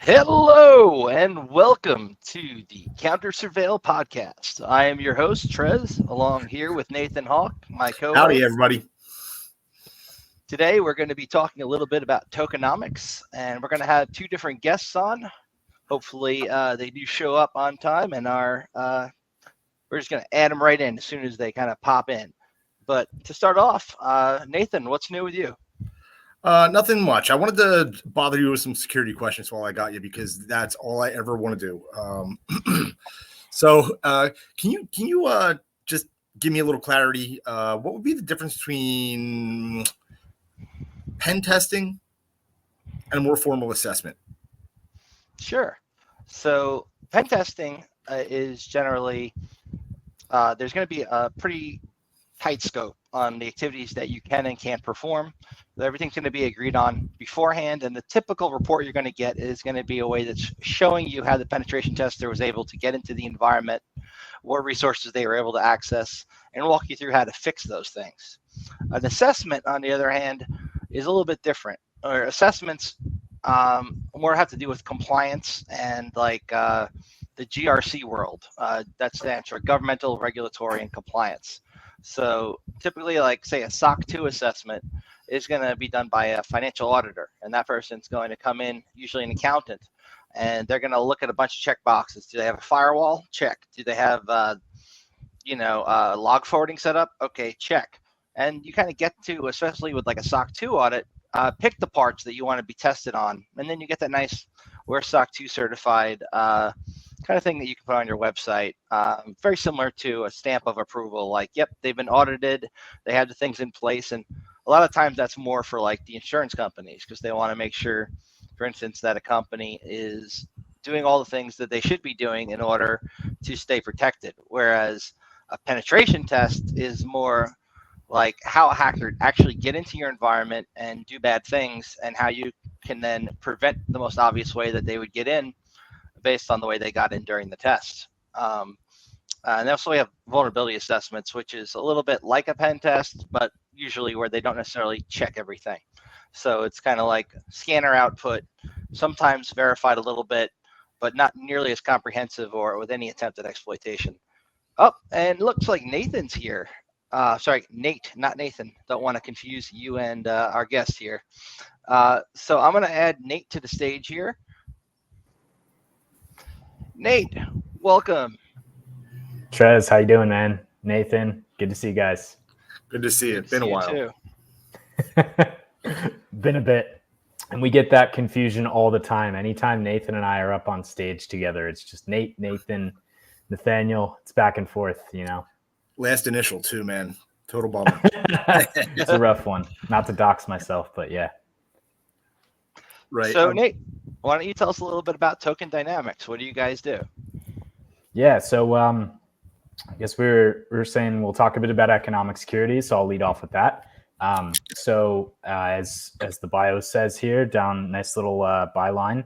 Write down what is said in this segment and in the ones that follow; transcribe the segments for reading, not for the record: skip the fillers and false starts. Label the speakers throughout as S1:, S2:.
S1: Hello and welcome to the CounterSurveil podcast. I am your host, Trez, along here with Nathan Hawk, my
S2: Howdy,
S1: co-host.
S2: everybody.
S1: Today we're going to be talking a little bit about tokenomics, and we're going to have two different guests on. Hopefully they do show up on time, and we're just going to add them right in as soon as they kind of pop in. But to start off, Nathan, what's new with you?
S2: Nothing much. I wanted to bother you with some security questions while I got you because that's all I ever want to do. Can you just give me a little clarity? What would be the difference between pen testing and a more formal assessment?
S1: Sure. So pen testing is generally there's going to be a pretty tight scope on the activities that you can and can't perform. Everything's going to be agreed on beforehand, and the typical report you're going to get is going to be a way that's showing you how the penetration tester was able to get into the environment, what resources they were able to access, and walk you through how to fix those things. An assessment, on the other hand, is a little bit different. Or assessments more have to do with compliance and the GRC world. That stands for governmental, regulatory, and compliance. So typically, like say a SOC 2 assessment is going to be done by a financial auditor, and that person's going to come in, usually an accountant, and they're going to look at a bunch of check boxes. Do they have a firewall? Check. Do they have log forwarding set up? Okay, check. And you kind of get to, especially with like a SOC 2 audit, pick the parts that you want to be tested on, and then you get that nice we're SOC 2 certified kind of thing that you can put on your website. Very similar to a stamp of approval, like, yep, they've been audited, they have the things in place. And a lot of times that's more for like the insurance companies because they want to make sure, for instance, that a company is doing all the things that they should be doing in order to stay protected. Whereas a penetration test is more like how a hacker actually get into your environment and do bad things, and how you can then prevent the most obvious way that they would get in based on the way they got in during the test. And also we have vulnerability assessments, which is a little bit like a pen test, but usually where they don't necessarily check everything. So it's kind of like scanner output, sometimes verified a little bit, but not nearly as comprehensive or with any attempt at exploitation. Oh, and looks like Nathan's here. Sorry, Nate, not Nathan. Don't want to confuse you and our guest here. So I'm going to add Nate to the stage here. Nate, welcome.
S3: Trez, how you doing, man? Nathan, good to see you guys.
S2: Good to see you. Been a while.
S1: Too.
S3: Been a bit. And we get that confusion all the time. Anytime Nathan and I are up on stage together, it's just Nate, Nathan, Nathaniel. It's back and forth,
S2: Last initial too, man. Total bummer.
S3: It's a rough one. Not to dox myself, but yeah.
S2: Right.
S1: So Nate, why don't you tell us a little bit about Token Dynamics? What do you guys do?
S3: Yeah, so I guess we're saying we'll talk a bit about economic security, so I'll lead off with that. As the bio says here, down nice little byline,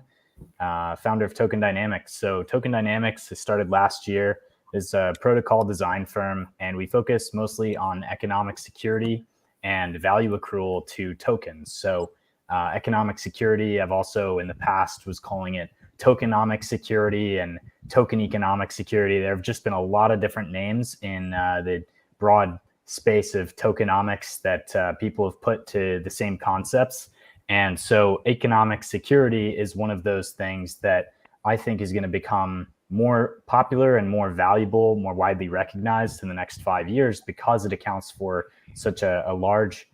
S3: founder of Token Dynamics. So Token Dynamics started last year as a protocol design firm, and we focus mostly on economic security and value accrual to tokens. So economic security, I've also in the past was calling it tokenomic security and token economic security. There have just been a lot of different names in the broad space of tokenomics that people have put to the same concepts. And so economic security is one of those things that I think is going to become more popular and more valuable, more widely recognized in the next 5 years because it accounts for such a large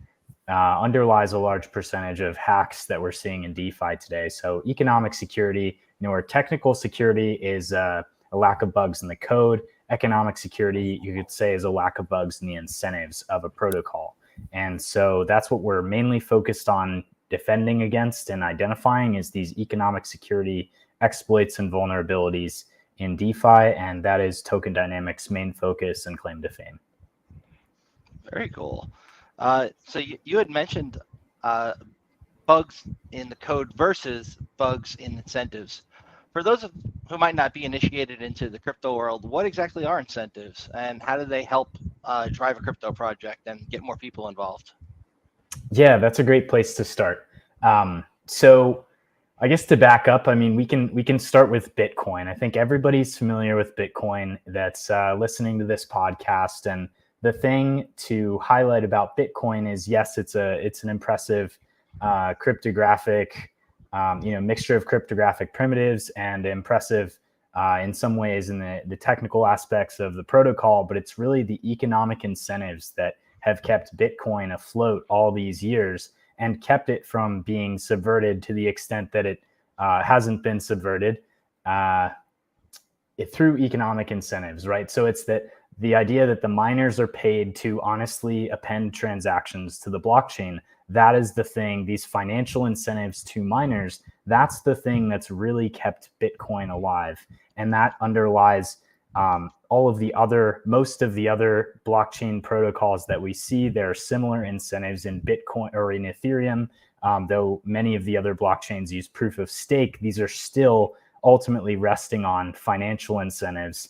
S3: underlies a large percentage of hacks that we're seeing in DeFi today. So economic security, where technical security is a lack of bugs in the code, economic security, you could say, is a lack of bugs in the incentives of a protocol. And so that's what we're mainly focused on defending against and identifying is these economic security exploits and vulnerabilities in DeFi, and that is Token Dynamics' main focus and claim to fame.
S1: Very cool. So you had mentioned bugs in the code versus bugs in incentives. For those who might not be initiated into the crypto world, what exactly are incentives and how do they help drive a crypto project and get more people involved?
S3: Yeah, that's a great place to start. So I guess to back up, I mean, we can start with Bitcoin. I think everybody's familiar with Bitcoin that's listening to this podcast. And the thing to highlight about Bitcoin is, yes, it's an impressive cryptographic, mixture of cryptographic primitives and impressive in some ways in the technical aspects of the protocol. But it's really the economic incentives that have kept Bitcoin afloat all these years and kept it from being subverted to the extent that it hasn't been subverted through economic incentives, right? So it's that the idea that the miners are paid to honestly append transactions to the blockchain. That is the thing, these financial incentives to miners, that's the thing that's really kept Bitcoin alive. And that underlies most of the other blockchain protocols that we see. There are similar incentives in Bitcoin or in Ethereum, though many of the other blockchains use proof of stake. These are still ultimately resting on financial incentives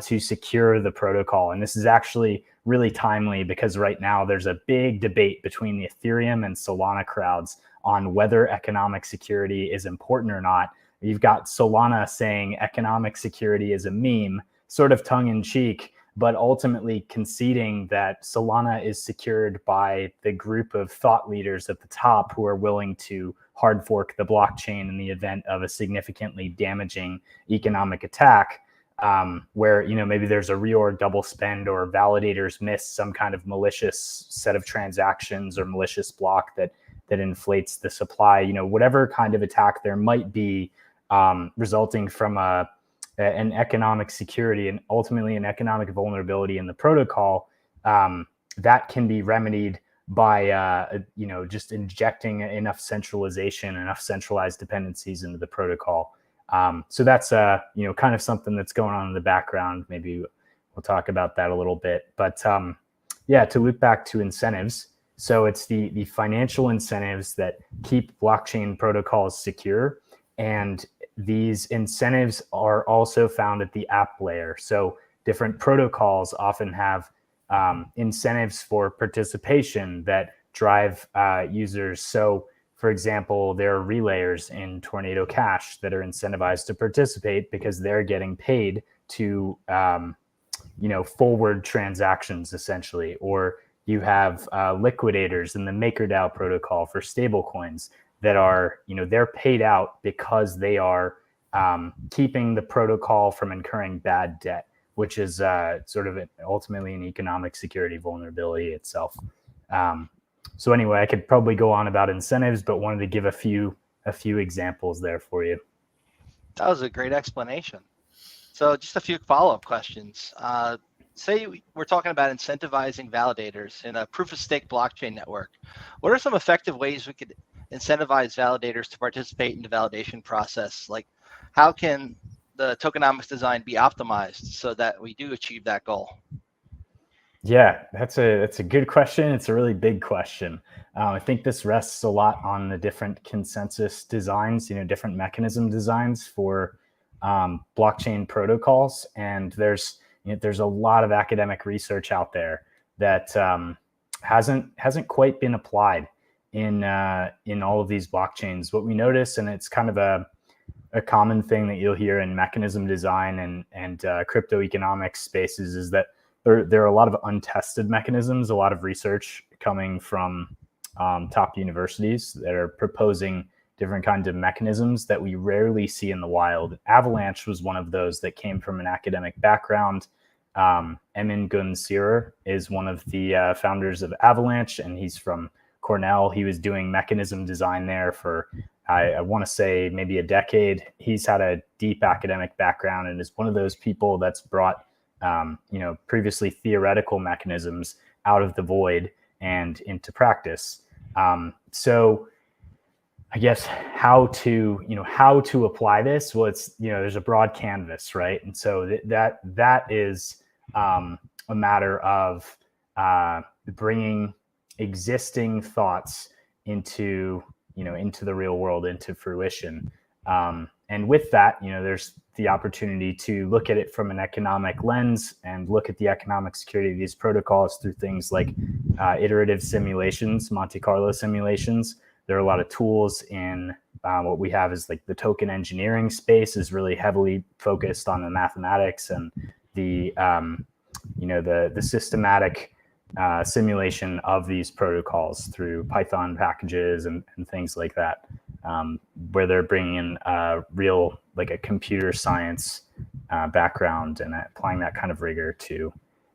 S3: to secure the protocol. And this is actually really timely because right now there's a big debate between the Ethereum and Solana crowds on whether economic security is important or not. You've got Solana saying economic security is a meme, sort of tongue in cheek, but ultimately conceding that Solana is secured by the group of thought leaders at the top who are willing to hard fork the blockchain in the event of a significantly damaging economic attack, where maybe there's a reorg double spend or validators miss some kind of malicious set of transactions or malicious block that inflates the supply. Whatever kind of attack there might be resulting from an economic security and ultimately an economic vulnerability in the protocol, that can be remedied by just injecting enough centralization, enough centralized dependencies into the protocol. So that's kind of something that's going on in the background. Maybe we'll talk about that a little bit. But to loop back to incentives. So it's the financial incentives that keep blockchain protocols secure, and these incentives are also found at the app layer. So different protocols often have incentives for participation that drive users. So, for example, there are relayers in Tornado Cash that are incentivized to participate because they're getting paid to, forward transactions essentially. Or you have liquidators in the MakerDAO protocol for stablecoins that are, they're paid out because they are keeping the protocol from incurring bad debt, which is sort of ultimately an economic security vulnerability itself. So anyway, I could probably go on about incentives, but wanted to give a few examples there for you.
S1: That was a great explanation. So just a few follow-up questions. Say we're talking about incentivizing validators in a proof-of-stake blockchain network. What are some effective ways we could incentivize validators to participate in the validation process? Like, how can the tokenomics design be optimized so that we do achieve that goal?
S3: Yeah, that's a good question. It's a really big question. I think this rests a lot on the different consensus designs, different mechanism designs for blockchain protocols. And there's a lot of academic research out there that hasn't quite been applied in all of these blockchains. What we notice, and it's kind of a common thing that you'll hear in mechanism design and crypto economics spaces, is that there are a lot of untested mechanisms, a lot of research coming from top universities that are proposing different kinds of mechanisms that we rarely see in the wild. Avalanche was one of those that came from an academic background. Emin Gün Sirer is one of the founders of Avalanche, and he's from Cornell. He was doing mechanism design there for, I want to say, maybe a decade. He's had a deep academic background and is one of those people that's brought previously theoretical mechanisms out of the void and into practice. So I guess how to apply this? Well, it's, there's a broad canvas, right? And so that is a matter of bringing existing thoughts into the real world, into fruition. And with that, there's the opportunity to look at it from an economic lens and look at the economic security of these protocols through things like iterative simulations, Monte Carlo simulations. There are a lot of tools in what we have is like the token engineering space is really heavily focused on the mathematics and the the systematic simulation of these protocols through Python packages and things like that, where they're bringing in real like a computer science background and applying that kind of rigor to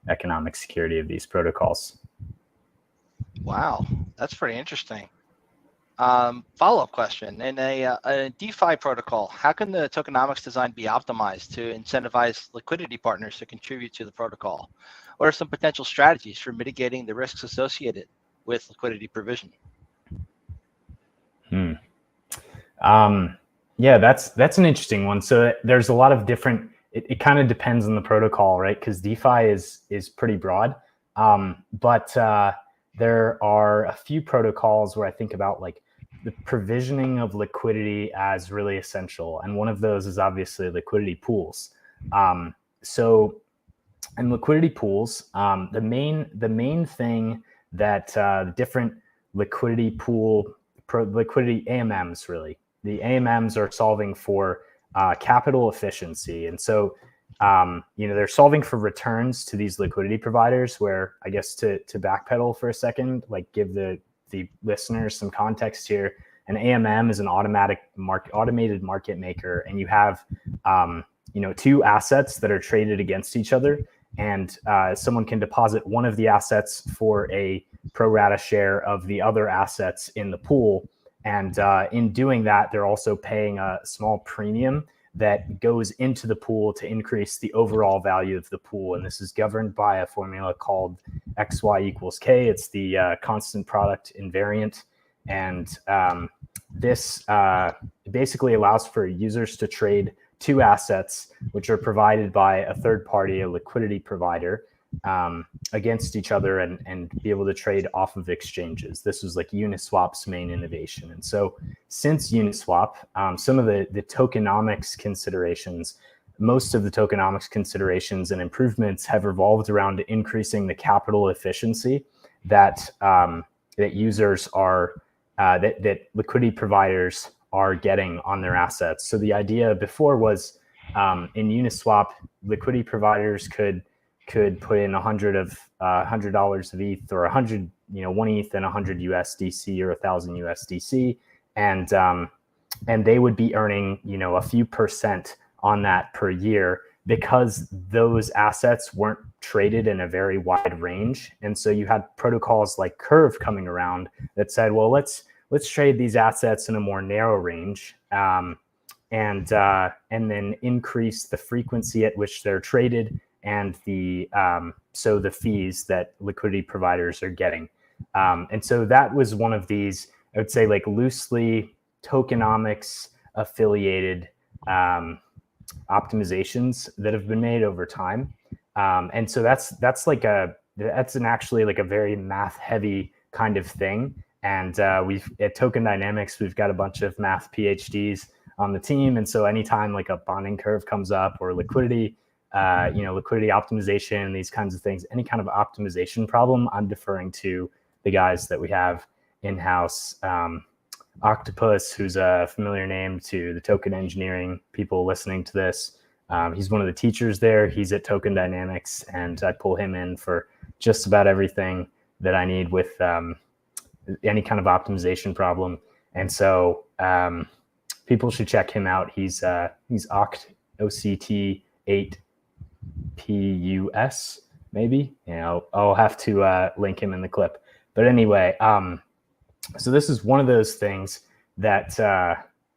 S3: economic security of these protocols.
S1: Wow, that's pretty interesting. Follow-up question. In a DeFi protocol, how can the tokenomics design be optimized to incentivize liquidity partners to contribute to the protocol? What are some potential strategies for mitigating the risks associated with liquidity provision?
S3: Yeah, that's an interesting one. So there's a lot of different, it kind of depends on the protocol, right? Because DeFi is pretty broad. But there are a few protocols where I think about like the provisioning of liquidity as really essential. And one of those is obviously liquidity pools. So in liquidity pools, the main thing that different liquidity liquidity AMMs really, the AMMs are solving for capital efficiency. And so, they're solving for returns to these liquidity providers where, I guess to backpedal for a second, like give the listeners some context here, an AMM is an automated market maker. And you have, two assets that are traded against each other. And someone can deposit one of the assets for a pro rata share of the other assets in the pool. And in doing that, they're also paying a small premium that goes into the pool to increase the overall value of the pool. And this is governed by a formula called XY equals K. It's the constant product invariant. And this basically allows for users to trade two assets, which are provided by a third party, a liquidity provider, against each other and be able to trade off of exchanges. This was like Uniswap's main innovation. And so since Uniswap, some of the tokenomics considerations, most of the tokenomics considerations and improvements have revolved around increasing the capital efficiency that that users are, that liquidity providers are getting on their assets. So the idea before was in Uniswap, liquidity providers could put in $100 of ETH or 100, 1 ETH and 100 USDC or 1,000 USDC, and they would be earning a few percent on that per year because those assets weren't traded in a very wide range. And so you had protocols like Curve coming around that said, well, let's trade these assets in a more narrow range, and then increase the frequency at which they're traded and the fees that liquidity providers are getting. And so that was one of these, I would say, like loosely tokenomics affiliated optimizations that have been made over time. And so that's actually like a very math heavy kind of thing. And we've at Token Dynamics, we've got a bunch of math PhDs on the team. And so anytime like a bonding curve comes up or liquidity optimization, these kinds of things, any kind of optimization problem, I'm deferring to the guys that we have in-house. Octopus, who's a familiar name to the token engineering people listening to this. He's one of the teachers there. He's at Token Dynamics, and I pull him in for just about everything that I need with any kind of optimization problem. And so people should check him out. He's OCT8PUS, maybe. I'll have to link him in the clip. But anyway, so this is one of those things that,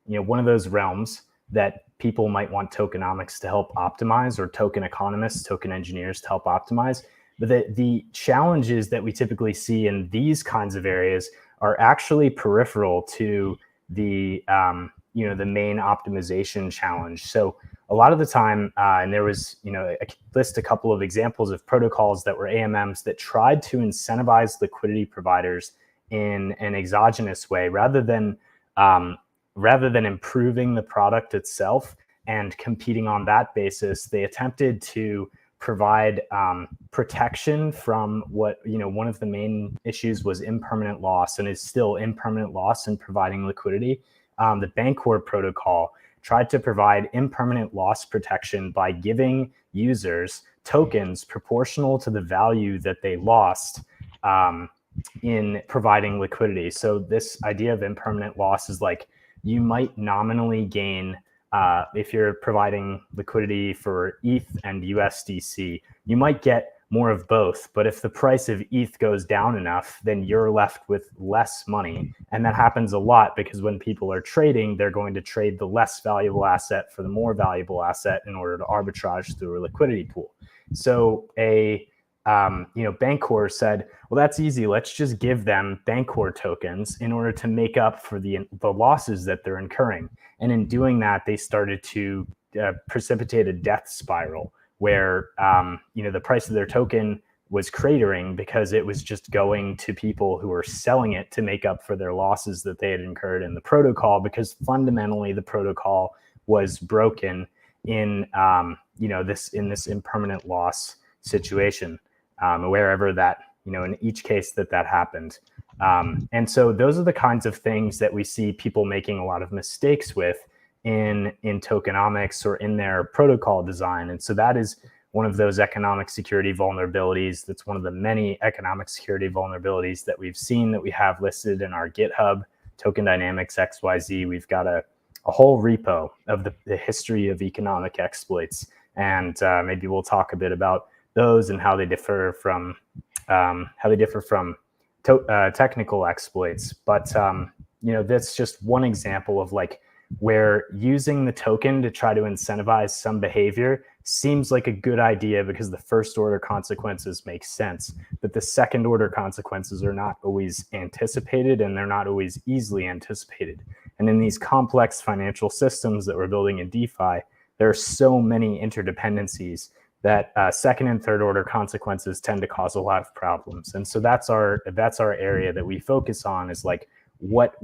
S3: one of those realms that people might want tokenomics to help optimize, or token economists, token engineers to help optimize. But the challenges that we typically see in these kinds of areas are actually peripheral to the main optimization challenge. So a lot of the time, and there was, I could list a couple of examples of protocols that were AMMs that tried to incentivize liquidity providers in an exogenous way, rather than improving the product itself and competing on that basis. They attempted to provide protection from what, one of the main issues was impermanent loss, and is still impermanent loss in providing liquidity. the Bancor protocol tried to provide impermanent loss protection by giving users tokens proportional to the value that they lost in providing liquidity. So this idea of impermanent loss is like you might nominally gain if you're providing liquidity for ETH and USDC, you might get more of both. But if the price of ETH goes down enough, then you're left with less money. And that happens a lot because when people are trading, they're going to trade the less valuable asset for the more valuable asset in order to arbitrage through a liquidity pool. So Bancor said, well, that's easy. Let's just give them Bancor tokens in order to make up for the losses that they're incurring. And in doing that, they started to precipitate a death spiral where the price of their token was cratering because it was just going to people who were selling it to make up for their losses that they had incurred in the protocol, because fundamentally the protocol was broken in this impermanent loss situation, wherever that, in each case that happened. And so those are the kinds of things that we see people making a lot of mistakes with in tokenomics or in their protocol design. And so that is one of those economic security vulnerabilities. That's one of the many economic security vulnerabilities that we've seen that we have listed in our GitHub, Token Dynamics XYZ. We've got a whole repo of the history of economic exploits. And maybe we'll talk a bit about those and how they differ from technical exploits. But that's just one example of like where using the token to try to incentivize some behavior seems like a good idea because the first order consequences make sense, but the second order consequences are not always anticipated, and they're not always easily anticipated. And in these complex financial systems that we're building in DeFi, there are so many interdependencies that second and third order consequences tend to cause a lot of problems. And so that's our area that we focus on, is like, what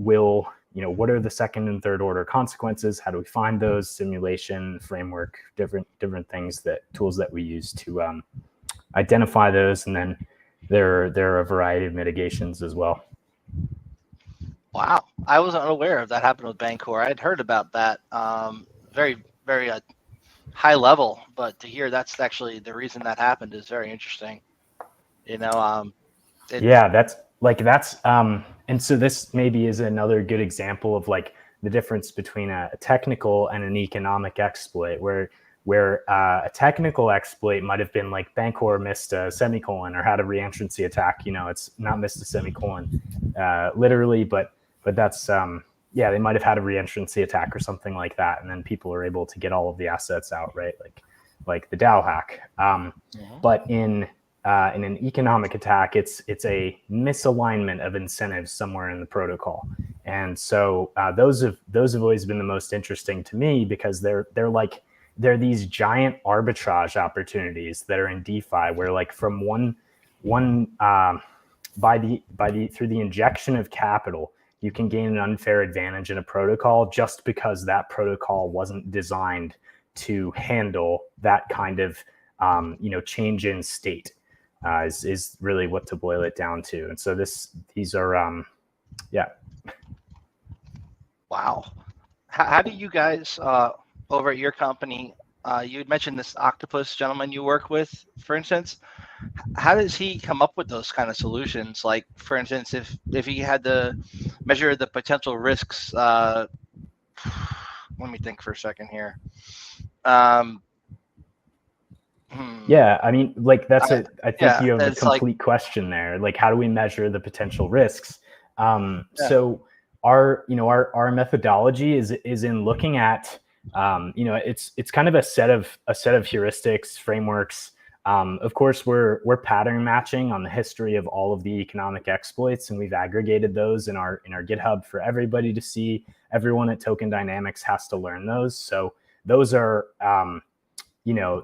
S3: are the second and third order consequences? How do we find those? Simulation, framework, different things, tools that we use to identify those. And then there are a variety of mitigations as well.
S1: Wow, I wasn't aware of that happened with Bancor. I had heard about that, very, very high level, but to hear that's actually the reason that happened is very interesting.
S3: And so this maybe is another good example of like the difference between a technical and an economic exploit, where a technical exploit might have been like Bancor missed a semicolon or had a reentrancy attack. It's not missed a semicolon literally, but that's they might have had a reentrancy attack or something like that, and then people are able to get all of the assets out, right? Like the DAO hack. But in an economic attack, it's a misalignment of incentives somewhere in the protocol, and so those have always been the most interesting to me, because they're these giant arbitrage opportunities that are in DeFi, where like from through the injection of capital, you can gain an unfair advantage in a protocol just because that protocol wasn't designed to handle that kind of change in state. Is really what to boil it down to. And so these are
S1: Wow. How do you guys over at your company, you had mentioned this octopus gentleman you work with, for instance, how does he come up with those kind of solutions? Like, for instance, if he had to measure the potential risks, let me think for a second here.
S3: Yeah, I mean, like I think you have a complete question there. Like, how do we measure the potential risks? So our methodology is in looking at it's kind of a set of heuristics, frameworks. Of course, we're pattern matching on the history of all of the economic exploits, and we've aggregated those in our GitHub for everybody to see. Everyone at Token Dynamics has to learn those. So those are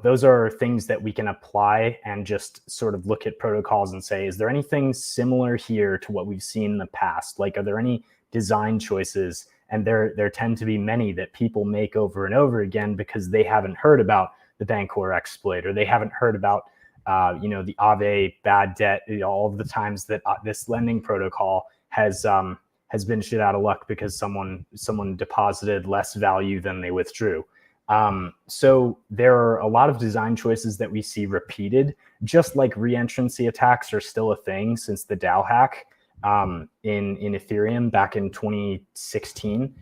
S3: those are things that we can apply and just sort of look at protocols and say, is there anything similar here to what we've seen in the past? Like, are there any design choices? And there tend to be many that people make over and over again because they haven't heard about the Bancor exploit, or they haven't heard about the Aave bad debt, all of the times that this lending protocol has has been shit out of luck because someone deposited less value than they withdrew. So there are a lot of design choices that we see repeated, just like reentrancy attacks are still a thing since the DAO hack in Ethereum back in 2016.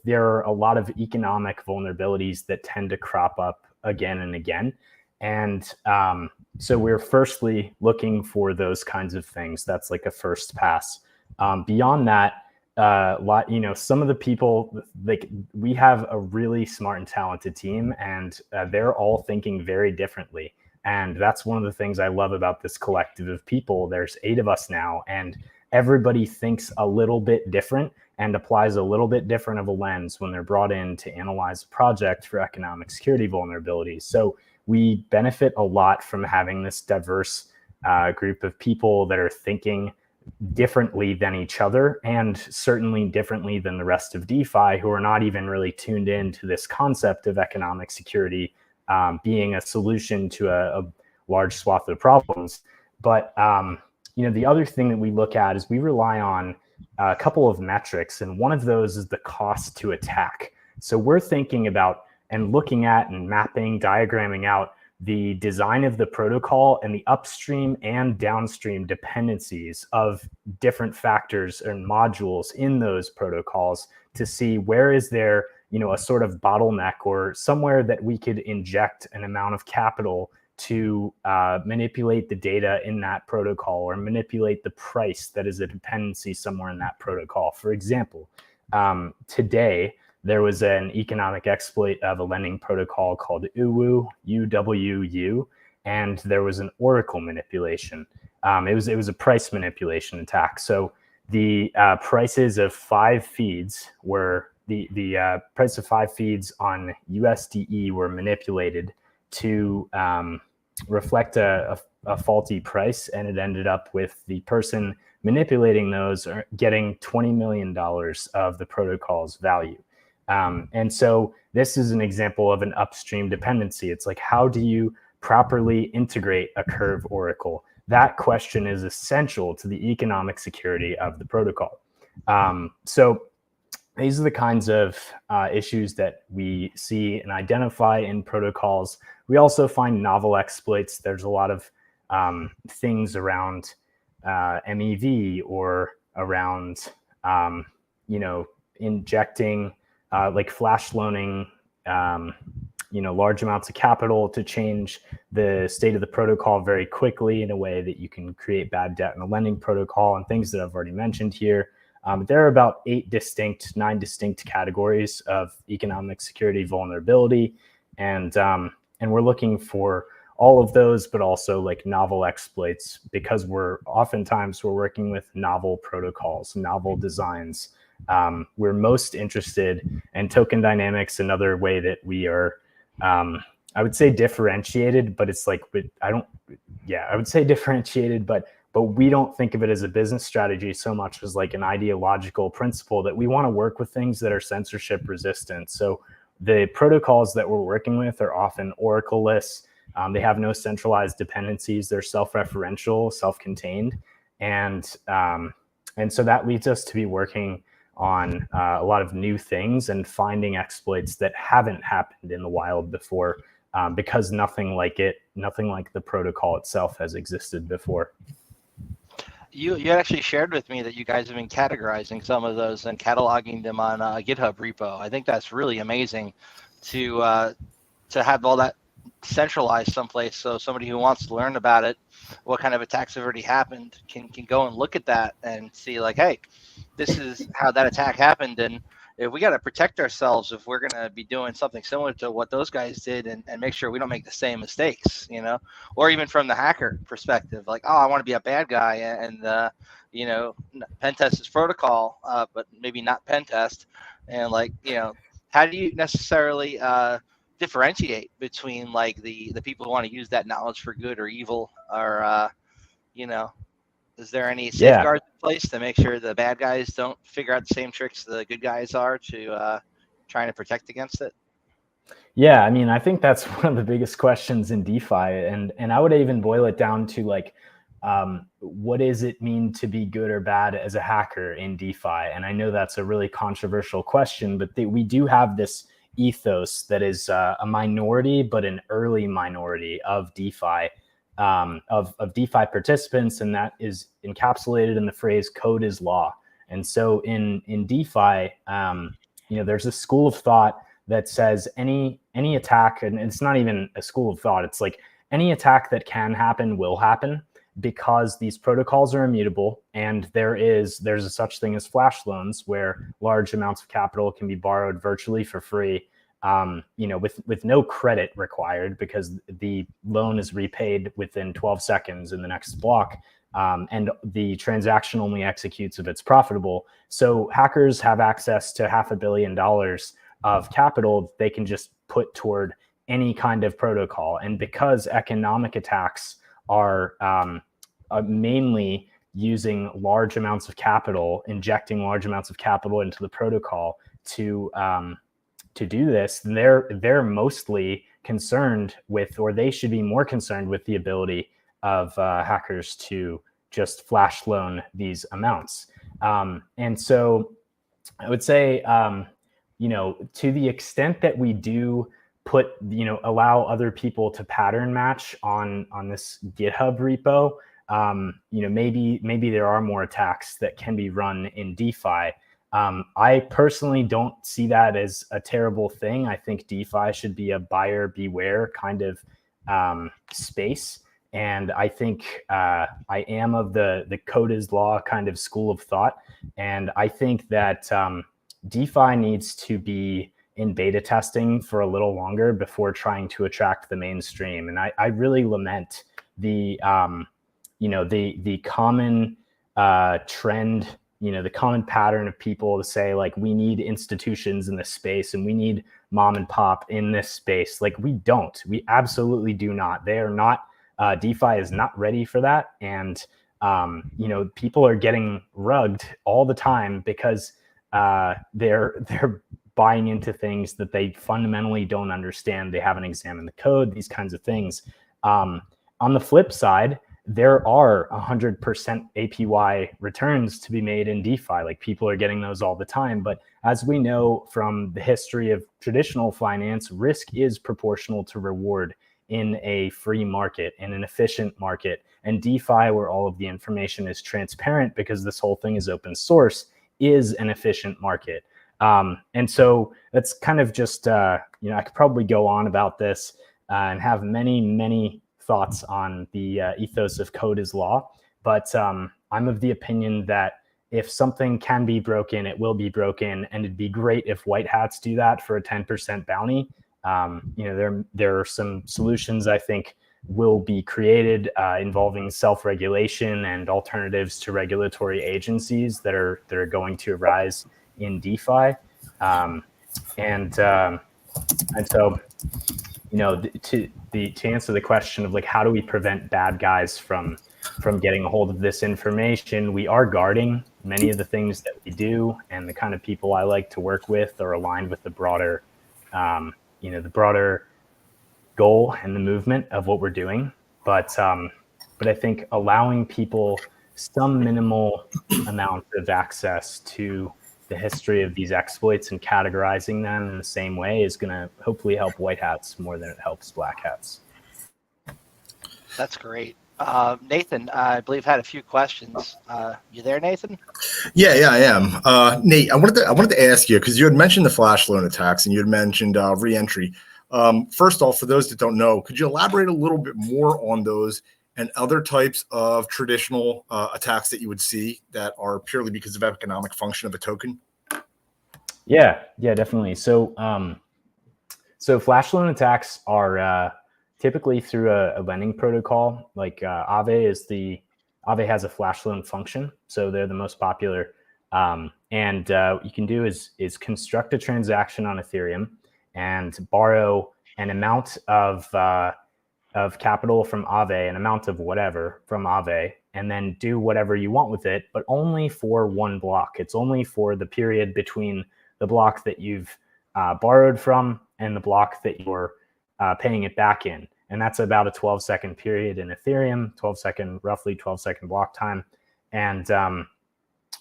S3: There are a lot of economic vulnerabilities that tend to crop up again and again. And so we're firstly looking for those kinds of things. That's like a first pass. Beyond that, some of the people, like, we have a really smart and talented team, and they're all thinking very differently. And that's one of the things I love about this collective of people. There's 8 of us now, and everybody thinks a little bit different and applies a little bit different of a lens when they're brought in to analyze a project for economic security vulnerabilities. So we benefit a lot from having this diverse group of people that are thinking differently than each other, and certainly differently than the rest of DeFi, who are not even really tuned into this concept of economic security being a solution to a large swath of problems. But the other thing that we look at is we rely on a couple of metrics, and one of those is the cost to attack. So we're thinking about and looking at and mapping, diagramming out the design of the protocol and the upstream and downstream dependencies of different factors and modules in those protocols to see where is there, a sort of bottleneck or somewhere that we could inject an amount of capital to manipulate the data in that protocol or manipulate the price that is a dependency somewhere in that protocol. For example, today, there was an economic exploit of a lending protocol called UWU, and there was an oracle manipulation. It was a price manipulation attack. So the prices of 5 feeds were the price of 5 feeds on USDE were manipulated to reflect a faulty price, and it ended up with the person manipulating those getting $20 million of the protocol's value. And so this is an example of an upstream dependency. It's like, how do you properly integrate a curve oracle? That question is essential to the economic security of the protocol. So these are the kinds of issues that we see and identify in protocols. We also find novel exploits. There's a lot of things around MEV or around, injecting like flash loaning, large amounts of capital to change the state of the protocol very quickly in a way that you can create bad debt in a lending protocol, and things that I've already mentioned here. There are about 9 distinct categories of economic security vulnerability, and we're looking for all of those, but also like novel exploits, because we're working with novel protocols, novel designs. We're most interested in token dynamics. Another way that we are, I would say differentiated, but it's like, I would say differentiated, but we don't think of it as a business strategy so much as like an ideological principle that we want to work with things that are censorship resistant. So the protocols that we're working with are often oracle-less. They have no centralized dependencies. They're self-referential, self-contained. And so that leads us to be working on a lot of new things and finding exploits that haven't happened in the wild before, because nothing like the protocol itself has existed before.
S1: You had actually shared with me that you guys have been categorizing some of those and cataloging them on a GitHub repo. I think that's really amazing to have all that centralized someplace, so somebody who wants to learn about it, what kind of attacks have already happened, can go and look at that and see like, hey, this is how that attack happened, and if we got to protect ourselves if we're going to be doing something similar to what those guys did, and make sure we don't make the same mistakes, or even from the hacker perspective, like, oh, I want to be a bad guy and pen test this protocol, but maybe not pen test, and like, how do you necessarily differentiate between like the people who want to use that knowledge for good or evil, or is there any safeguards in place to make sure the bad guys don't figure out the same tricks the good guys are to trying to protect against it?
S3: Yeah, I mean, I think that's one of the biggest questions in DeFi, and I would even boil it down to like, what does it mean to be good or bad as a hacker in DeFi? And I know that's a really controversial question, but we do have this ethos that is a minority, but an early minority of DeFi, of DeFi participants, and that is encapsulated in the phrase "code is law." And so in DeFi, there's a school of thought that says any attack, and it's not even a school of thought, it's like any attack that can happen will happen, because these protocols are immutable, and there's a such thing as flash loans, where large amounts of capital can be borrowed virtually for free, with no credit required, because the loan is repaid within 12 seconds in the next block, and the transaction only executes if it's profitable. So hackers have access to $500 million of capital they can just put toward any kind of protocol. And because economic attacks are mainly using large amounts of capital, injecting large amounts of capital into the protocol to do this, they're mostly concerned with, or they should be more concerned with, the ability of hackers to just flash loan these amounts. And so I would say, to the extent that we do allow other people to pattern match on this GitHub repo, maybe there are more attacks that can be run in DeFi. I personally don't see that as a terrible thing. I think DeFi should be a buyer beware kind of space. And I think I am of the code is law kind of school of thought. And I think that DeFi needs to be in beta testing for a little longer before trying to attract the mainstream. And I really lament the common trend, the common pattern of people to say, like, we need institutions in this space and we need mom and pop in this space. Like, we don't. We absolutely do not. They are not. DeFi is not ready for that. And, people are getting rugged all the time because they're buying into things that they fundamentally don't understand. They haven't examined the code, these kinds of things. On the flip side, there are 100% APY returns to be made in DeFi. Like, people are getting those all the time. But as we know from the history of traditional finance, risk is proportional to reward in a free market, in an efficient market. And DeFi, where all of the information is transparent because this whole thing is open source, is an efficient market. And so that's kind of just, I could probably go on about this and have many, many thoughts on the ethos of code is law. But I'm of the opinion that if something can be broken, it will be broken. And it'd be great if white hats do that for a 10% bounty. There are some solutions I think will be created involving self-regulation and alternatives to regulatory agencies that are going to arise in DeFi. And so, to answer the question of, like, how do we prevent bad guys from getting a hold of this information, we are guarding many of the things that we do, and the kind of people I like to work with are aligned with the broader, the broader goal and the movement of what we're doing. But I think allowing people some minimal amount of access to the history of these exploits and categorizing them in the same way is going to hopefully help white hats more than it helps black hats.
S1: That's great. Nathan, I believe, had a few questions. You there, Nathan?
S2: Yeah, I am. Nate, I wanted to ask you, because you had mentioned the flash loan attacks and you had mentioned re-entry. First off, for those that don't know, could you elaborate a little bit more on those and other types of traditional attacks that you would see that are purely because of economic function of a token?
S3: Yeah, definitely. So flash loan attacks are typically through a lending protocol. Like Aave has a flash loan function, so they're the most popular. And what you can do is construct a transaction on Ethereum and borrow an amount of capital from Aave, an amount of whatever from Aave, and then do whatever you want with it, but only for one block. It's only for the period between the block that you've borrowed from and the block that you're paying it back in. and that's about a 12-second period in Ethereum, roughly 12-second block time. And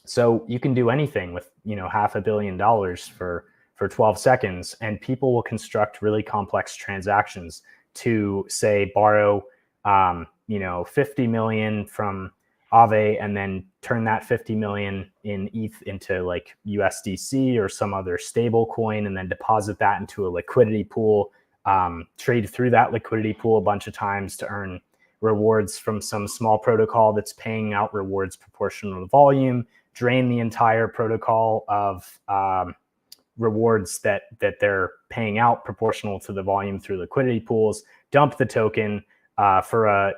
S3: so you can do anything with, $500 million for 12 seconds, and people will construct really complex transactions to, say, borrow, 50 million from Aave and then turn that 50 million in ETH into like USDC or some other stable coin, and then deposit that into a liquidity pool, trade through that liquidity pool a bunch of times to earn rewards from some small protocol that's paying out rewards proportional to volume, drain the entire protocol of rewards that they're paying out proportional to the volume through liquidity pools, dump the token for a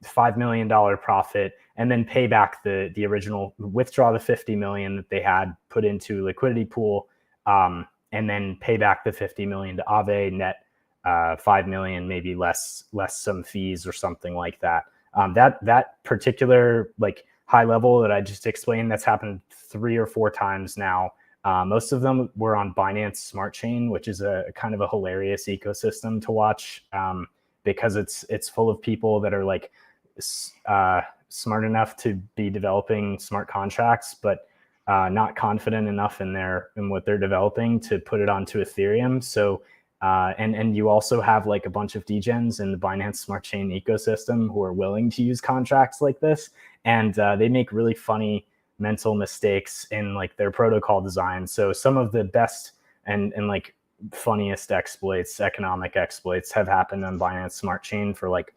S3: $5 million profit, and then pay back the original, withdraw the 50 million that they had put into liquidity pool, and then pay back the 50 million to Aave, net 5 million, maybe less some fees or something like that. That particular like high level that I just explained, that's happened 3 or 4 times now. Most of them were on Binance Smart Chain, which is a kind of a hilarious ecosystem to watch, because it's full of people that are like smart enough to be developing smart contracts, but not confident enough in what they're developing to put it onto Ethereum. So and you also have like a bunch of degens in the Binance Smart Chain ecosystem who are willing to use contracts like this, and they make really funny mental mistakes in like their protocol design. So some of the best and like funniest exploits, economic exploits, have happened on Binance Smart Chain for like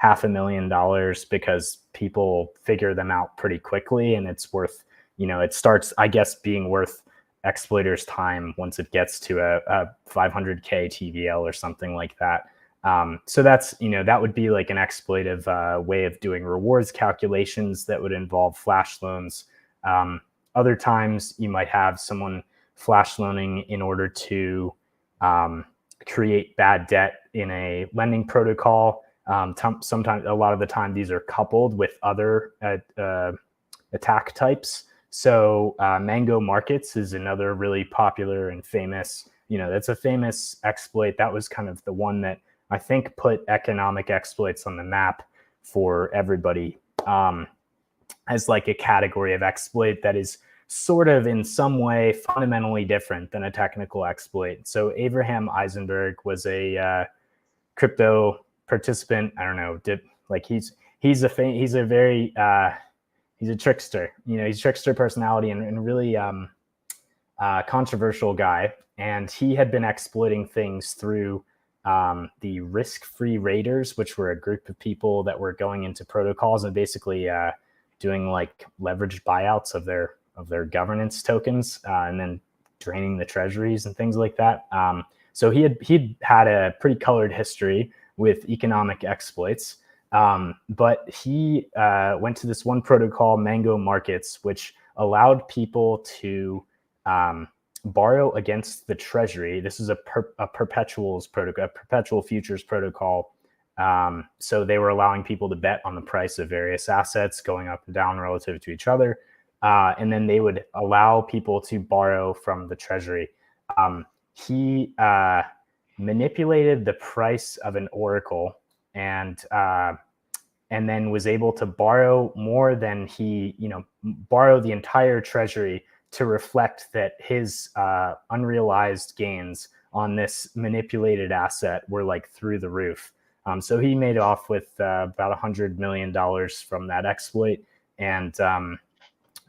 S3: $500,000 because people figure them out pretty quickly, and it's worth, it starts, I guess, being worth exploiters' time once it gets to a 500K TVL or something like that. So that's, that would be like an exploitive way of doing rewards calculations that would involve flash loans. Other times you might have someone flash loaning in order to create bad debt in a lending protocol. Sometimes, a lot of the time, these are coupled with other attack types. So Mango Markets is another really popular and famous, that's a famous exploit. That was kind of the one that I think put economic exploits on the map for everybody, as like a category of exploit that is sort of in some way fundamentally different than a technical exploit. So Abraham Eisenberg was a crypto participant. I don't know, he's a trickster. He's a trickster personality and really controversial guy. And he had been exploiting things through the risk-free raiders, which were a group of people that were going into protocols and basically doing like leveraged buyouts of their governance tokens, and then draining the treasuries and things like that. So he'd had a pretty colored history with economic exploits. But he went to this one protocol, Mango Markets, which allowed people to borrow against the treasury. This is a perpetual futures protocol. So they were allowing people to bet on the price of various assets going up and down relative to each other. And then they would allow people to borrow from the treasury. He manipulated the price of an oracle and then was able to borrow more than borrow the entire treasury to reflect that his unrealized gains on this manipulated asset were like through the roof. So he made off with about $100 million from that exploit, and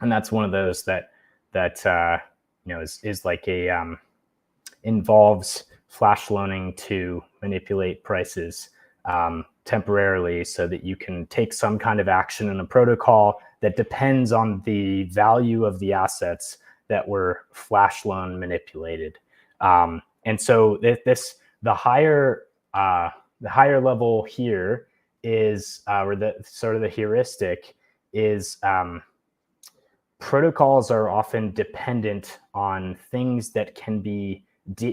S3: that's one of those that is like a involves flash loaning to manipulate prices temporarily so that you can take some kind of action in a protocol that depends on the value of the assets that were flash loan manipulated. And so the higher level here is, or the sort of the heuristic is, protocols are often dependent on things that can be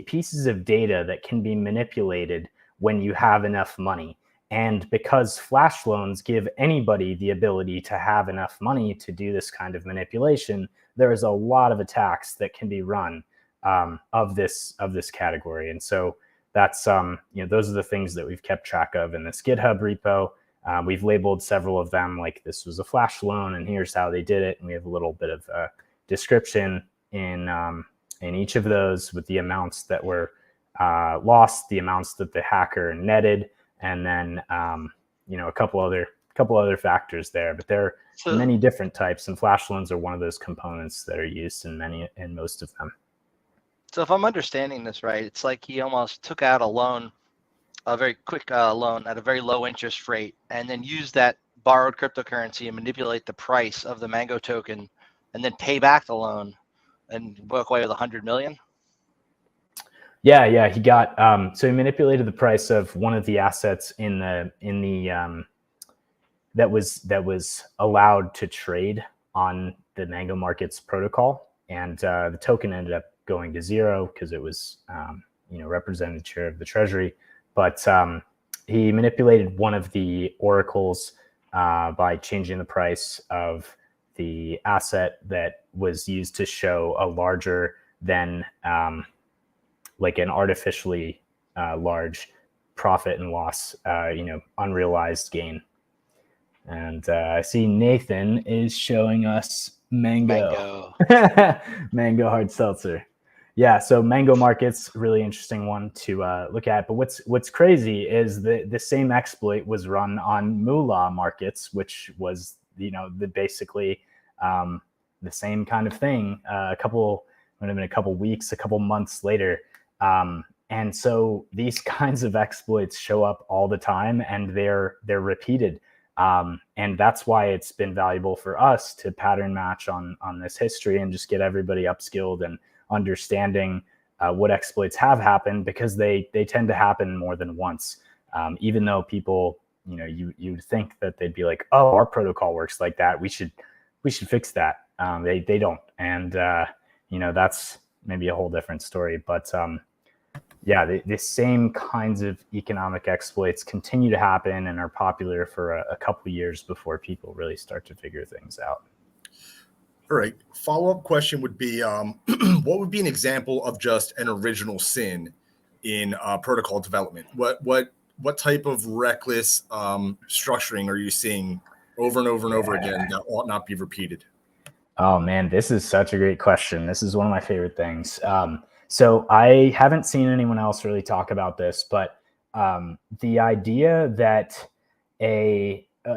S3: pieces of data that can be manipulated when you have enough money. And because flash loans give anybody the ability to have enough money to do this kind of manipulation, there is a lot of attacks that can be run of this category. And so that's those are the things that we've kept track of in this GitHub repo. We've labeled several of them, like this was a flash loan and here's how they did it, and we have a little bit of a description in each of those with the amounts that were lost, the amounts that the hacker netted, and then a couple other factors there. But there are many different types, and flash loans are one of those components that are used in most of them.
S1: So if I'm understanding this right, it's like he almost took out a loan, a very quick loan at a very low interest rate, and then used that borrowed cryptocurrency and manipulate the price of the Mango token, and then pay back the loan and walk away with 100 million.
S3: Yeah, he got so he manipulated the price of one of the assets in the that was allowed to trade on the Mango Markets protocol, and the token ended up going to zero because it was represented share of the treasury. But he manipulated one of the oracles by changing the price of the asset that was used to show a larger than like an artificially large profit and loss, unrealized gain. And I see Nathan is showing us Mango hard seltzer. Yeah, so Mango Markets, really interesting one to look at. But what's crazy is the same exploit was run on Moolah Markets, which was basically the same kind of thing. A couple weeks, a couple months later. And so these kinds of exploits show up all the time, and they're repeated. And that's why it's been valuable for us to pattern match on this history and just get everybody upskilled and understanding what exploits have happened, because they tend to happen more than once. Even though people, you'd think that they'd be like, oh, our protocol works like that, we should fix that. They don't. And that's maybe a whole different story. But the same kinds of economic exploits continue to happen and are popular for a couple years before people really start to figure things out.
S2: All right. Follow-up question would be, what would be an example of just an original sin in protocol development? What type of reckless structuring are you seeing over and over and over again that ought not be repeated?
S3: Oh man, this is such a great question. This is one of my favorite things. So I haven't seen anyone else really talk about this, but the idea that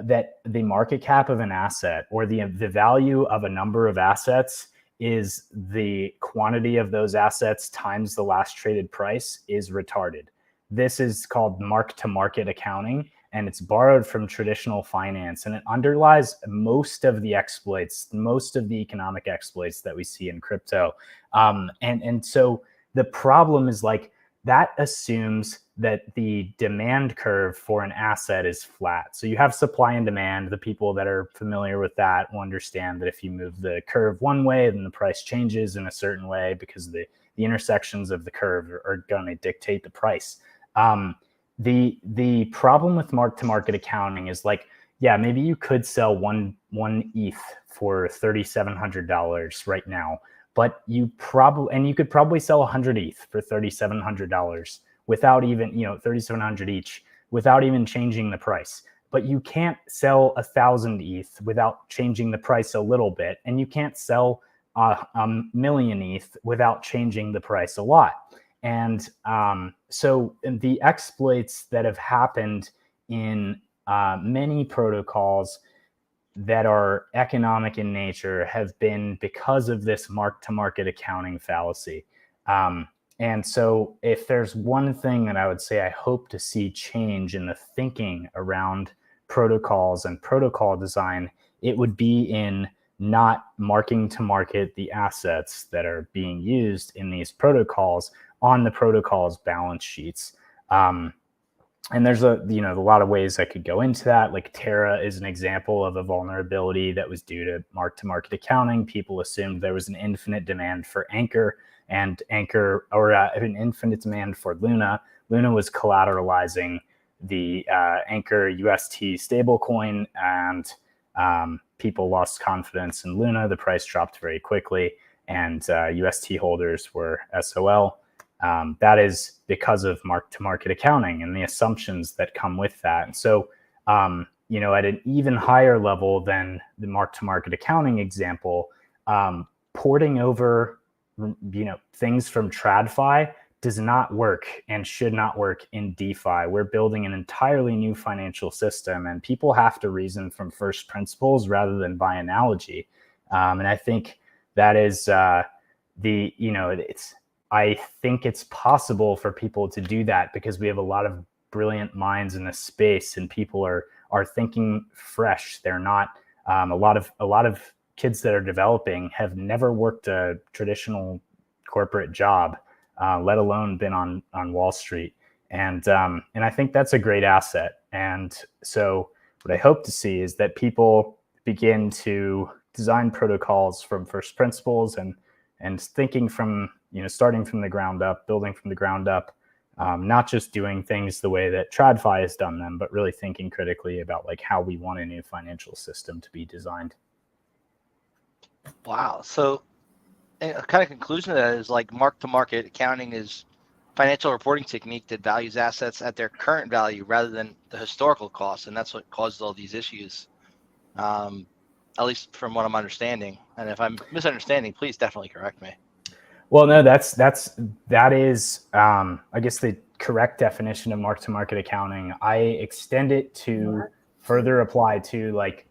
S3: that the market cap of an asset, or the value of a number of assets, is the quantity of those assets times the last traded price, is retarded. This is called mark-to-market accounting, and it's borrowed from traditional finance, and it underlies most of the exploits, most of the economic exploits that we see in crypto. And so the problem is, like, that assumes that the demand curve for an asset is flat. So you have supply and demand. The people that are familiar with that will understand that if you move the curve one way, then the price changes in a certain way, because the intersections of the curve are going to dictate the price. The problem with mark-to-market accounting is, like, yeah, maybe you could sell one ETH for $3,700 right now, but you could probably sell 100 ETH for $3,700 without even, 3,700 each, without even changing the price. But you can't sell 1,000 ETH without changing the price a little bit, and you can't sell a million ETH without changing the price a lot. And so the exploits that have happened in many protocols that are economic in nature have been because of this mark-to-market accounting fallacy. And so if there's one thing that I would say I hope to see change in the thinking around protocols and protocol design, it would be in not marking to market the assets that are being used in these protocols on the protocol's balance sheets. And there's a lot of ways I could go into that. Like Terra is an example of a vulnerability that was due to mark-to-market accounting. People assumed there was an infinite demand for Anchor, an infinite demand for Luna. Luna was collateralizing the Anchor UST stablecoin, and people lost confidence in Luna. The price dropped very quickly, and UST holders were SOL. That is because of mark-to-market accounting and the assumptions that come with that. And so, at an even higher level than the mark-to-market accounting example, porting over, things from TradFi does not work and should not work in DeFi. We're building an entirely new financial system, and people have to reason from first principles rather than by analogy. And I think that is I think it's possible for people to do that because we have a lot of brilliant minds in this space, and people are thinking fresh. They're not a lot of kids that are developing have never worked a traditional corporate job, let alone been on Wall Street. And I think that's a great asset. And so what I hope to see is that people begin to design protocols from first principles and thinking from, starting from the ground up, building from the ground up, not just doing things the way that TradFi has done them, but really thinking critically about like how we want a new financial system to be designed.
S1: Wow. So a kind of conclusion of that is like mark-to-market accounting is financial reporting technique that values assets at their current value rather than the historical cost. And that's what caused all these issues, at least from what I'm understanding. And if I'm misunderstanding, please definitely correct me.
S3: Well, no, that is, I guess, the correct definition of mark-to-market accounting. I extend it to further apply to like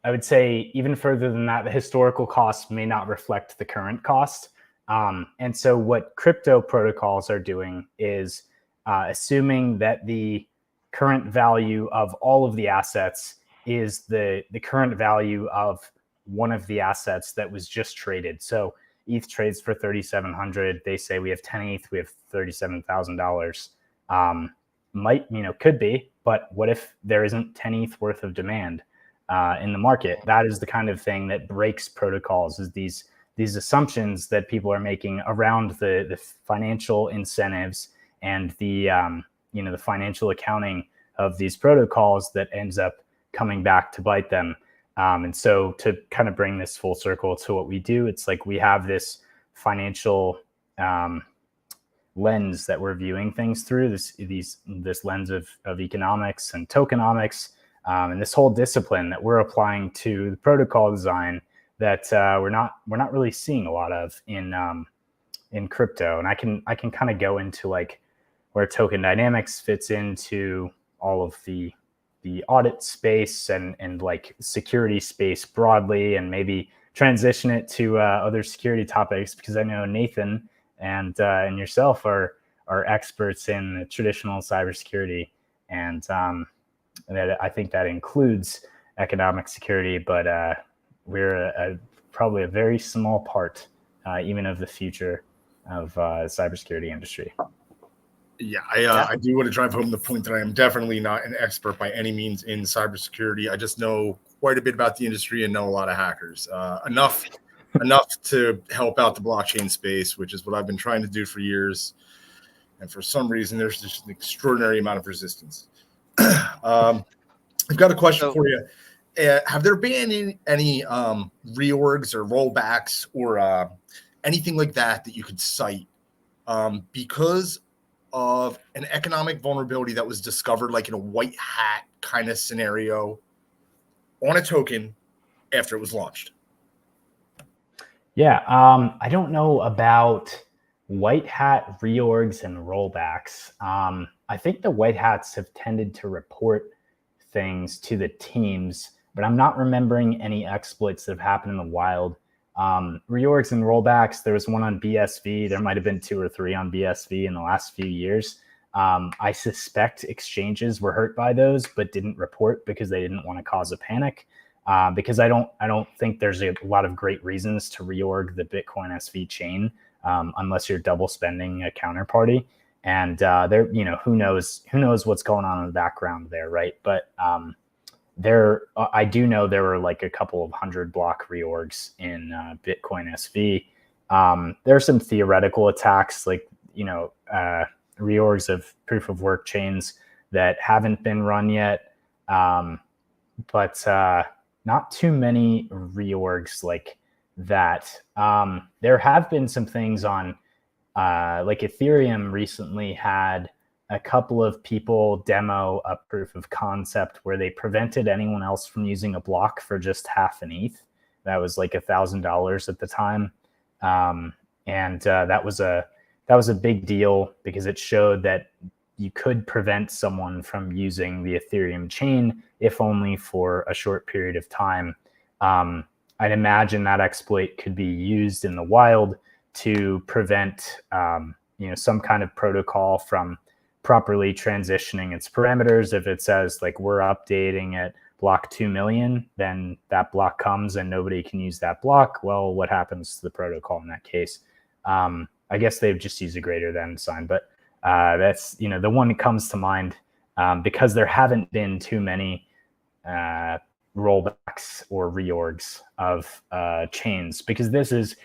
S3: I would say even further than that, the historical cost may not reflect the current cost. And so what crypto protocols are doing is assuming that the current value of all of the assets is the current value of one of the assets that was just traded. So ETH trades for 3,700. They say we have 10 ETH, we have $37,000. Could be, but what if there isn't 10 ETH worth of demand in the market? That is the kind of thing that breaks protocols, is these assumptions that people are making around the financial incentives and the financial accounting of these protocols that ends up coming back to bite them. And so to kind of bring this full circle to what we do, it's like we have this financial lens that we're viewing things through, this lens of economics and tokenomics, and this whole discipline that we're applying to the protocol design that we're not really seeing a lot of in crypto. And I can kind of go into like where token dynamics fits into all of the audit space and like security space broadly, and maybe transition it to other security topics, because I know Nathan and yourself are experts in traditional cybersecurity, and that I think that includes economic security, but we're probably a very small part even of the future of the cybersecurity industry.
S2: Yeah, I do want to drive home the point that I am definitely not an expert by any means in cybersecurity. I just know quite a bit about the industry and know a lot of hackers. Enough to help out the blockchain space, which is what I've been trying to do for years. And for some reason, there's just an extraordinary amount of resistance. I've got a question for you. Have there been any reorgs or rollbacks or anything like that you could cite because of an economic vulnerability that was discovered, like in a white hat kind of scenario, on a token after it was launched?
S3: Yeah, I don't know about white hat reorgs and rollbacks. I think the white hats have tended to report things to the teams, but I'm not remembering any exploits that have happened in the wild. Reorgs and rollbacks, there was one on BSV. There might have been 2 or 3 on BSV in the last few years. I suspect exchanges were hurt by those, but didn't report because they didn't want to cause a panic. Because I don't think there's a lot of great reasons to reorg the Bitcoin SV chain unless you're double spending a counterparty. And there, who knows what's going on in the background there, right? But I do know there were like a couple of 100 block reorgs in Bitcoin SV. There are some theoretical attacks, like reorgs of proof of work chains that haven't been run yet, but not too many reorgs like that there have been some things on like Ethereum recently had a couple of people demo a proof of concept where they prevented anyone else from using a block for just half an ETH. That was like $1,000 at the time. And that was a big deal because it showed that you could prevent someone from using the Ethereum chain, if only for a short period of time. I'd imagine that exploit could be used in the wild to prevent some kind of protocol from properly transitioning its parameters. If it says like we're updating at block 2 million, then that block comes and nobody can use that block. Well, what happens to the protocol in that case? I guess they've just used a greater than sign, but that's the one that comes to mind because there haven't been too many rollbacks or reorgs of chains, because this is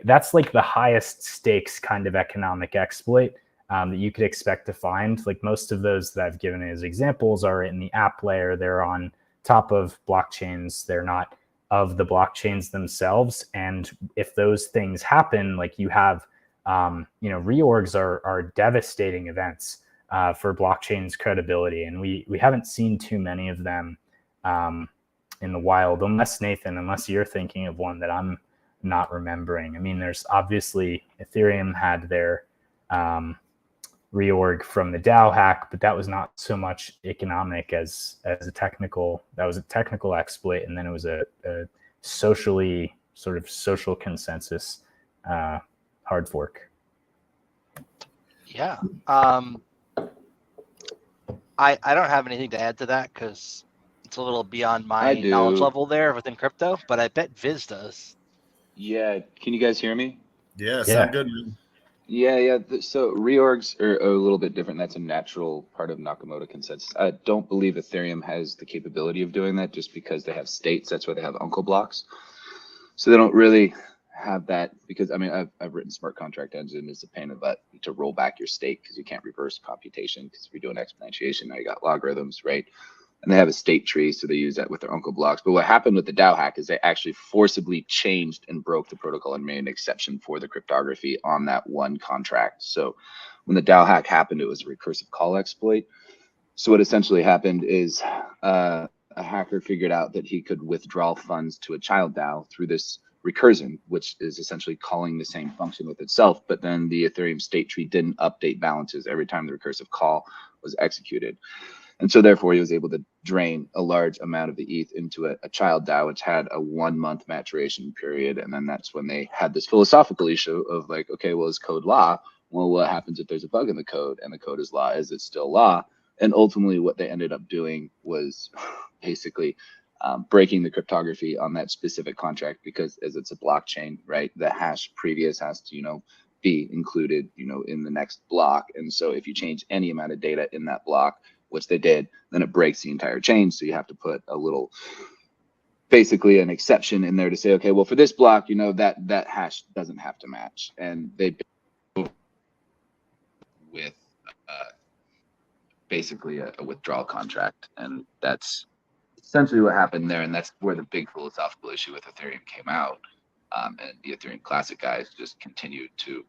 S3: that's like the highest stakes kind of economic exploit that you could expect to find. Like most of those that I've given as examples are in the app layer. They're on top of blockchains. They're not of the blockchains themselves. And if those things happen, like you have reorgs are devastating events for blockchain's credibility, and we haven't seen too many of them in the wild, unless you're thinking of one that I'm not remembering. I mean, there's obviously Ethereum had their reorg from the DAO hack, but that was not so much economic as a technical. That was a technical exploit, and then it was a social consensus hard fork.
S1: Yeah. I don't have anything to add to that because it's a little beyond my knowledge level there within crypto, but I bet Viz does.
S4: Yeah. Can you guys hear me?
S2: Yeah, sound good, man.
S4: Yeah. So reorgs are a little bit different. That's a natural part of Nakamoto consensus. I don't believe Ethereum has the capability of doing that just because they have states. That's why they have uncle blocks. So they don't really have that, because I mean, I've written smart contract engine. It's a pain in the butt to roll back your state because you can't reverse computation, because if you're doing exponentiation, now you got logarithms, right? And they have a state tree, so they use that with their uncle blocks. But what happened with the DAO hack is they actually forcibly changed and broke the protocol and made an exception for the cryptography on that one contract. So when the DAO hack happened, it was a recursive call exploit. So what essentially happened is a hacker figured out that he could withdraw funds to a child DAO through this recursion, which is essentially calling the same function with itself. But then the Ethereum state tree didn't update balances every time the recursive call was executed. And so therefore he was able to drain a large amount of the ETH into a child DAO, which had a 1 month maturation period. And then that's when they had this philosophical issue of like, okay, well, is code law? Well, what happens if there's a bug in the code and the code is law? Is it still law? And ultimately what they ended up doing was basically breaking the cryptography on that specific contract, because as it's a blockchain, right, the hash previous has to, be included, in the next block. And so if you change any amount of data in that block, which they did, then it breaks the entire chain. So you have to put a little, basically an exception in there to say, okay, well, for this block, that hash doesn't have to match. And they with basically a withdrawal contract. And that's essentially what happened there. And that's where the big philosophical issue with Ethereum came out. And the Ethereum Classic guys just continued to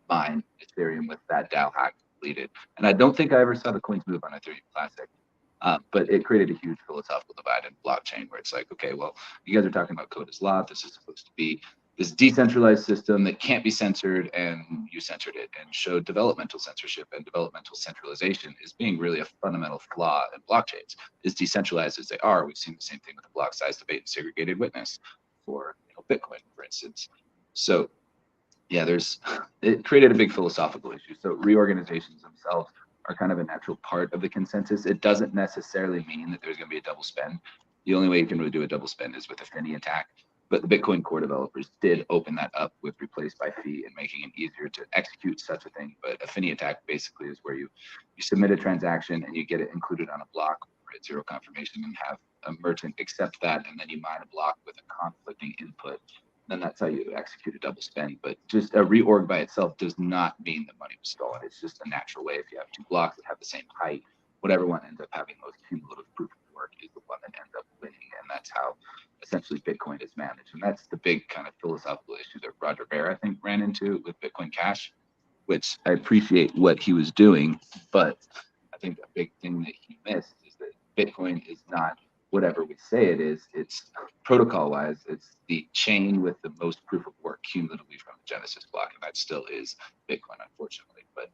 S4: mine Ethereum with that DAO hack completed. And I don't think I ever saw the coins move on Ethereum Classic, but it created a huge philosophical divide in blockchain where it's like, okay, well, you guys are talking about code as law. This is supposed to be this decentralized system that can't be censored, and you censored it and showed developmental censorship, and developmental centralization is being really a fundamental flaw in blockchains. As decentralized as they are, we've seen the same thing with the block size debate and segregated witness for Bitcoin, for instance. So yeah, it created a big philosophical issue. So reorganizations themselves are kind of a natural part of the consensus. It doesn't necessarily mean that there's going to be a double spend. The only way you can really do a double spend is with a Finny attack. But the Bitcoin core developers did open that up with replace by fee and making it easier to execute such a thing. But a Finny attack basically is where you submit a transaction and you get it included on a block at zero confirmation and have a merchant accept that, and then you mine a block with a conflicting input. Then that's how you execute a double spend. But just a reorg by itself does not mean that money was stolen. It's just a natural way. If you have two blocks that have the same height, whatever one ends up having most cumulative proof of work is the one that ends up winning. And that's essentially Bitcoin is managed. And that's the big kind of philosophical issue that Roger Ver, I think, ran into with Bitcoin Cash, which I appreciate what he was doing. But I think a big thing that he missed is that Bitcoin is not whatever we say it is. It's protocol-wise, it's the chain with the most proof of work cumulatively from the Genesis block, and that still is Bitcoin, unfortunately. But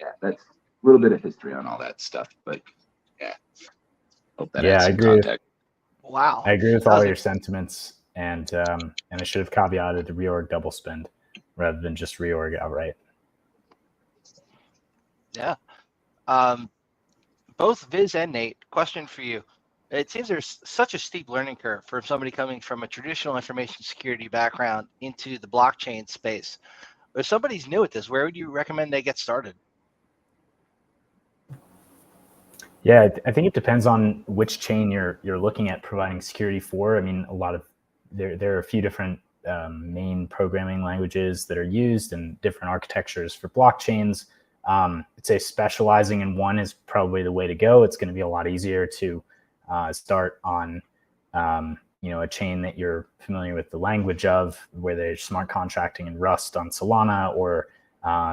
S4: yeah, that's a little bit of history on all that stuff. But yeah, hope that adds
S3: I
S4: some
S3: agree.
S4: context.
S1: Wow.
S3: I agree with
S1: That
S3: all
S1: was
S3: your sentiments, and I should have caveated the reorg double spend rather than just reorg outright.
S1: Yeah. Both Viz and Nate, question for you. It seems there's such a steep learning curve for somebody coming from a traditional information security background into the blockchain space. If somebody's new at this, where would you recommend they get started?
S3: Yeah, I think it depends on which chain you're looking at providing security for. I mean, there are a few different main programming languages that are used and different architectures for blockchains. I'd say specializing in one is probably the way to go. It's going to be a lot easier to start on a chain that you're familiar with the language of, where there's smart contracting and Rust on Solana, or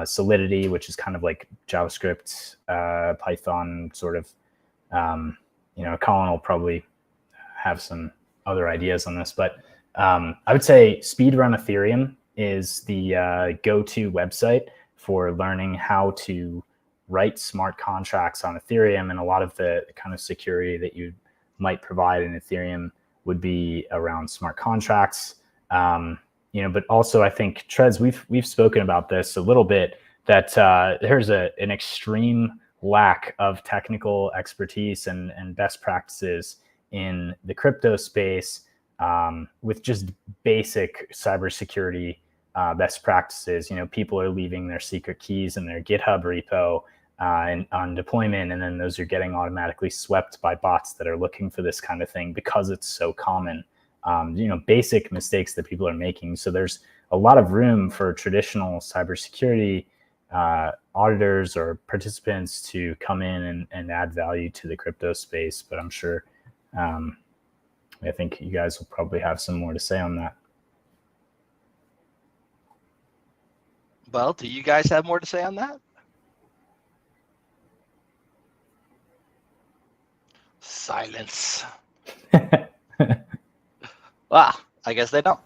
S3: Solidity, which is kind of like JavaScript, Python sort of. Colin will probably have some other ideas on this, but I would say Speedrun Ethereum is the go-to website for learning how to write smart contracts on Ethereum, and a lot of the kind of security that you might provide in Ethereum would be around smart contracts. But also I think Trez, we've spoken about this a little bit, that there's an extreme lack of technical expertise and best practices in the crypto space with just basic cybersecurity best practices. People are leaving their secret keys in their GitHub repo and on deployment, and then those are getting automatically swept by bots that are looking for this kind of thing because it's so common. Basic mistakes that people are making. So there's a lot of room for traditional cybersecurity auditors or participants to come in and add value to the crypto space. But I'm sure, I think you guys will probably have some more to say on that.
S1: Well, do you guys have more to say on that? Silence. Well, I guess they don't.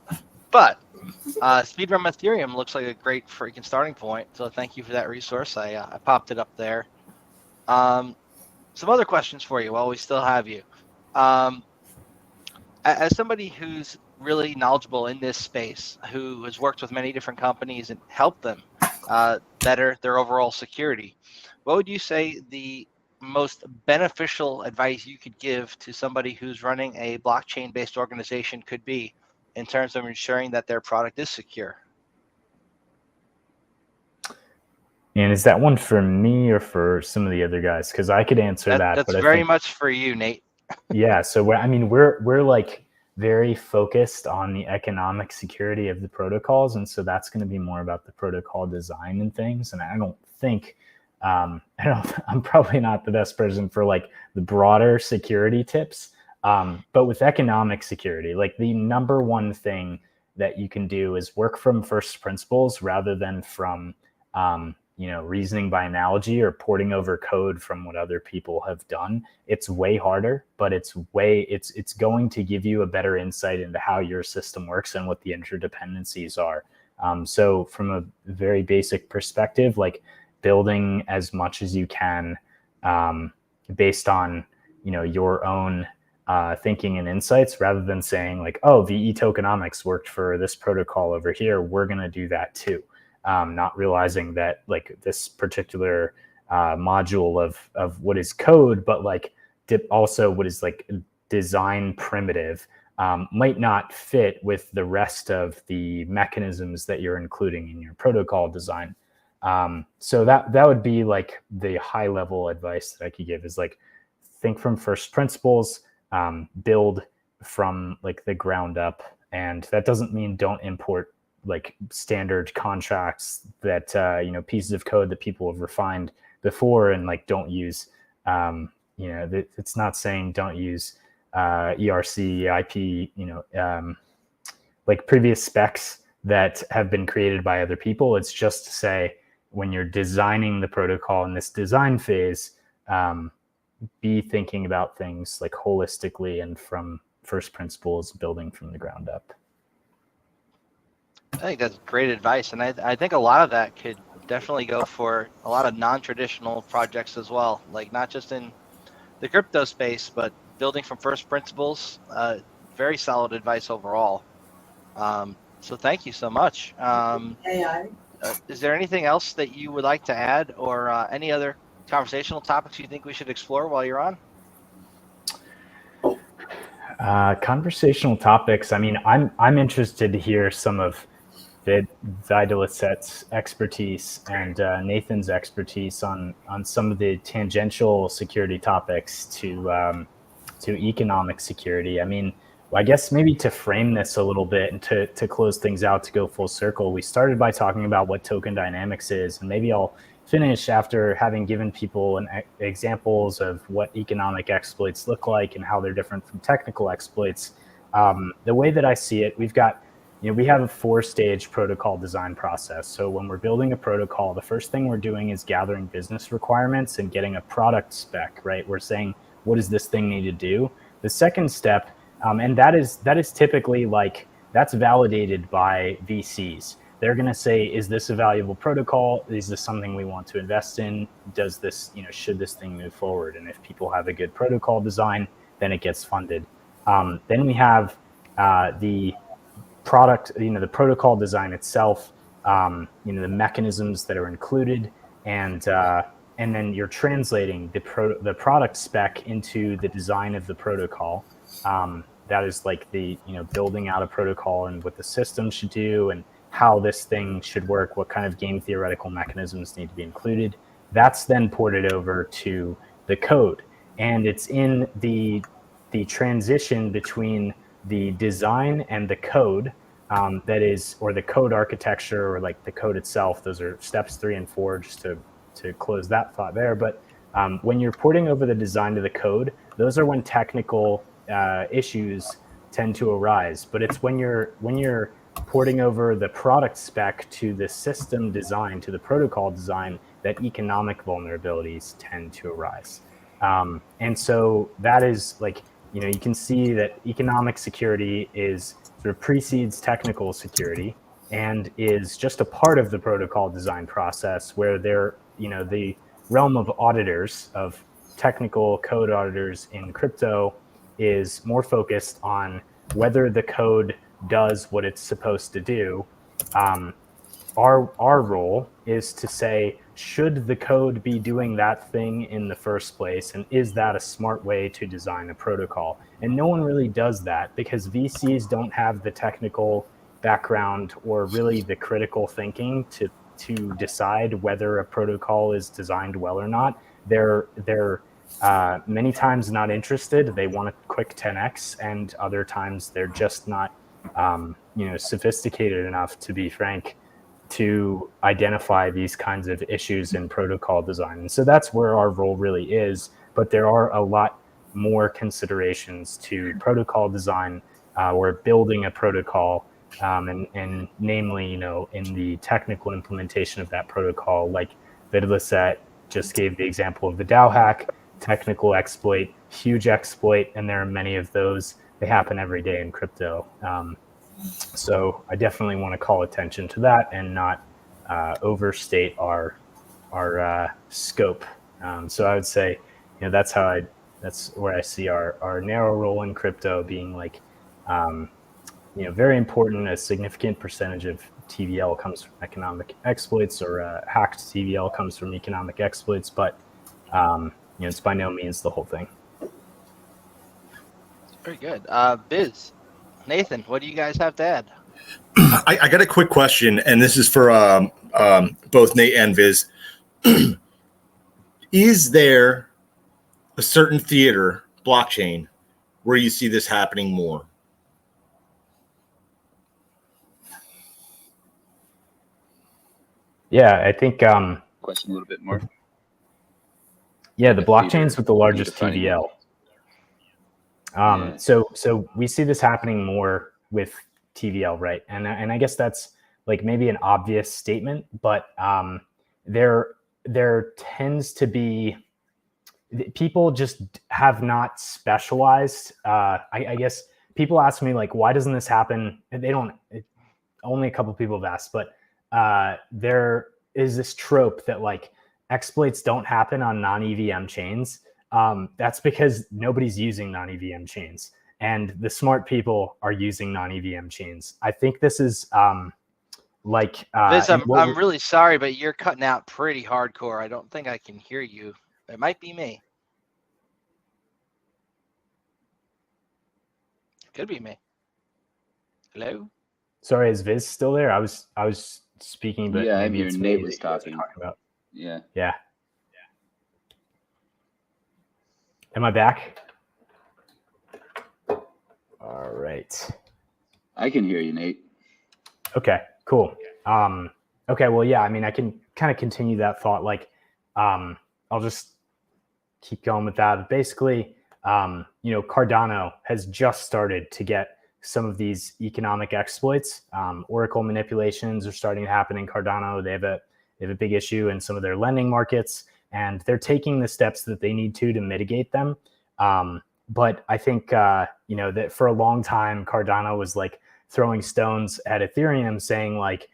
S1: But Speedrun Ethereum looks like a great freaking starting point. So thank you for that resource. I popped it up there. Some other questions for you while we still have you. As somebody who's really knowledgeable in this space, who has worked with many different companies and helped them better their overall security, what would you say the most beneficial advice you could give to somebody who's running a blockchain-based organization could be in terms of ensuring that their product is secure?
S3: And is that one for me or for some of the other guys? Because I could answer that.
S1: That's
S3: but
S1: very much for you, Nate.
S3: Yeah. So we're like very focused on the economic security of the protocols, and so that's going to be more about the protocol design and things. And I don't think I'm probably not the best person for like the broader security tips. But with economic security, like the number one thing that you can do is work from first principles rather than from reasoning by analogy or porting over code from what other people have done. It's way harder, but it's going to give you a better insight into how your system works and what the interdependencies are. So from a very basic perspective, like building as much as you can based on your own thinking and insights, rather than saying like, oh, VE tokenomics worked for this protocol over here, we're going to do that too. Not realizing that like this particular module of what is code, but like also what is like design primitive might not fit with the rest of the mechanisms that you're including in your protocol design. So that would be like the high level advice that I could give, is like think from first principles, build from like the ground up. And that doesn't mean don't import like standard contracts that pieces of code that people have refined before, and like don't use it's not saying don't use ERC, IP, like previous specs that have been created by other people. It's just to say, when you're designing the protocol in this design phase, be thinking about things like holistically and from first principles, building from the ground up.
S1: I think that's great advice, and I think a lot of that could definitely go for a lot of non-traditional projects as well, like not just in the crypto space, but building from first principles. Very solid advice overall. So thank you so much. Is there anything else that you would like to add, or any other conversational topics you think we should explore while you're on?
S3: Conversational topics. I mean, I'm interested to hear some of Vidalit's expertise and Nathan's expertise on some of the tangential security topics to economic security. I mean, I guess maybe to frame this a little bit and to close things out, to go full circle, we started by talking about what token dynamics is, and maybe I'll finish after having given people examples of what economic exploits look like and how they're different from technical exploits. The way that I see it, we have a 4-stage protocol design process. So when we're building a protocol, the first thing we're doing is gathering business requirements and getting a product spec, right? We're saying, what does this thing need to do? The second step, and that is typically that's validated by VCs. They're going to say, is this a valuable protocol? Is this something we want to invest in? Does this, should this thing move forward? And if people have a good protocol design, then it gets funded. Then we have the product, the protocol design itself, the mechanisms that are included, and then you're translating the product spec into the design of the protocol. That is like the building out a protocol and what the system should do and how this thing should work, what kind of game theoretical mechanisms need to be included. That's then ported over to the code, and it's in the transition between the design and the code, or the code architecture, or like the code itself. Those are steps 3 and 4, just to close that thought there. But when you're porting over the design to the code, those are when technical issues tend to arise. But it's when you're porting over the product spec to the system design, to the protocol design, that economic vulnerabilities tend to arise. And so that is you can see that economic security is sort of precedes technical security and is just a part of the protocol design process, where the realm of auditors, of technical code auditors in crypto, is more focused on whether the code does what it's supposed to do. Our role is to say, should the code be doing that thing in the first place, and is that a smart way to design a protocol? And no one really does that, because VCs don't have the technical background or really the critical thinking to decide whether a protocol is designed well or not. They're many times not interested. They want a quick 10x, and other times they're just not sophisticated enough, to be frank, to identify these kinds of issues in protocol design. And so that's where our role really is. But there are a lot more considerations to protocol design, or building a protocol, and namely, in the technical implementation of that protocol. Like Vidalit just gave the example of the DAO hack, technical exploit, huge exploit, and there are many of those. They happen every day in crypto. So I definitely want to call attention to that and not overstate our scope. So I would say, that's where I see our narrow role in crypto being very important. A significant percentage of TVL comes from economic exploits, or hacked TVL comes from economic exploits, but it's by no means the whole thing.
S1: Very good. Biz, Nathan, what do you guys have to add?
S2: I got a quick question, and this is for both Nate and Viz. Is there a certain theater blockchain where you see this happening more?
S3: Yeah, I think
S4: Question a little bit more.
S3: Yeah, the blockchains with the largest TVL.
S4: Yeah.
S3: So we see this happening more with TVL, right? And I guess that's like maybe an obvious statement, but there tends to be people just have not specialized. I guess people ask me like, why doesn't this happen? And they don't. Only a couple people have asked, but there is this trope that like exploits don't happen on non-EVM chains. That's because nobody's using non-EVM chains, and the smart people are using non-EVM chains. I think this is
S1: Viz, I'm really sorry, but you're cutting out pretty hardcore. I don't think I can hear you. It might be me. Could be me. Hello?
S3: Sorry, is Viz still there? I was speaking, but
S4: Yeah,
S3: maybe
S4: I'm here.
S3: it's
S4: Nate
S3: me
S4: was
S3: that you guys are
S4: talking.
S3: talking about.
S4: Yeah.
S3: Yeah. Am I back? All right.
S4: I can hear you, Nate.
S3: Okay, cool. Okay, well, yeah, I mean, I can kind of continue that thought. Like, I'll just keep going with that. But basically, Cardano has just started to get some of these economic exploits. Oracle manipulations are starting to happen in Cardano. They have a big issue in some of their lending markets, and they're taking the steps that they need to mitigate them. But I think that for a long time, Cardano was like throwing stones at Ethereum, saying like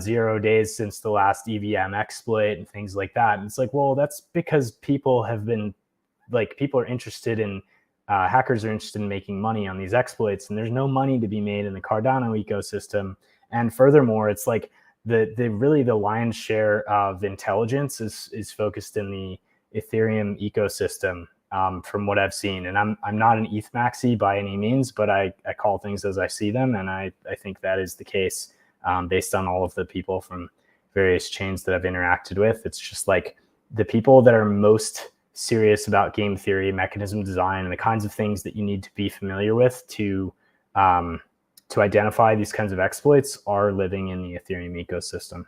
S3: 0 days since the last EVM exploit and things like that. And it's like, well, that's because people are interested in hackers are interested in making money on these exploits, and there's no money to be made in the Cardano ecosystem. And furthermore, it's like the lion's share of intelligence is focused in the Ethereum ecosystem. From what I've seen, and I'm not an ETH maxi by any means, but I call things as I see them, and I think that is the case based on all of the people from various chains that I've interacted with. It's just like the people that are most serious about game theory, mechanism design, and the kinds of things that you need to be familiar with to identify these kinds of exploits are living in the Ethereum ecosystem.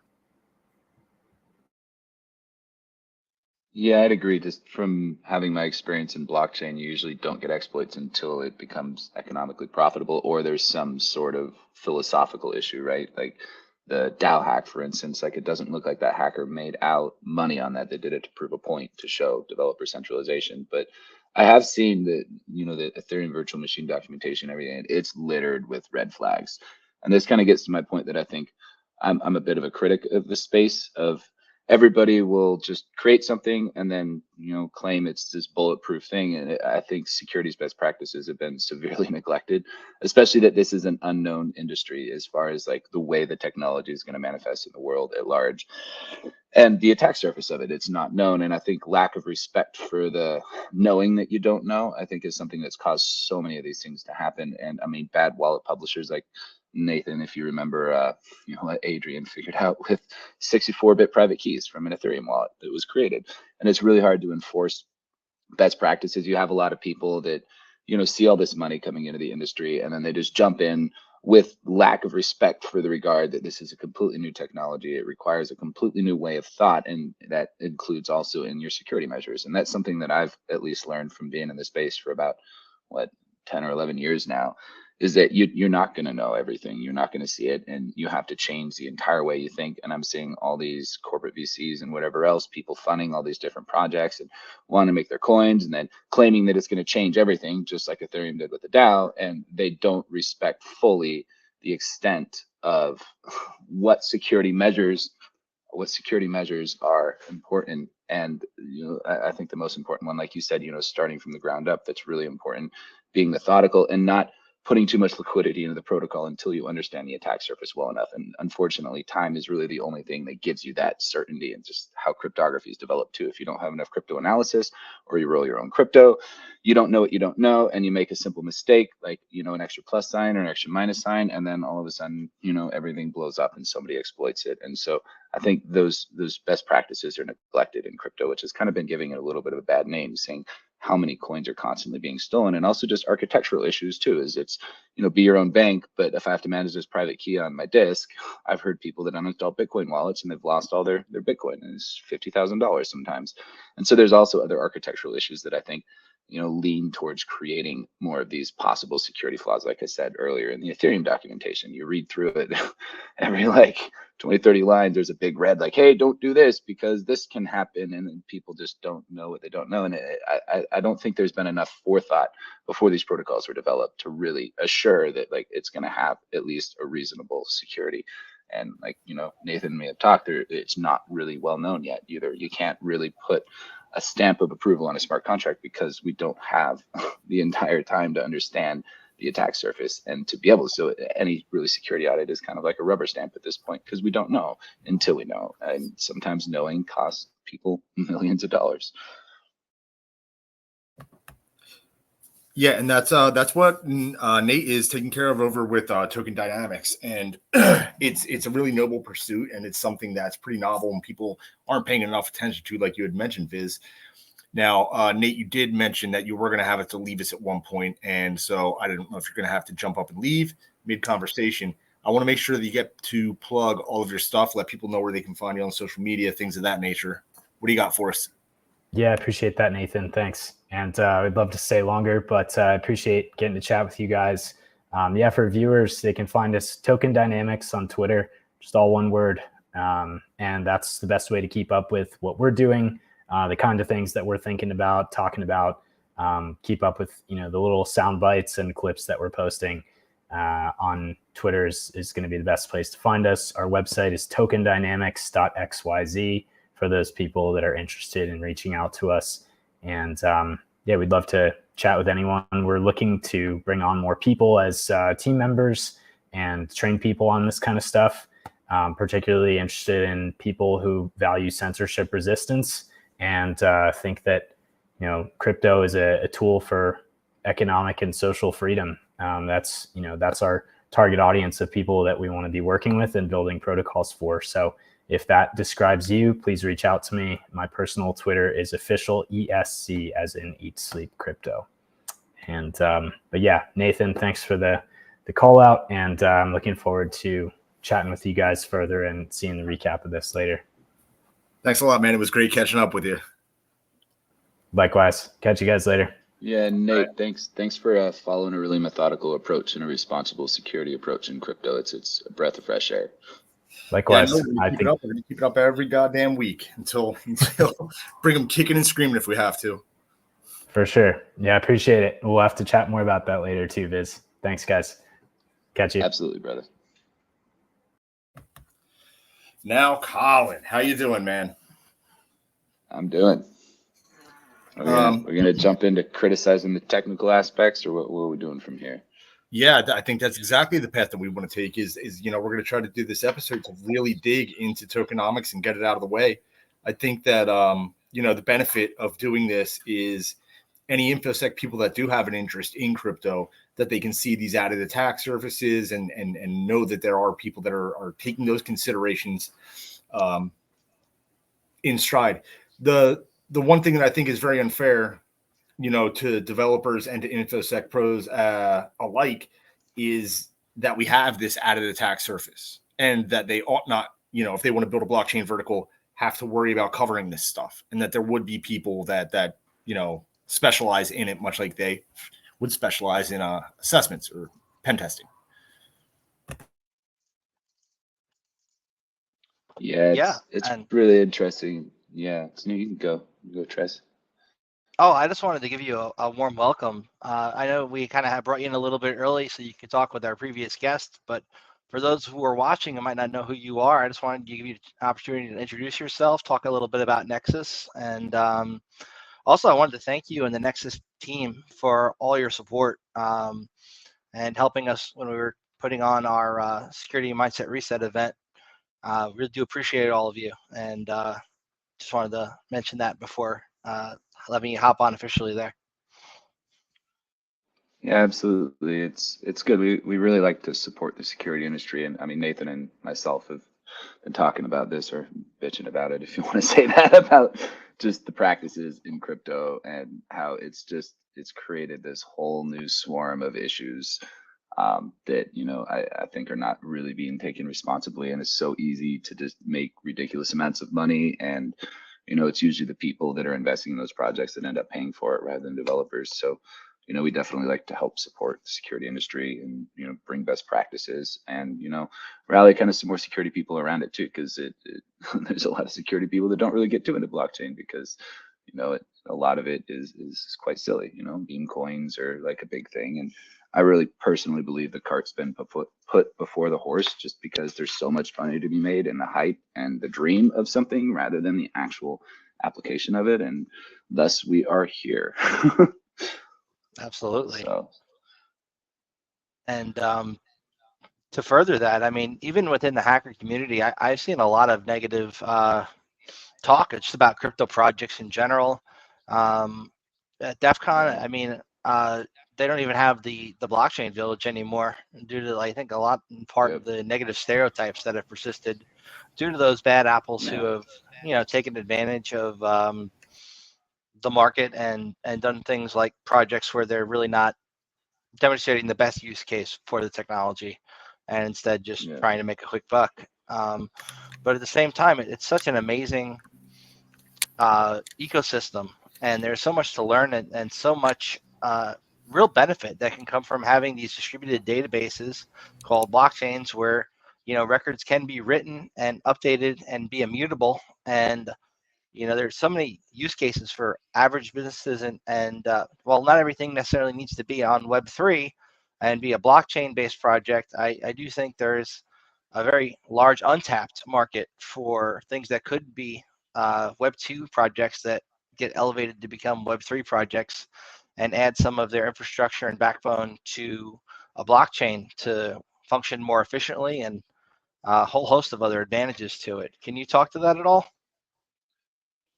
S4: Yeah, I'd agree. Just from having my experience in blockchain, you usually don't get exploits until it becomes economically profitable or there's some sort of philosophical issue, right? Like the DAO hack, for instance, like it doesn't look like that hacker made out money on that. They did it to prove a point to show developer centralization. But I have seen that, the Ethereum virtual machine documentation, everything, it's littered with red flags. And this kind of gets to my point that I think I'm a bit of a critic of the space of everybody will just create something and then claim it's this bulletproof thing, and I think security's best practices have been severely neglected, especially that this is an unknown industry as far as like the way the technology is going to manifest in the world at large, and the attack surface of it's not known. And I think lack of respect for the knowing that you don't know, I think, is something that's caused so many of these things to happen. And I mean, bad wallet publishers like Nathan, if you remember, what Adrian figured out with 64-bit private keys from an Ethereum wallet that was created. And it's really hard to enforce best practices. You have a lot of people that, see all this money coming into the industry, and then they just jump in with lack of respect for the regard that this is a completely new technology. It requires a completely new way of thought, and that includes also in your security measures. And that's something that I've at least learned from being in the space for about, 10 or 11 years now, is that you're not going to know everything. You're not going to see it, and you have to change the entire way you think. And I'm seeing all these corporate VCs and whatever else, people funding all these different projects and want to make their coins and then claiming that it's going to change everything, just like Ethereum did with the DAO. And they don't respect fully the extent of what security measures are important. And I think the most important one, like you said, starting from the ground up, that's really important, being methodical and not putting too much liquidity into the protocol until you understand the attack surface well enough. And unfortunately, time is really the only thing that gives you that certainty, and just how cryptography is developed too. If you don't have enough crypto analysis, or you roll your own crypto, you don't know what you don't know, and you make a simple mistake, like, an extra plus sign or an extra minus sign, and then all of a sudden, everything blows up and somebody exploits it. And so I think those best practices are neglected in crypto, which has kind of been giving it a little bit of a bad name, saying how many coins are constantly being stolen. And also just architectural issues too, is it's, be your own bank, but if I have to manage this private key on my disk, I've heard people that uninstall Bitcoin wallets and they've lost all their Bitcoin, and it's $50,000 sometimes. And so there's also other architectural issues that I think lean towards creating more of these possible security flaws. Like I said earlier in the Ethereum documentation, you read through it, every like 20, 30 lines, there's a big red, like, hey, don't do this because this can happen. And then people just don't know what they don't know. And I don't think there's been enough forethought before these protocols were developed to really assure that like it's going to have at least a reasonable security. And like, Nathan may have talked there, it's not really well known yet either. You can't really put a stamp of approval on a smart contract because we don't have the entire time to understand the attack surface and to be able to. So any really security audit is kind of like a rubber stamp at this point because we don't know until we know. And sometimes knowing costs people millions of dollars.
S2: Yeah, and that's what Nate is taking care of over with Token Dynamics, and it's a really noble pursuit, and it's something that's pretty novel, and people aren't paying enough attention to, like you had mentioned, Viz. Now, Nate, you did mention that you were going to have to leave us at one point, and so I didn't know if you're going to have to jump up and leave mid-conversation. I want to make sure that you get to plug all of your stuff, let people know where they can find you on social media, things of that nature. What do you got for us?
S3: Yeah, I appreciate that, Nathan. Thanks. And I'd love to stay longer, but I appreciate getting to chat with you guys. Yeah, for viewers, they can find us Token Dynamics on Twitter, just all one word. And that's the best way to keep up with what we're doing, the kind of things that we're thinking about, talking about, keep up with, the little sound bites and clips that we're posting on Twitter is going to be the best place to find us. Our website is tokendynamics.xyz for those people that are interested in reaching out to us. And yeah, we'd love to chat with anyone. We're looking to bring on more people as team members and train people on this kind of stuff. Particularly interested in people who value censorship resistance and think that crypto is a tool for economic and social freedom. That's our target audience of people that we want to be working with and building protocols for. So if that describes you, please reach out to me. My personal Twitter is official ESC, as in Eat Sleep Crypto. And but yeah, Nathan, thanks for the call out, and I'm looking forward to chatting with you guys further and seeing the recap of this later.
S2: Thanks a lot, man. It was great catching up with you.
S3: Likewise. Catch you guys later.
S4: Yeah, Nate, thanks for following a really methodical approach and a responsible security approach in crypto. It's a breath of fresh air.
S3: Likewise.
S2: Yeah, we're going to keep it up every goddamn week until bring them kicking and screaming if we have to.
S3: For sure. Yeah, I appreciate it. We'll have to chat more about that later too, Viz. Thanks, guys. Catch you.
S4: Absolutely, brother.
S2: Now, Colin, how you doing, man?
S4: I'm doing. We're gonna jump into criticizing the technical aspects, or what are we doing from here?
S2: Yeah, I think that's exactly the path that we want to take. Is we're going to try to do this episode to really dig into tokenomics and get it out of the way. I think that the benefit of doing this is any InfoSec people that do have an interest in crypto, that they can see these added attack surfaces and know that there are people that are taking those considerations in stride. The one thing that I think is very unfair, to developers and to InfoSec pros alike, is that we have this added attack surface, and that they ought not, if they want to build a blockchain vertical, have to worry about covering this stuff, and that there would be people that specialize in it, much like they would specialize in assessments or pen testing.
S4: Yeah, it's really interesting. Yeah, you can go Trez.
S1: Oh, I just wanted to give you a warm welcome. I know we kind of have brought you in a little bit early so you could talk with our previous guest, but for those who are watching and might not know who you are, I just wanted to give you an opportunity to introduce yourself, talk a little bit about Nexus, and also I wanted to thank you and the Nexus team for all your support and helping us when we were putting on our Security Mindset Reset event. Really do appreciate all of you, and just wanted to mention that before letting you hop on officially there.
S4: Yeah, absolutely. It's good. We really like to support the security industry, and I mean Nathan and myself have been talking about this, or bitching about it, if you want to say that, about just the practices in crypto and how it's created this whole new swarm of issues that I think are not really being taken responsibly, and it's so easy to just make ridiculous amounts of money and it's usually the people that are investing in those projects that end up paying for it rather than developers. So, we definitely like to help support the security industry and, bring best practices and, rally kind of some more security people around it too, because there's a lot of security people that don't really get too into blockchain because, a lot of it is quite silly. Meme coins are like a big thing. And I really personally believe the cart's been put before the horse just because there's so much money to be made in the hype and the dream of something rather than the actual application of it. And thus we are here.
S1: Absolutely.
S4: So,
S1: And to further that, I mean, even within the hacker community, I've seen a lot of negative talk just about crypto projects in general. At DEF CON, I mean, they don't even have the blockchain village anymore due to, I think, a lot in part of the negative stereotypes that have persisted due to those bad apples who have, taken advantage of the market and done things like projects where they're really not demonstrating the best use case for the technology and instead just trying to make a quick buck. But at the same time, it's such an amazing ecosystem, and there's so much to learn and so much real benefit that can come from having these distributed databases called blockchains where records can be written and updated and be immutable. And there's so many use cases for average businesses, and well, not everything necessarily needs to be on Web3 and be a blockchain-based project. I do think there's a very large untapped market for things that could be Web2 projects that get elevated to become Web3 projects and add some of their infrastructure and backbone to a blockchain to function more efficiently, and a whole host of other advantages to it. Can you talk to that at all?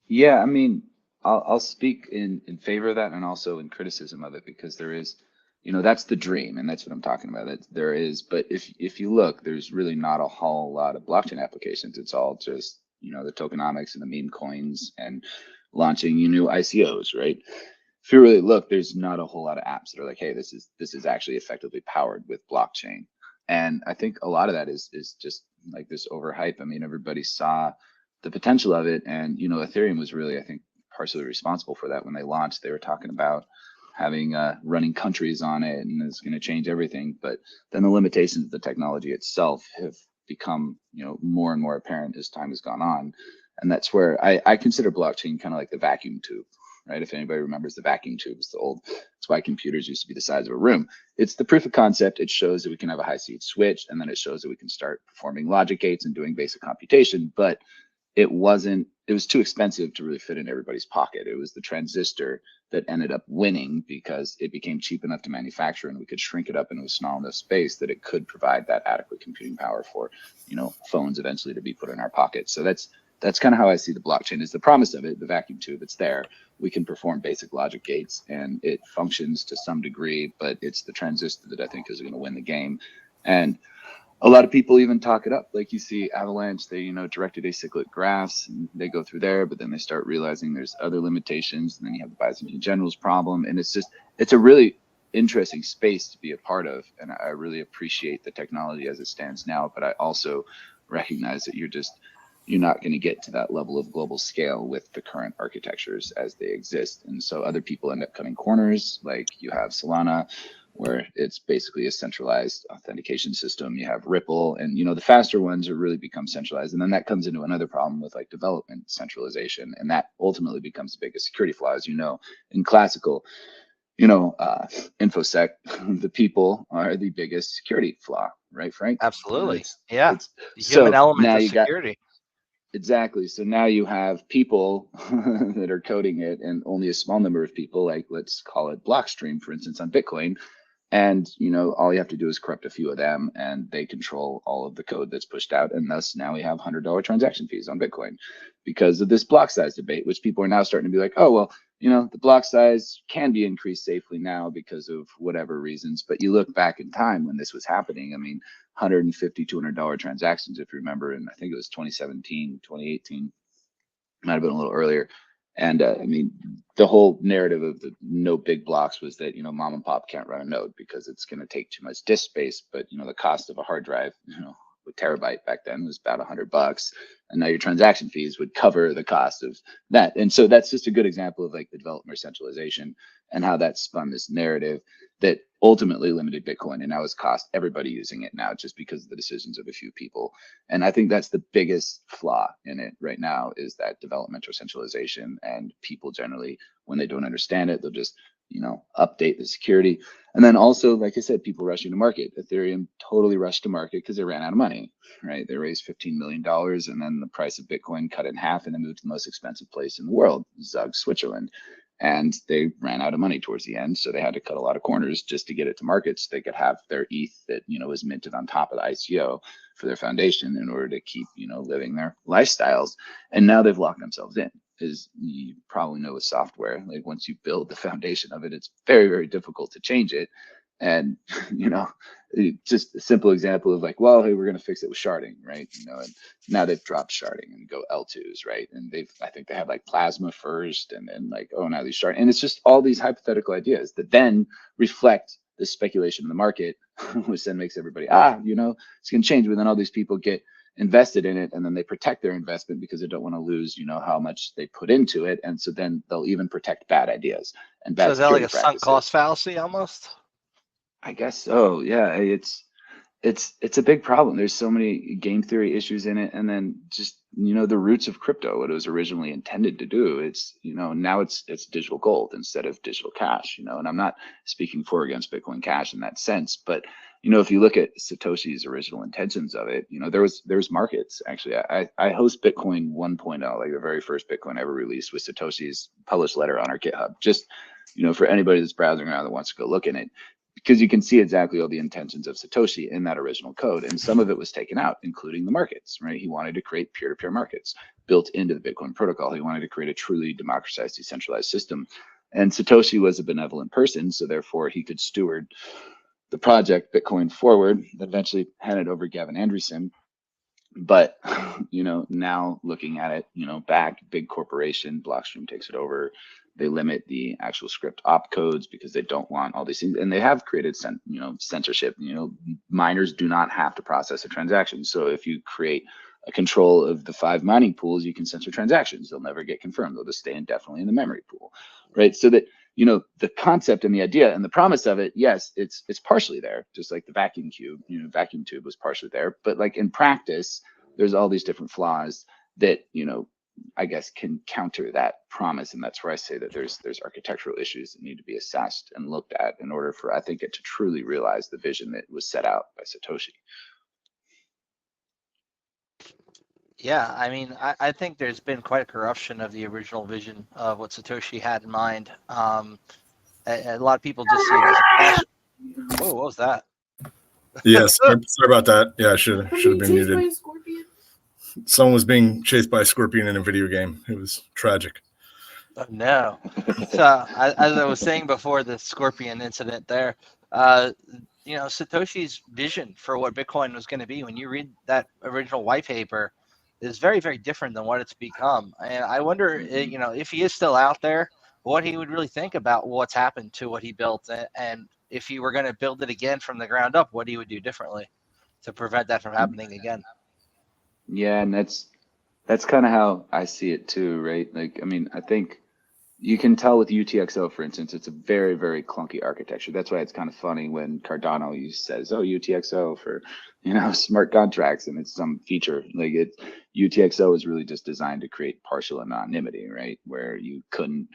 S4: Yeah, I mean, I'll speak in favor of that and also in criticism of it because there is, that's the dream and that's what I'm talking about. That there is, but if you look, there's really not a whole lot of blockchain applications. It's all just, the tokenomics and the meme coins and launching new ICOs, right? If you really look, there's not a whole lot of apps that are like, hey, this is actually effectively powered with blockchain. And I think a lot of that is just like this overhype. I mean, everybody saw the potential of it, and Ethereum was really, I think, partially responsible for that. When they launched, they were talking about having running countries on it, and it's going to change everything. But then the limitations of the technology itself have become, more and more apparent as time has gone on, and that's where I consider blockchain kind of like the vacuum tube. Right? If anybody remembers the vacuum tube, it's it's why computers used to be the size of a room. It's the proof of concept. It shows that we can have a high speed switch, and then it shows that we can start performing logic gates and doing basic computation. But it was too expensive to really fit in everybody's pocket. It was the transistor that ended up winning because it became cheap enough to manufacture and we could shrink it up into a small enough space that it could provide that adequate computing power for, phones eventually to be put in our pockets. So that's kind of how I see the blockchain. Is the promise of it, the vacuum tube, it's there. We can perform basic logic gates and it functions to some degree, but it's the transistor that I think is going to win the game. And a lot of people even talk it up. Like you see Avalanche, they, directed acyclic graphs and they go through there, but then they start realizing there's other limitations. And then you have the Byzantine generals problem. And it's a really interesting space to be a part of. And I really appreciate the technology as it stands now, but I also recognize that you're not going to get to that level of global scale with the current architectures as they exist. And so other people end up cutting corners, like you have Solana, where it's basically a centralized authentication system. You have Ripple, and the faster ones are really become centralized. And then that comes into another problem with like development centralization, and that ultimately becomes the biggest security flaw. As in classical, InfoSec, the people are the biggest security flaw, right, Frank?
S1: Absolutely. Yeah. The
S4: So
S1: human element
S4: now
S1: of
S4: you got
S1: security.
S4: exactly. So now you have people that are coding it, and only a small number of people, like let's call it Blockstream, for instance, on Bitcoin. And, all you have to do is corrupt a few of them and they control all of the code that's pushed out. And thus now we have $100 transaction fees on Bitcoin because of this block size debate, which people are now starting to be like, oh, well, the block size can be increased safely now because of whatever reasons. But you look back in time when this was happening, I mean, $150, $200 transactions, if you remember, and I think it was 2017, 2018, might have been a little earlier. And I mean, the whole narrative of the no big blocks was that, mom and pop can't run a node because it's going to take too much disk space. But, the cost of a hard drive, with terabyte back then was about $100, and now your transaction fees would cover the cost of that. And so that's just a good example of like the developer centralization and how that spun this narrative that ultimately limited Bitcoin, and now has cost everybody using it now just because of the decisions of a few people. And I think that's the biggest flaw in it right now, is that developmental centralization, and people generally, when they don't understand it, they'll just, you know, update the security. And then also, like I said, people rushing to market. Ethereum totally rushed to market because they ran out of money, right? They raised $15 million, and then the price of Bitcoin cut in half, and they moved to the most expensive place in the world, Zug, Switzerland. And they ran out of money towards the end, so they had to cut a lot of corners just to get it to market, so they could have their ETH that, you know, was minted on top of the ICO for their foundation in order to keep, you know, living their lifestyles. And now they've locked themselves in. As you probably know with software, like once you build the foundation of it, it's very, very difficult to change it. And you know, just a simple example of like, well, hey, we're going to fix it with sharding, right? You know, and now they've dropped sharding and go L2s, right? And I think they have like plasma first, and then like, oh, now these sharding, and it's just all these hypothetical ideas that then reflect the speculation in the market, which then makes everybody, you know, it's going to change. But then all these people get invested in it, and then they protect their investment because they don't want to lose, you know, how much they put into it. And so then they'll even protect bad ideas and bad
S1: So is that like a
S4: security
S1: sunk cost fallacy almost?
S4: I guess so. Yeah, it's a big problem. There's so many game theory issues in it, and then just, you know, the roots of crypto, what it was originally intended to do. It's, you know, now it's digital gold instead of digital cash. You know, and I'm not speaking for or against Bitcoin Cash in that sense, but you know, if you look at Satoshi's original intentions of it, you know, there was markets. Actually, I host Bitcoin 1.0, like the very first Bitcoin ever released, with Satoshi's published letter on our GitHub. Just, you know, for anybody that's browsing around that wants to go look in it, because you can see exactly all the intentions of Satoshi in that original code. And some of it was taken out, including the markets, right? He wanted to create peer-to-peer markets built into the Bitcoin protocol. He wanted to create a truly democratized, decentralized system. And Satoshi was a benevolent person, so therefore he could steward the project Bitcoin forward, eventually handed over Gavin Andresen. But, you know, now looking at it, you know, back, big corporation, Blockstream takes it over. They limit the actual script opcodes because they don't want all these things, and they have created, you know, censorship. You know, miners do not have to process a transaction. So if you create a control of the 5 mining pools, you can censor transactions. They'll never get confirmed. They'll just stay indefinitely in the memory pool, right? So that, you know, the concept and the idea and the promise of it, yes, it's partially there, just like the vacuum cube, you know, vacuum tube was partially there, but like in practice, there's all these different flaws that, you know, I guess can counter that promise. And that's where I say that there's architectural issues that need to be assessed and looked at in order for, I think, it to truly realize the vision that was set out by Satoshi.
S1: Yeah, I mean, I think there's been quite a corruption of the original vision of what Satoshi had in mind. A lot of people just see it as a cash. Whoa, what was that?
S2: Yes, sorry about that. Yeah, I should have been muted. Someone was being chased by a scorpion in a video game. It was tragic.
S1: Oh, no. So as I was saying before the scorpion incident there, you know, Satoshi's vision for what Bitcoin was going to be, when you read that original white paper, is very, very different than what it's become. And I wonder, you know, if he is still out there, what he would really think about what's happened to what he built, and if he were going to build it again from the ground up, what he would do differently to prevent that from happening again.
S4: Yeah, and that's kind of how I see it too, right? Like, I mean, I think you can tell with UTXO, for instance, it's a very, very clunky architecture. That's why it's kind of funny when Cardano says, "Oh, UTXO for, you know, smart contracts," and it's some feature. Like, UTXO is really just designed to create partial anonymity, right? Where you couldn't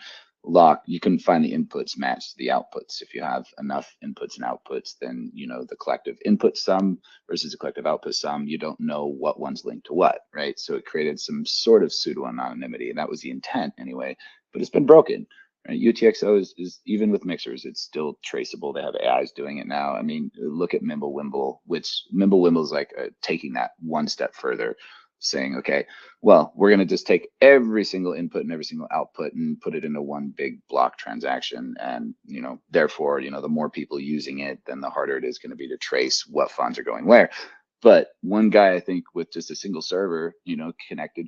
S4: find the inputs match the outputs. If you have enough inputs and outputs, then, you know, the collective input sum versus the collective output sum, you don't know what one's linked to what, right? So it created some sort of pseudo anonymity, and that was the intent anyway. But it's been broken. Right? UTXO is even with mixers, it's still traceable. They have AIs doing it now. I mean, look at Mimblewimble, which Mimblewimble is like taking that one step further, saying, okay, well, we're going to just take every single input and every single output and put it into one big block transaction. And, you know, therefore, you know, the more people using it, then the harder it is going to be to trace what funds are going where. But one guy, I think, with just a single server, you know,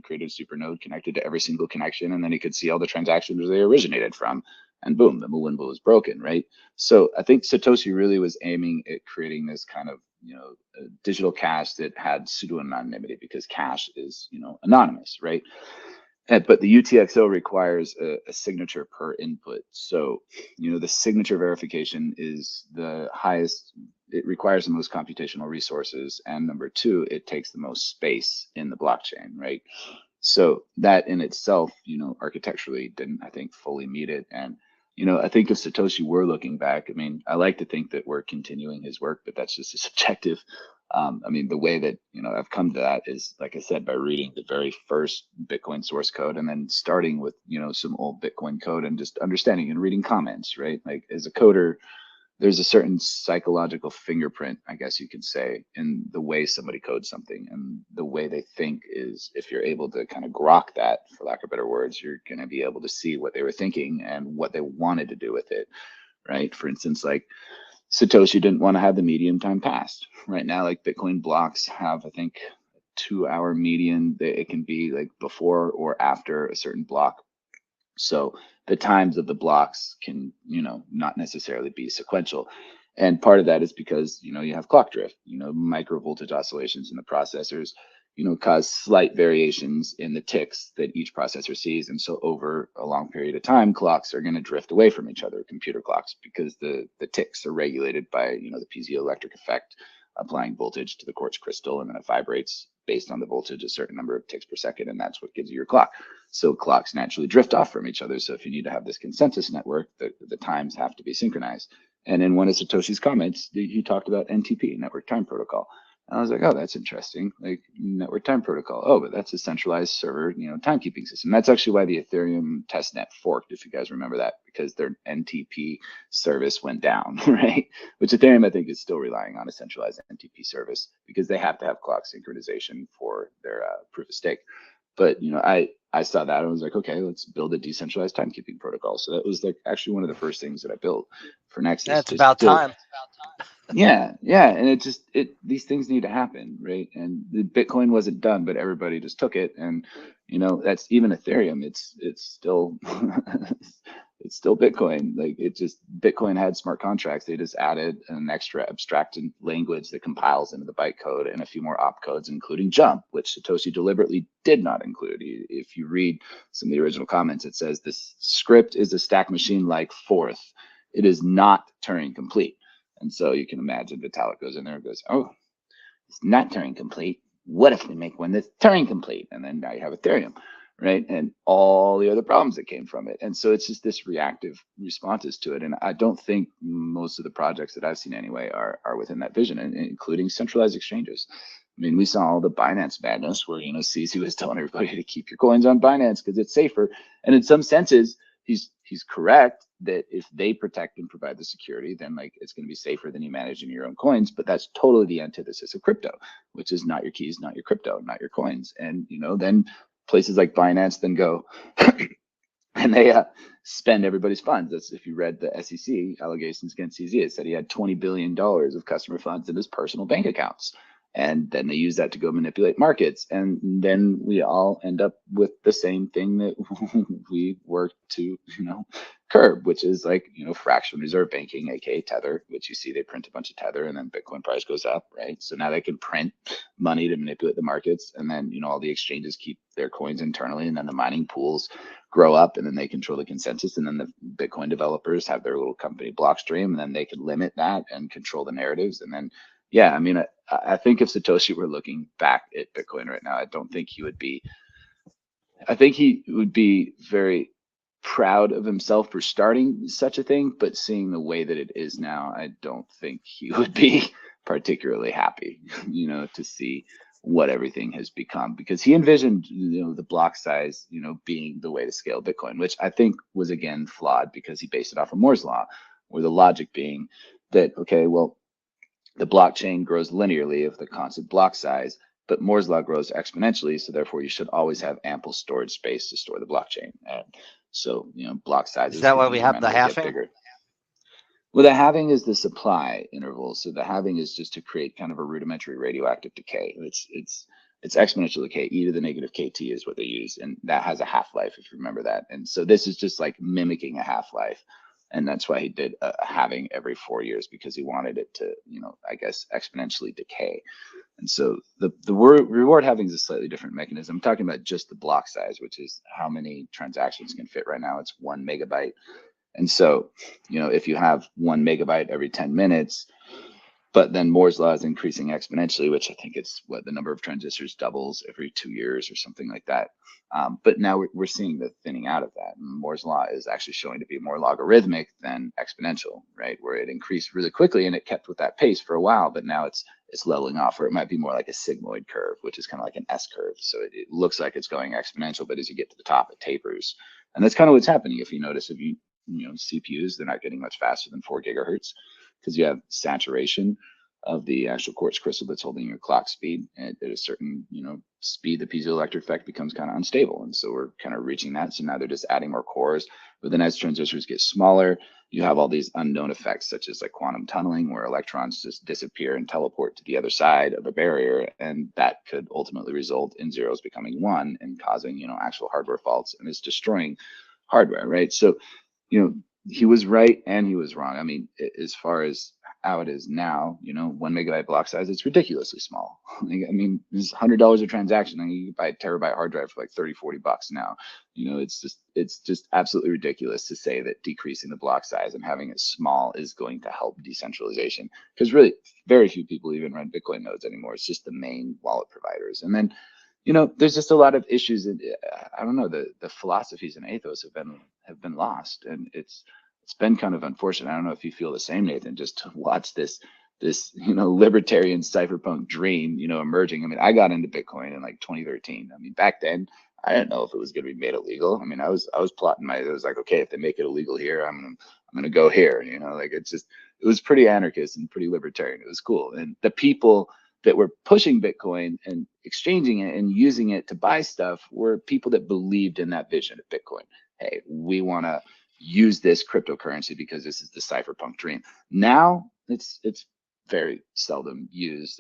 S4: created a supernode, connected to every single connection, and then he could see all the transactions where they originated from, and boom, the Mimblewimble was broken, right? So I think Satoshi really was aiming at creating this kind of a digital cash that had pseudo-anonymity because cash is, anonymous, right? But the UTXO requires a signature per input. So, the signature verification is the highest, it requires the most computational resources. And number two, it takes the most space in the blockchain, right? So that in itself, architecturally didn't, I think, fully meet it. And, I think if Satoshi were looking back, I mean, I like to think that we're continuing his work, but that's just a subjective. I mean, the way that, I've come to that is, like I said, by reading the very first Bitcoin source code and then starting with, some old Bitcoin code and just understanding and reading comments, right? Like as a coder, there's a certain psychological fingerprint, I guess you could say, in the way somebody codes something, and the way they think is, if you're able to kind of grok that, for lack of better words, you're going to be able to see what they were thinking and what they wanted to do with it, right? For instance, like Satoshi didn't want to have the median time passed. Right now, like Bitcoin blocks have, I think, a 2-hour median. It can be like before or after a certain block. So the times of the blocks can, not necessarily be sequential. And part of that is because, you have clock drift, micro voltage oscillations in the processors, cause slight variations in the ticks that each processor sees. And so over a long period of time, clocks are going to drift away from each other, computer clocks, because the ticks are regulated by, the piezoelectric effect, applying voltage to the quartz crystal, and then it vibrates based on the voltage a certain number of ticks per second, and that's what gives you your clock. So clocks naturally drift off from each other. So if you need to have this consensus network, the times have to be synchronized. And in one of Satoshi's comments, he talked about NTP, Network Time Protocol. And I was like, oh, that's interesting. Like network time protocol. Oh, but that's a centralized server, timekeeping system. That's actually why the Ethereum testnet forked, if you guys remember that, because their NTP service went down, right? Which Ethereum, I think, is still relying on a centralized NTP service because they have to have clock synchronization for their proof of stake. But, I saw that and I was like, okay, let's build a decentralized timekeeping protocol. So that was like actually one of the first things that I built for Nexus.
S1: That's about time.
S4: Yeah, and these things need to happen, right? And the Bitcoin wasn't done, but everybody just took it, and that's even Ethereum. It's still it's still Bitcoin. Like Bitcoin had smart contracts. They just added an extra abstracted language that compiles into the bytecode and a few more opcodes, including jump, which Satoshi deliberately did not include. If you read some of the original comments, it says this script is a stack machine like Forth. It is not Turing complete. And so you can imagine Vitalik goes in there and goes, oh, it's not Turing complete. What if we make one that's Turing complete? And then now you have Ethereum, right? And all the other problems that came from it. And so it's just this reactive responses to it. And I don't think most of the projects that I've seen anyway are within that vision, including centralized exchanges. I mean, we saw all the Binance madness where, CZ was telling everybody to keep your coins on Binance because it's safer. And in some senses, he's correct that if they protect and provide the security, then like it's going to be safer than you managing your own coins. But that's totally the antithesis of crypto, which is not your keys, not your crypto, not your coins. And then places like Binance then go and they spend everybody's funds. That's if you read the SEC allegations against CZ, it said he had $20 billion of customer funds in his personal bank accounts. And then they use that to go manipulate markets. And then we all end up with the same thing that we work to, curb, which is like, fractional reserve banking, aka Tether, which you see they print a bunch of Tether and then Bitcoin price goes up, right? So now they can print money to manipulate the markets. And then, all the exchanges keep their coins internally, and then the mining pools grow up, and then they control the consensus. And then the Bitcoin developers have their little company Blockstream, and then they can limit that and control the narratives. And then, yeah, I mean, I think if Satoshi were looking back at Bitcoin right now, I don't think he would be. I think he would be very proud of himself for starting such a thing, but seeing the way that it is now, I don't think he would be particularly happy, to see what everything has become, because he envisioned, the block size, being the way to scale Bitcoin, which I think was again flawed because he based it off of Moore's law, where the logic being that, okay, well, the blockchain grows linearly of the constant block size, but Moore's law grows exponentially. So therefore you should always have ample storage space to store the blockchain. And so, block sizes.
S1: Is that why we have the halving?
S4: Bigger. Well, the halving is the supply interval. So the halving is just to create kind of a rudimentary radioactive decay. It's exponential decay. E to the negative KT is what they use. And that has a half-life, if you remember that. And so this is just like mimicking a half-life. And that's why he did a halving every 4 years, because he wanted it to, I guess, exponentially decay. And so the reward halving is a slightly different mechanism. I'm talking about just the block size, which is how many transactions can fit right now. It's 1 megabyte. And so, if you have 1 megabyte every 10 minutes, but then Moore's law is increasing exponentially, which I think it's what the number of transistors doubles every 2 years or something like that. But now we're seeing the thinning out of that. And Moore's law is actually showing to be more logarithmic than exponential, right? Where it increased really quickly and it kept with that pace for a while, but now it's leveling off, or it might be more like a sigmoid curve, which is kind of like an S curve. So it looks like it's going exponential, but as you get to the top, it tapers. And that's kind of what's happening. If you notice, if you CPUs, they're not getting much faster than 4 gigahertz, because you have saturation of the actual quartz crystal that's holding your clock speed. And at a certain, speed, the piezoelectric effect becomes kind of unstable. And so we're kind of reaching that. So now they're just adding more cores. But then as transistors get smaller, you have all these unknown effects, such as like quantum tunneling, where electrons just disappear and teleport to the other side of a barrier. And that could ultimately result in zeros becoming one and causing, actual hardware faults, and it's destroying hardware, right? So, he was right and he was wrong. I mean, as far as how it is now, 1 megabyte block size, it's ridiculously small. It's $100 a transaction, and you can buy a terabyte hard drive for like 30, $40 now. It's just absolutely ridiculous to say that decreasing the block size and having it small is going to help decentralization, because really very few people even run Bitcoin nodes anymore. It's just the main wallet providers. And then, there's just a lot of issues, and I don't know, the philosophies and ethos have been lost, and it's been kind of unfortunate. I don't know if you feel the same, Nathan, just to watch this libertarian cypherpunk dream, emerging. I mean, I got into Bitcoin in like 2013. I mean, back then I didn't know if it was going to be made illegal. I mean, I was plotting I was like, okay, if they make it illegal here, I'm gonna go here. It was pretty anarchist and pretty libertarian. It was cool, and the people that were pushing Bitcoin and exchanging it and using it to buy stuff were people that believed in that vision of Bitcoin. Hey, we want to use this cryptocurrency because this is the cypherpunk dream. Now it's very seldom used.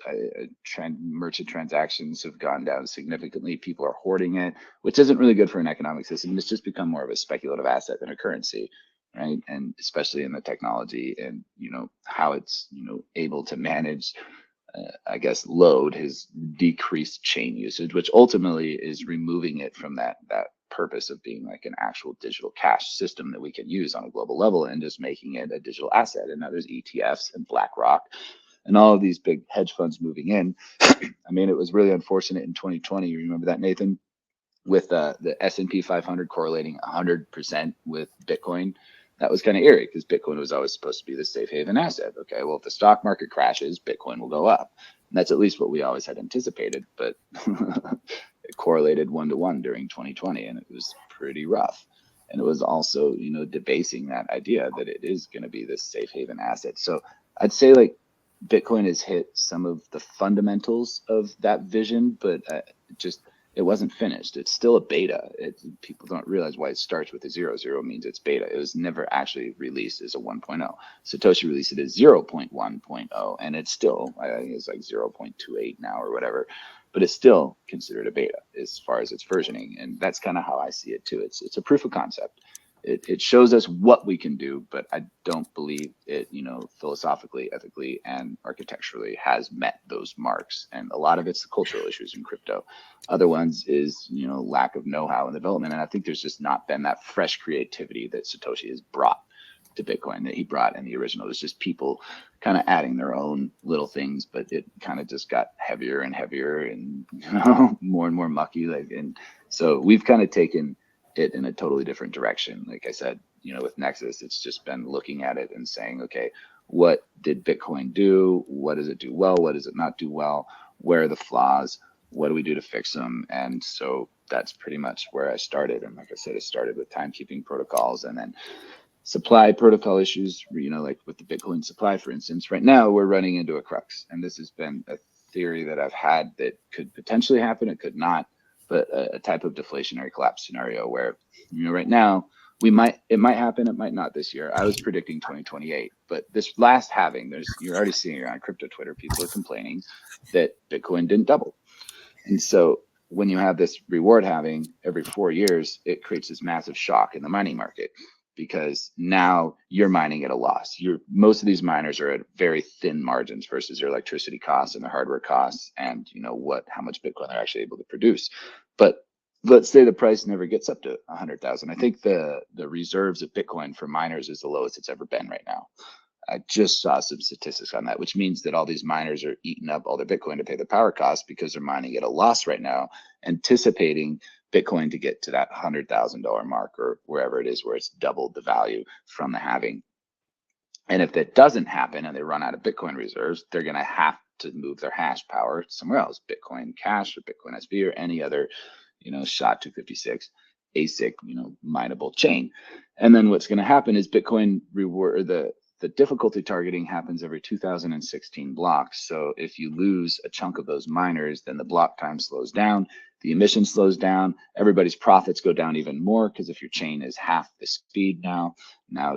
S4: Merchant transactions have gone down significantly. People are hoarding it, which isn't really good for an economic system. It's just become more of a speculative asset than a currency, right? And especially in the technology and how it's able to manage I guess load has decreased chain usage, which ultimately is removing it from that purpose of being like an actual digital cash system that we can use on a global level, and just making it a digital asset. And now there's ETFs and BlackRock and all of these big hedge funds moving in. I mean, it was really unfortunate in 2020. You remember that, Nathan, with the S&P 500 correlating 100% with Bitcoin. That was kind of eerie, because Bitcoin was always supposed to be the safe haven asset. Okay, well, if the stock market crashes, Bitcoin will go up. And that's at least what we always had anticipated, but it correlated 1-to-1 during 2020, and it was pretty rough. And it was also, debasing that idea that it is going to be this safe haven asset. So I'd say like Bitcoin has hit some of the fundamentals of that vision, but it wasn't finished. It's still a beta. People don't realize why it starts with a 0. 0 means it's beta. It was never actually released as a 1.0. Satoshi released it as 0.1.0, and it's still, I think it's like 0.28 now or whatever, but it's still considered a beta as far as its versioning. And that's kind of how I see it too. It's a proof of concept. It shows us what we can do, but I don't believe it, philosophically, ethically, and architecturally has met those marks. And a lot of it's the cultural issues in crypto. Other ones is, lack of know-how and development. And I think there's just not been that fresh creativity that Satoshi has brought to Bitcoin that he brought in the original. It's just people kind of adding their own little things, but it kind of just got heavier and heavier and, more and more mucky. And so we've kind of taken it in a totally different direction. Like I said, with Nexus, it's just been looking at it and saying, okay, what did Bitcoin do? What does it do well? What does it not do well? Where are the flaws? What do we do to fix them? And so that's pretty much where I started. And like I said, it started with timekeeping protocols, and then supply protocol issues, like with the Bitcoin supply, for instance. Right now we're running into a crux, and this has been a theory that I've had that could potentially happen. It could not, but a type of deflationary collapse scenario where, right now it might happen, it might not this year. I was predicting 2028, but this last halving, you're already seeing it on crypto Twitter, people are complaining that Bitcoin didn't double. And so when you have this reward halving every 4 years, it creates this massive shock in the mining market. because now you're mining at a loss. Most of these miners are at very thin margins versus their electricity costs and their hardware costs, and how much Bitcoin they're actually able to produce. But let's say the price never gets up to 100,000. I think the reserves of Bitcoin for miners is the lowest it's ever been right now. I just saw some statistics on that, which means that all these miners are eating up all their Bitcoin to pay the power costs because they're mining at a loss right now, anticipating Bitcoin to get to that $100,000 mark or wherever it is where it's doubled the value from the halving. And if that doesn't happen and they run out of Bitcoin reserves, they're going to have to move their hash power somewhere else, Bitcoin Cash or Bitcoin SV or any other, SHA-256 ASIC, mineable chain. And then what's going to happen is Bitcoin reward the difficulty targeting happens every 2016 blocks. So if you lose a chunk of those miners, then the block time slows down, the emission slows down, everybody's profits go down even more, because if your chain is half the speed now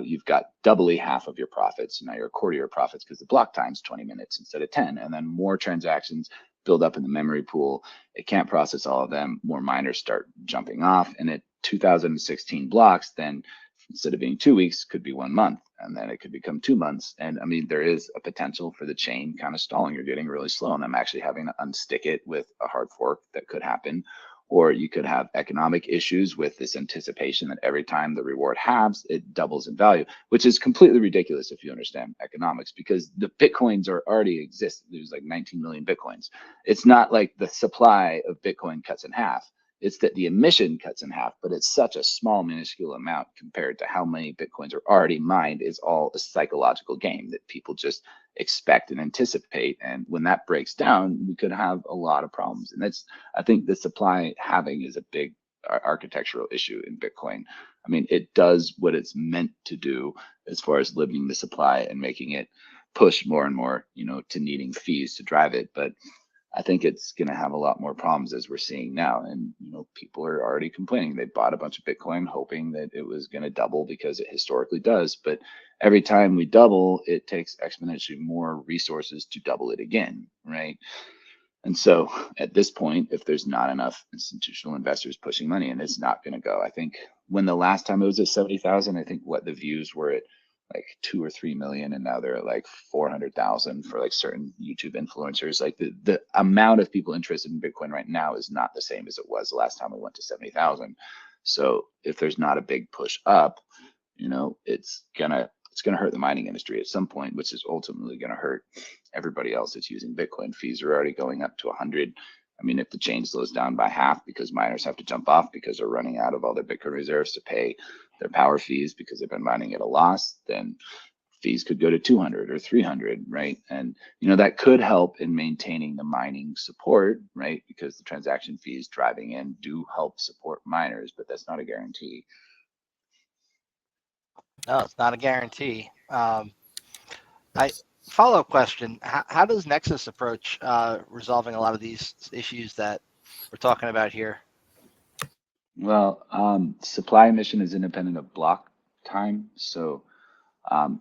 S4: you've got doubly half of your profits. Now you're a quarter of your profits because the block time's 20 minutes instead of 10. And then more transactions build up in the memory pool. It can't process all of them. More miners start jumping off. And at 2016 blocks, then instead of being 2 weeks, could be 1 month, and then it could become 2 months. And I mean, there is a potential for the chain kind of stalling. You're getting really slow, and I'm actually having to unstick it with a hard fork. That could happen. Or you could have economic issues with this anticipation that every time the reward halves, it doubles in value, which is completely ridiculous if you understand economics, because the Bitcoins already exist. There's like 19 million Bitcoins. It's not like the supply of Bitcoin cuts in half. It's that the emission cuts in half, but it's such a small, minuscule amount compared to how many Bitcoins are already mined. Is all a psychological game that people just expect and anticipate. And when that breaks down, we could have a lot of problems. And I think the supply halving is a big architectural issue in Bitcoin. I mean, it does what it's meant to do as far as limiting the supply and making it push more and more, to needing fees to drive it. But I think it's going to have a lot more problems as we're seeing now. And, people are already complaining. They bought a bunch of Bitcoin hoping that it was going to double because it historically does. But every time we double, it takes exponentially more resources to double it again, right? And so at this point, if there's not enough institutional investors pushing money in, it's not going to go. I think when the last time it was at 70,000, I think the views were at like 2 or 3 million, and now they're at like 400,000 for like certain YouTube influencers. Like the amount of people interested in Bitcoin right now is not the same as it was the last time we went to 70,000. So if there's not a big push up, it's gonna hurt the mining industry at some point, which is ultimately gonna hurt everybody else that's using Bitcoin. Fees are already going up to 100. I mean, if the chain slows down by half because miners have to jump off because they're running out of all their Bitcoin reserves to pay their power fees because they've been mining at a loss, then fees could go to 200 or 300, right? And that could help in maintaining the mining support, right? Because the transaction fees driving in do help support miners, but that's not a guarantee.
S1: No, it's not a guarantee. Follow-up question: how does Nexus approach resolving a lot of these issues that we're talking about here?
S4: Well, supply emission is independent of block time. So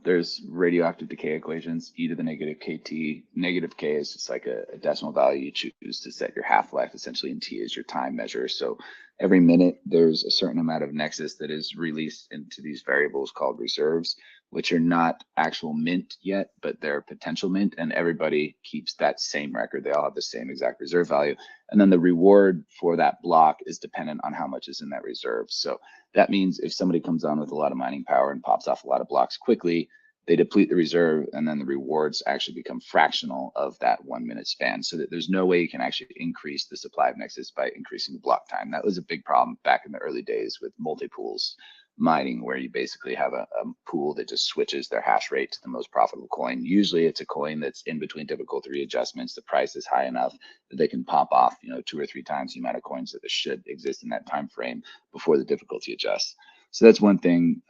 S4: there's radioactive decay equations, e to the negative kt. Negative k is just like a decimal value you choose to set your half-life, essentially, and t is your time measure. So every minute there's a certain amount of Nexus that is released into these variables called reserves, which are not actual mint yet, but they're potential mint, and everybody keeps that same record. They all have the same exact reserve value. And then the reward for that block is dependent on how much is in that reserve. So that means if somebody comes on with a lot of mining power and pops off a lot of blocks quickly, they deplete the reserve, and then the rewards actually become fractional of that 1 minute span, so that there's no way you can actually increase the supply of Nexus by increasing the block time. That was a big problem back in the early days with multi-pools mining, where you basically have a pool that just switches their hash rate to the most profitable coin. Usually it's a coin that's in between difficulty readjustments. The price is high enough that they can pop off 2 or 3 times the amount of coins that should exist in that time frame before the difficulty adjusts. So that's one thing.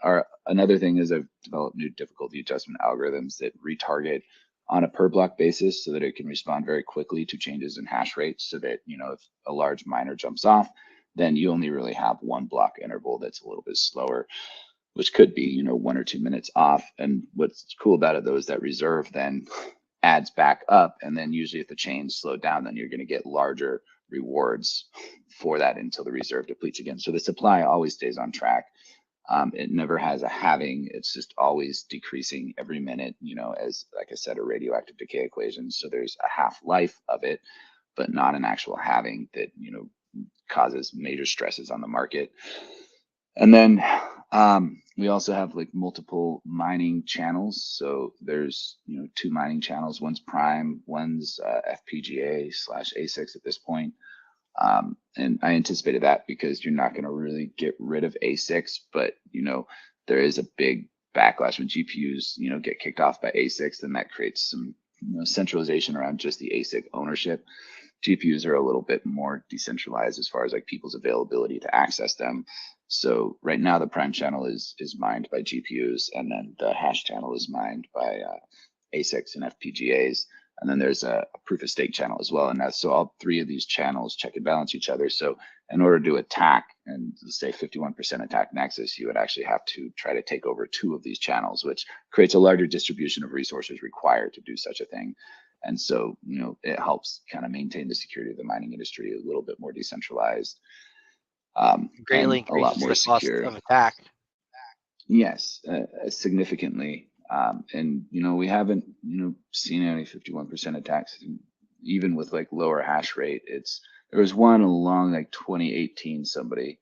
S4: Another thing is I've developed new difficulty adjustment algorithms that retarget on a per block basis so that it can respond very quickly to changes in hash rate, so that if a large miner jumps off, then you only really have 1 block interval that's a little bit slower, which could be 1 or 2 minutes off. And what's cool about it though is that reserve then adds back up, and then usually if the chain's slowed down, then you're going to get larger rewards for that until the reserve depletes again. So the supply always stays on track. It never has a halving. It's just always decreasing every minute, as, like I said, a radioactive decay equation. So there's a half-life of it, but not an actual halving that, causes major stresses on the market. And then we also have like multiple mining channels. So there's, 2 mining channels. One's prime, one's FPGA/ASICs at this point. And I anticipated that because you're not going to really get rid of ASICs, but there is a big backlash when GPUs get kicked off by ASICs, then that creates some centralization around just the ASIC ownership. GPUs are a little bit more decentralized as far as like people's availability to access them. So right now the prime channel is mined by GPUs, and then the hash channel is mined by ASICs and FPGAs. And then there's a proof of stake channel as well. And so all 3 of these channels check and balance each other. So in order to attack and say 51% attack Nexus, you would actually have to try to take over 2 of these channels, which creates a larger distribution of resources required to do such a thing. And so, it helps kind of maintain the security of the mining industry a little bit more decentralized.
S1: Greatly
S4: and a lot
S1: increases
S4: more
S1: the cost
S4: secure.
S1: of attack.
S4: Yes, significantly. And we haven't seen any 51% attacks, even with like lower hash rate. There was one along like 2018, somebody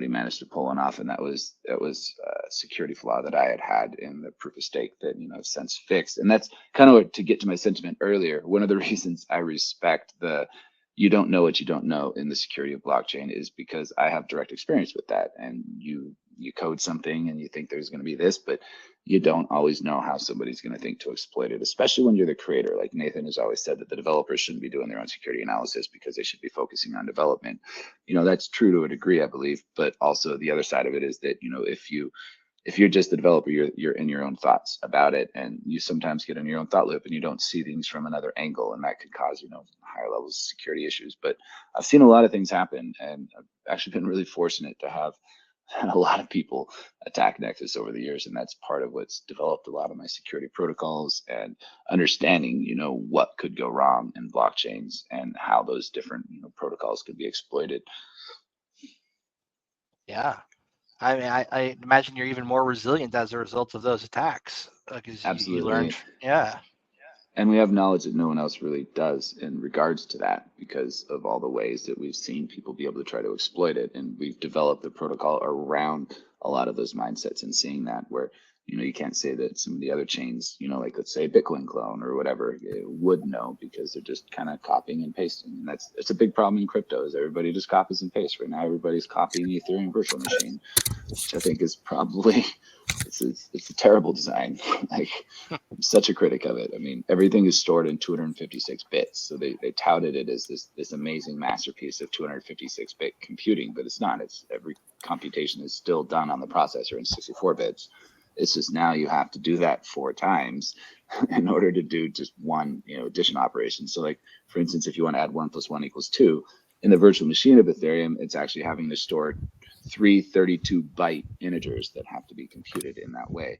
S4: managed to pull one off, and that was a security flaw that I had in the proof of stake that I've since fixed. And that's kind of to get to my sentiment earlier. One of the reasons I respect the you don't know what you don't know in the security of blockchain is because I have direct experience with that. And you code something and you think there's going to be this, but you don't always know how somebody's going to think to exploit it, especially when you're the creator. Like Nathan has always said that the developers shouldn't be doing their own security analysis because they should be focusing on development. That's true to a degree, I believe, but also the other side of it is that, if you're just the developer, you're in your own thoughts about it, and you sometimes get in your own thought loop and you don't see things from another angle, and that could cause, higher levels of security issues. But I've seen a lot of things happen, and I've actually been really fortunate to have a lot of people attack Nexus over the years, and that's part of what's developed a lot of my security protocols and understanding, what could go wrong in blockchains and how those different protocols could be exploited.
S1: Yeah. I mean, I imagine you're even more resilient as a result of those attacks because
S4: Absolutely.
S1: you learned. Yeah.
S4: And we have knowledge that no one else really does in regards to that because of all the ways that we've seen people be able to try to exploit it. And we've developed the protocol around a lot of those mindsets and seeing that where, you can't say that some of the other chains, like let's say Bitcoin clone or whatever, would know because they're just kind of copying and pasting. And it's a big problem in crypto is everybody just copies and pastes. Right now, everybody's copying the Ethereum virtual machine, which I think is probably it's a terrible design. Like I'm such a critic of it. I mean, everything is stored in 256 bits. So they touted it as this amazing masterpiece of 256 bit computing, but it's not. It's every computation is still done on the processor in 64 bits. It's just now you have to do that 4 times in order to do just one, addition operation. So like, for instance, if you want to add 1 + 1 = 2, in the virtual machine of Ethereum, it's actually having to store 3 32-byte integers that have to be computed in that way.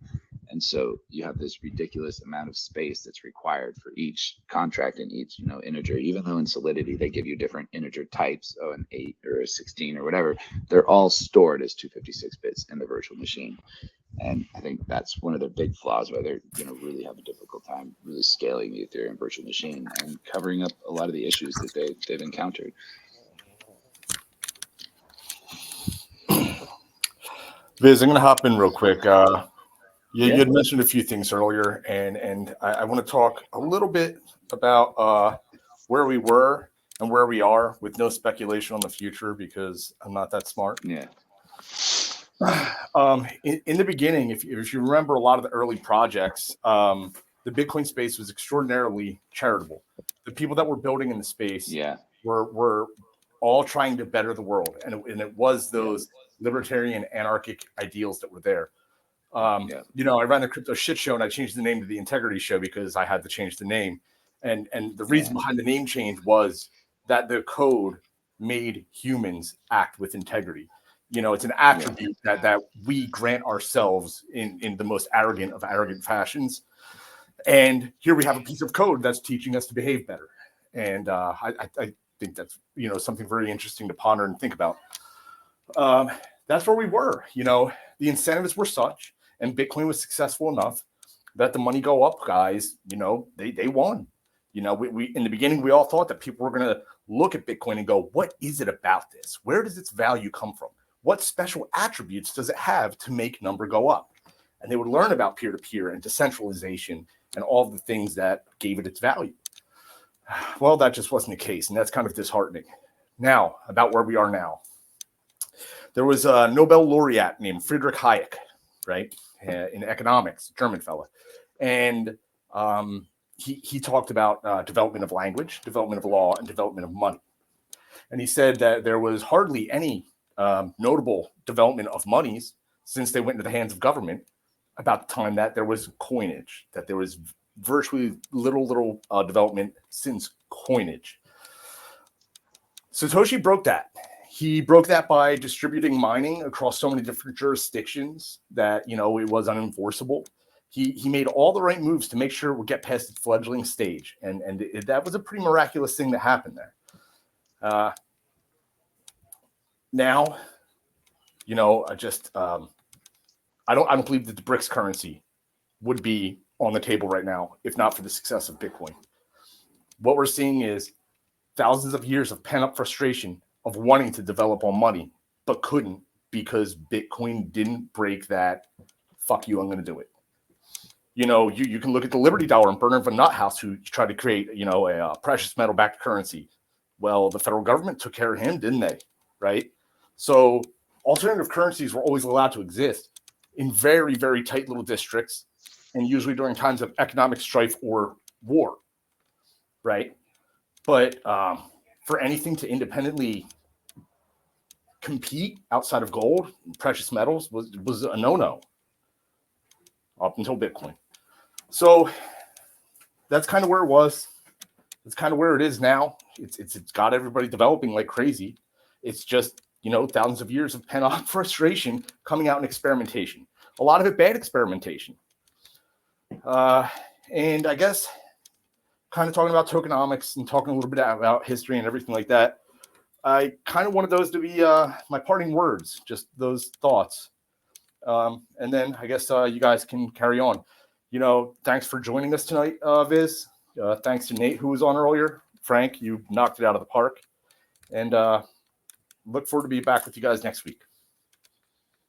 S4: And so you have this ridiculous amount of space that's required for each contract and each, integer, even though in Solidity they give you different integer types, an 8 or a 16 or whatever, they're all stored as 256 bits in the virtual machine. And I think that's one of their big flaws why they're really have a difficult time really scaling the Ethereum virtual machine and covering up a lot of the issues that they've encountered.
S2: Viz, I'm going to hop in real quick. You had mentioned a few things earlier, and I want to talk a little bit about where we were and where we are with no speculation on the future because I'm not that smart.
S4: Yeah.
S2: In the beginning, if you remember a lot of the early projects, the Bitcoin space was extraordinarily charitable. The people that were building in the space were all trying to better the world, and it was those libertarian anarchic ideals that were there. I ran the Crypto Shit Show and I changed the name to the Integrity Show because I had to change the name. And the reason behind the name change was that the code made humans act with integrity. It's an attribute that we grant ourselves in the most arrogant of arrogant fashions. And here we have a piece of code that's teaching us to behave better. And I think that's, something very interesting to ponder and think about. that's where we were. The incentives were such, and Bitcoin was successful enough that the money go up, guys. They won. We in the beginning we all thought that people were going to look at Bitcoin and go, what is it about this? Where does its value come from? What special attributes does it have to make number go up? And they would learn about peer-to-peer and decentralization and all the things that gave it its value. Well, that just wasn't the case, and that's kind of disheartening. Now, about where we are now. There was a Nobel laureate named Friedrich Hayek, right, in economics, German fella. And he talked about development of language, development of law, and development of money. And he said that there was hardly any notable development of monies since they went into the hands of government about the time that there was coinage, that there was virtually little development since coinage. Satoshi broke that. He broke that by distributing mining across so many different jurisdictions that, it was unenforceable. He made all the right moves to make sure it would get past its fledgling stage. And that was a pretty miraculous thing that happened there. Now, I don't believe that the BRICS currency would be on the table right now, if not for the success of Bitcoin. What we're seeing is thousands of years of pent-up frustration of wanting to develop on money, but couldn't because Bitcoin didn't break that, fuck you, I'm going to do it. You can look at the Liberty Dollar and Bernard von Nothaus, who tried to create, a precious metal-backed currency. Well, the federal government took care of him, didn't they? Right? So alternative currencies were always allowed to exist in very, very tight little districts, and usually during times of economic strife or war, right? But for anything to independently compete outside of gold and precious metals was a no-no up until Bitcoin. So that's kind of where it was. It's kind of where it is now. It's got everybody developing like crazy. It's just, thousands of years of pent-up frustration coming out in experimentation. A lot of it bad experimentation. And I guess kind of talking about tokenomics and talking a little bit about history and everything like that, I kind of wanted those to be my parting words, just those thoughts. And then I guess you guys can carry on. Thanks for joining us tonight, Viz. Thanks to Nate, who was on earlier. Frank, you knocked it out of the park. And look forward to be back with you guys next week.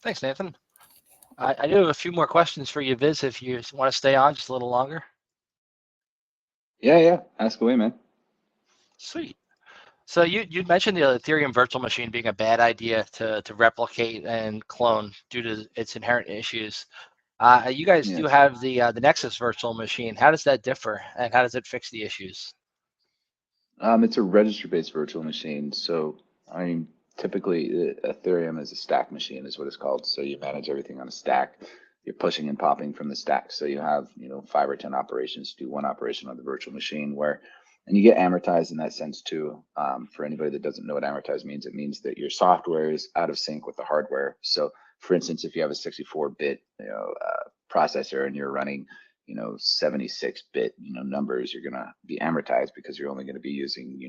S1: Thanks, Nathan. I do have a few more questions for you, Viz, if you want to stay on just a little longer.
S4: Yeah. Ask away, man.
S1: Sweet. So you mentioned the Ethereum virtual machine being a bad idea to replicate and clone due to its inherent issues. You guys do have the Nexus virtual machine. How does that differ, and how does it fix the issues?
S4: It's a register-based virtual machine. So, typically Ethereum is a stack machine, is what it's called. So you manage everything on a stack. You're pushing and popping from the stack. So you have, 5 or 10 operations, do one operation on the virtual machine and you get amortized in that sense too. For anybody that doesn't know what amortized means, it means that your software is out of sync with the hardware. So for instance, if you have a 64-bit, processor and you're running, 76-bit, numbers, you're going to be amortized because you're only going to be using,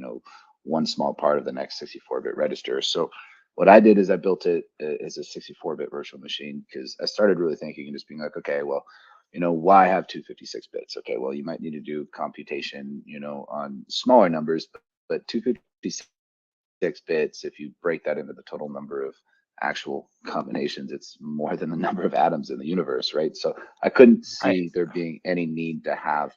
S4: one small part of the next 64-bit register. So what I did is I built it as a 64-bit virtual machine because I started really thinking and just being like, okay, well, why have 256 bits? Okay, well, you might need to do computation, on smaller numbers, but 256 bits, if you break that into the total number of actual combinations, it's more than the number of atoms in the universe, right? So I couldn't see there being any need to have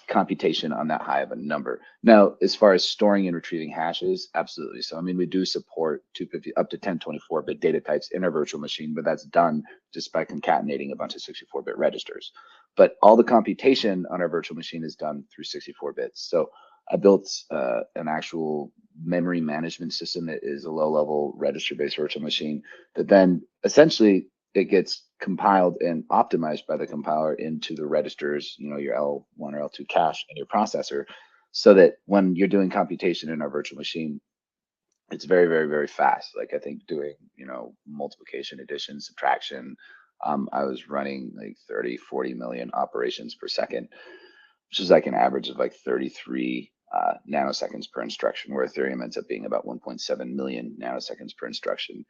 S4: computation on that high of a number. Now, as far as storing and retrieving hashes, absolutely. So, we do support 250 up to 1024-bit data types in our virtual machine, but that's done just by concatenating a bunch of 64-bit registers. But all the computation on our virtual machine is done through 64 bits. So I built an actual memory management system that is a low-level register-based virtual machine that then essentially it gets compiled and optimized by the compiler into the registers, your L1 or L2 cache in your processor, so that when you're doing computation in our virtual machine, it's very, very, very fast. Like I think doing, multiplication, addition, subtraction, I was running like 30, 40 million operations per second, which is like an average of like 33 nanoseconds per instruction, where Ethereum ends up being about 1.7 million nanoseconds per instruction.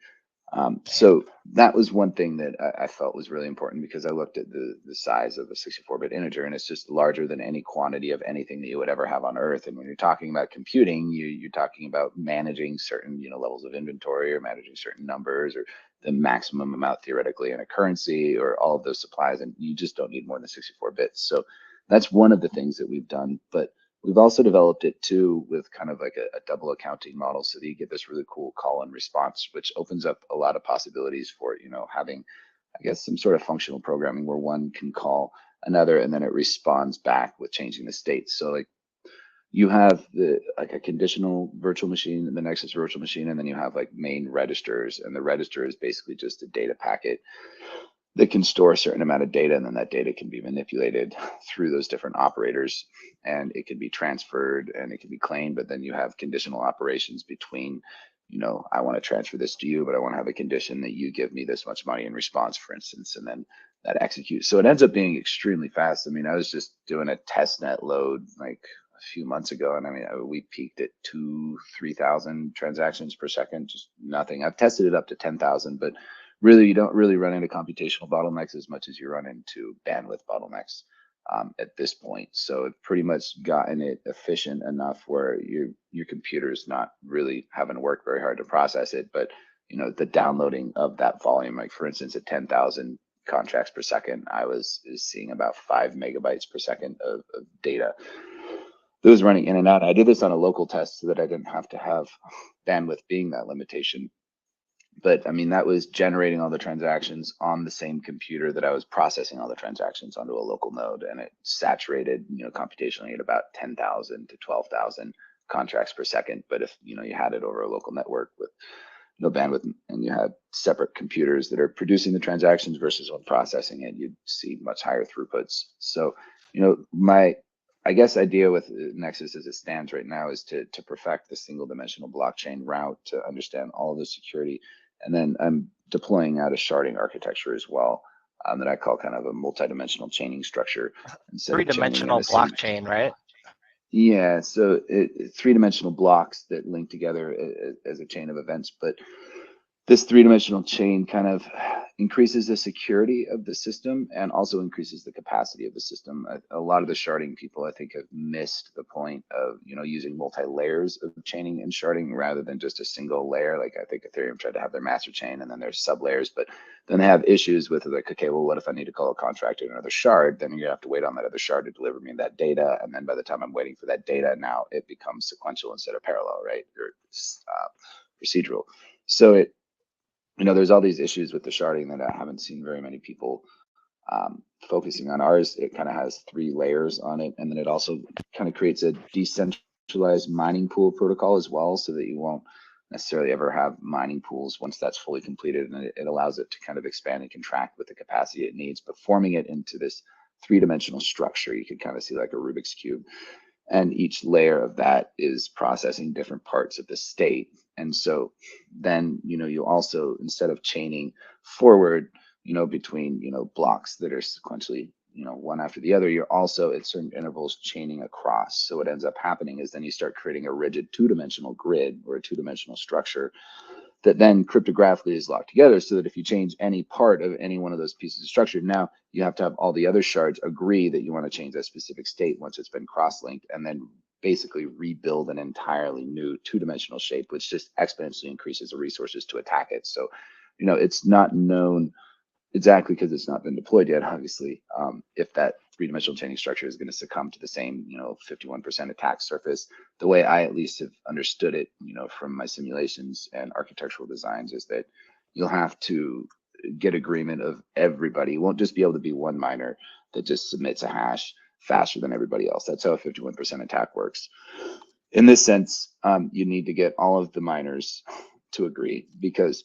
S4: So that was one thing that I felt was really important, because I looked at the size of a 64-bit integer, and it's just larger than any quantity of anything that you would ever have on Earth. And when you're talking about computing, you're talking about managing certain, levels of inventory, or managing certain numbers, or the maximum amount theoretically in a currency, or all of those supplies, and you just don't need more than 64 bits. So that's one of the things that we've done. But we've also developed it too with kind of like a double accounting model, so that you get this really cool call and response, which opens up a lot of possibilities for, having, I guess, some sort of functional programming where one can call another and then it responds back with changing the state. So like you have like a conditional virtual machine and the Nexus virtual machine, and then you have like main registers, and the register is basically just a data packet that can store a certain amount of data, and then that data can be manipulated through those different operators, and it can be transferred and it can be claimed. But then you have conditional operations between, I want to transfer this to you, but I want to have a condition that you give me this much money in response, for instance, and then that executes. So it ends up being extremely fast. I mean, I was just doing a test net load like a few months ago, and I mean, we peaked at 3,000 transactions per second, just nothing. I've tested it up to 10,000, but really, you don't really run into computational bottlenecks as much as you run into bandwidth bottlenecks at this point. So it's pretty much gotten it efficient enough where your computer is not really having to work very hard to process it. But the downloading of that volume, like for instance, at 10,000 contracts per second, I was seeing about 5 megabytes per second of data that was running in and out. I did this on a local test so that I didn't have to have bandwidth being that limitation. But I mean, that was generating all the transactions on the same computer that I was processing all the transactions onto a local node, and it saturated, computationally at about 10,000 to 12,000 contracts per second. But if you had it over a local network with no bandwidth, and you had separate computers that are producing the transactions versus one processing it, you'd see much higher throughputs. So, my I guess idea with Nexus as it stands right now is to perfect the single dimensional blockchain route to understand all of the security. And then I'm deploying out a sharding architecture as well, that I call kind of a multi-dimensional chaining structure.
S1: Three-dimensional blockchain, right?
S4: Yeah, so three-dimensional blocks that link together as a chain of events. But this three-dimensional chain kind of increases the security of the system and also increases the capacity of the system. A lot of the sharding people, I think, have missed the point of using multi-layers of chaining and sharding rather than just a single layer. Like I think Ethereum tried to have their master chain and then there's sub-layers, but then they have issues with like, okay, well, what if I need to call a contract in another shard? Then you have to wait on that other shard to deliver me that data, and then by the time I'm waiting for that data, now it becomes sequential instead of parallel, right? Or procedural. So there's all these issues with the sharding that I haven't seen very many people focusing on. Ours, it kind of has 3 layers on it, and then it also kind of creates a decentralized mining pool protocol as well, so that you won't necessarily ever have mining pools once that's fully completed, and it allows it to kind of expand and contract with the capacity it needs, but forming it into this 3-dimensional structure. You can kind of see like a Rubik's Cube, and each layer of that is processing different parts of the state. And so then, you also, instead of chaining forward, between, blocks that are sequentially, one after the other, you're also at certain intervals chaining across. So what ends up happening is then you start creating a rigid 2-dimensional grid or a 2-dimensional structure that then cryptographically is locked together, so that if you change any part of any one of those pieces of structure, now you have to have all the other shards agree that you want to change that specific state once it's been cross-linked, and then basically rebuild an entirely new 2-dimensional shape, which just exponentially increases the resources to attack it. So, it's not known exactly, because it's not been deployed yet, obviously, if that 3-dimensional chaining structure is going to succumb to the same 51% attack surface. The way I at least have understood it, from my simulations and architectural designs, is that you'll have to get agreement of everybody. It won't just be able to be one miner that just submits a hash faster than everybody else. That's how a 51% attack works. In this sense, you need to get all of the miners to agree, because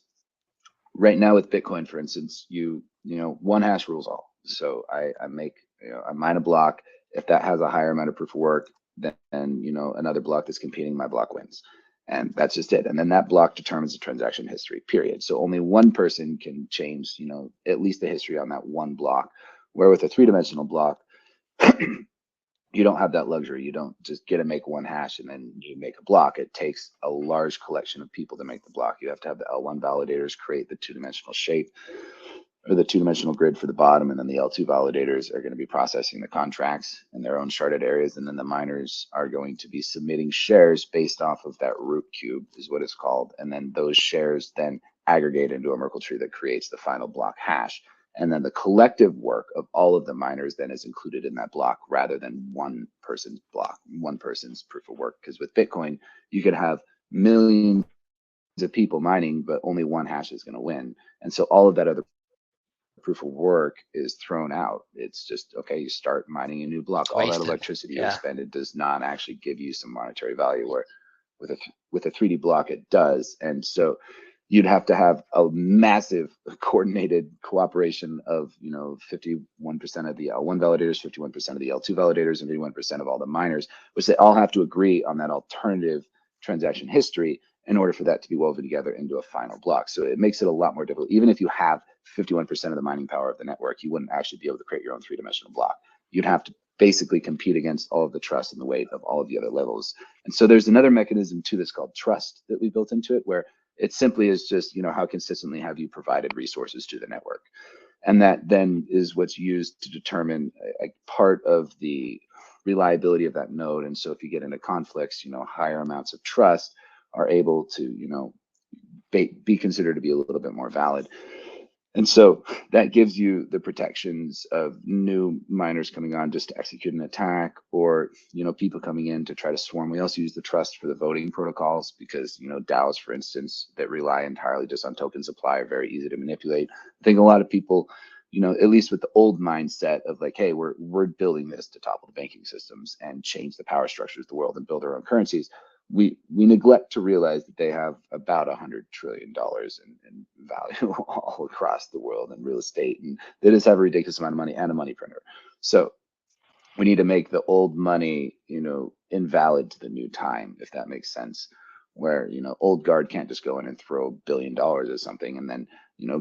S4: right now with Bitcoin, for instance, one hash rules all. So I mine a block. If that has a higher amount of proof of work, then another block that's competing, my block wins. And that's just it. And then that block determines the transaction history, period. So only one person can change, at least the history on that one block. Where with a 3-dimensional block, you don't have that luxury. You don't just get to make one hash and then you make a block. It takes a large collection of people to make the block. You have to have the L1 validators create the two-dimensional shape or the two-dimensional grid for the bottom, and then the L2 validators are going to be processing the contracts in their own sharded areas, and then the miners are going to be submitting shares based off of that root cube, is what it's called, and then those shares then aggregate into a Merkle tree that creates the final block hash. And then the collective work of all of the miners then is included in that block rather than one person's block, one person's proof of work. Because with Bitcoin, you could have millions of people mining, but only one hash is going to win. And so all of that other proof of work is thrown out. It's just, okay, you start mining a new block. All that electricity you expended does not actually give you some monetary value, where with a 3D block, it does. And so you'd have to have a massive coordinated cooperation of, 51% of the L1 validators, 51% of the L2 validators, and 51% of all the miners, which they all have to agree on that alternative transaction history in order for that to be woven together into a final block. So it makes it a lot more difficult. Even if you have 51% of the mining power of the network, you wouldn't actually be able to create your own three-dimensional block. You'd have to basically compete against all of the trust and the weight of all of the other levels. And so there's another mechanism too that's called trust that we built into it, where it simply is just, how consistently have you provided resources to the network? And that then is what's used to determine a part of the reliability of that node. And so if you get into conflicts, higher amounts of trust are able to, be considered to be a little bit more valid. And so that gives you the protections of new miners coming on just to execute an attack, or, people coming in to try to swarm. We also use the trust for the voting protocols because, DAOs, for instance, that rely entirely just on token supply are very easy to manipulate. I think a lot of people, at least with the old mindset of like, hey, we're building this to topple the banking systems and change the power structures of the world and build our own currencies. We neglect to realize that they have about $100 trillion in value all across the world in real estate, and they just have a ridiculous amount of money and a money printer. So we need to make the old money, invalid to the new time, if that makes sense. Where, old guard can't just go in and throw $1 billion at something and then,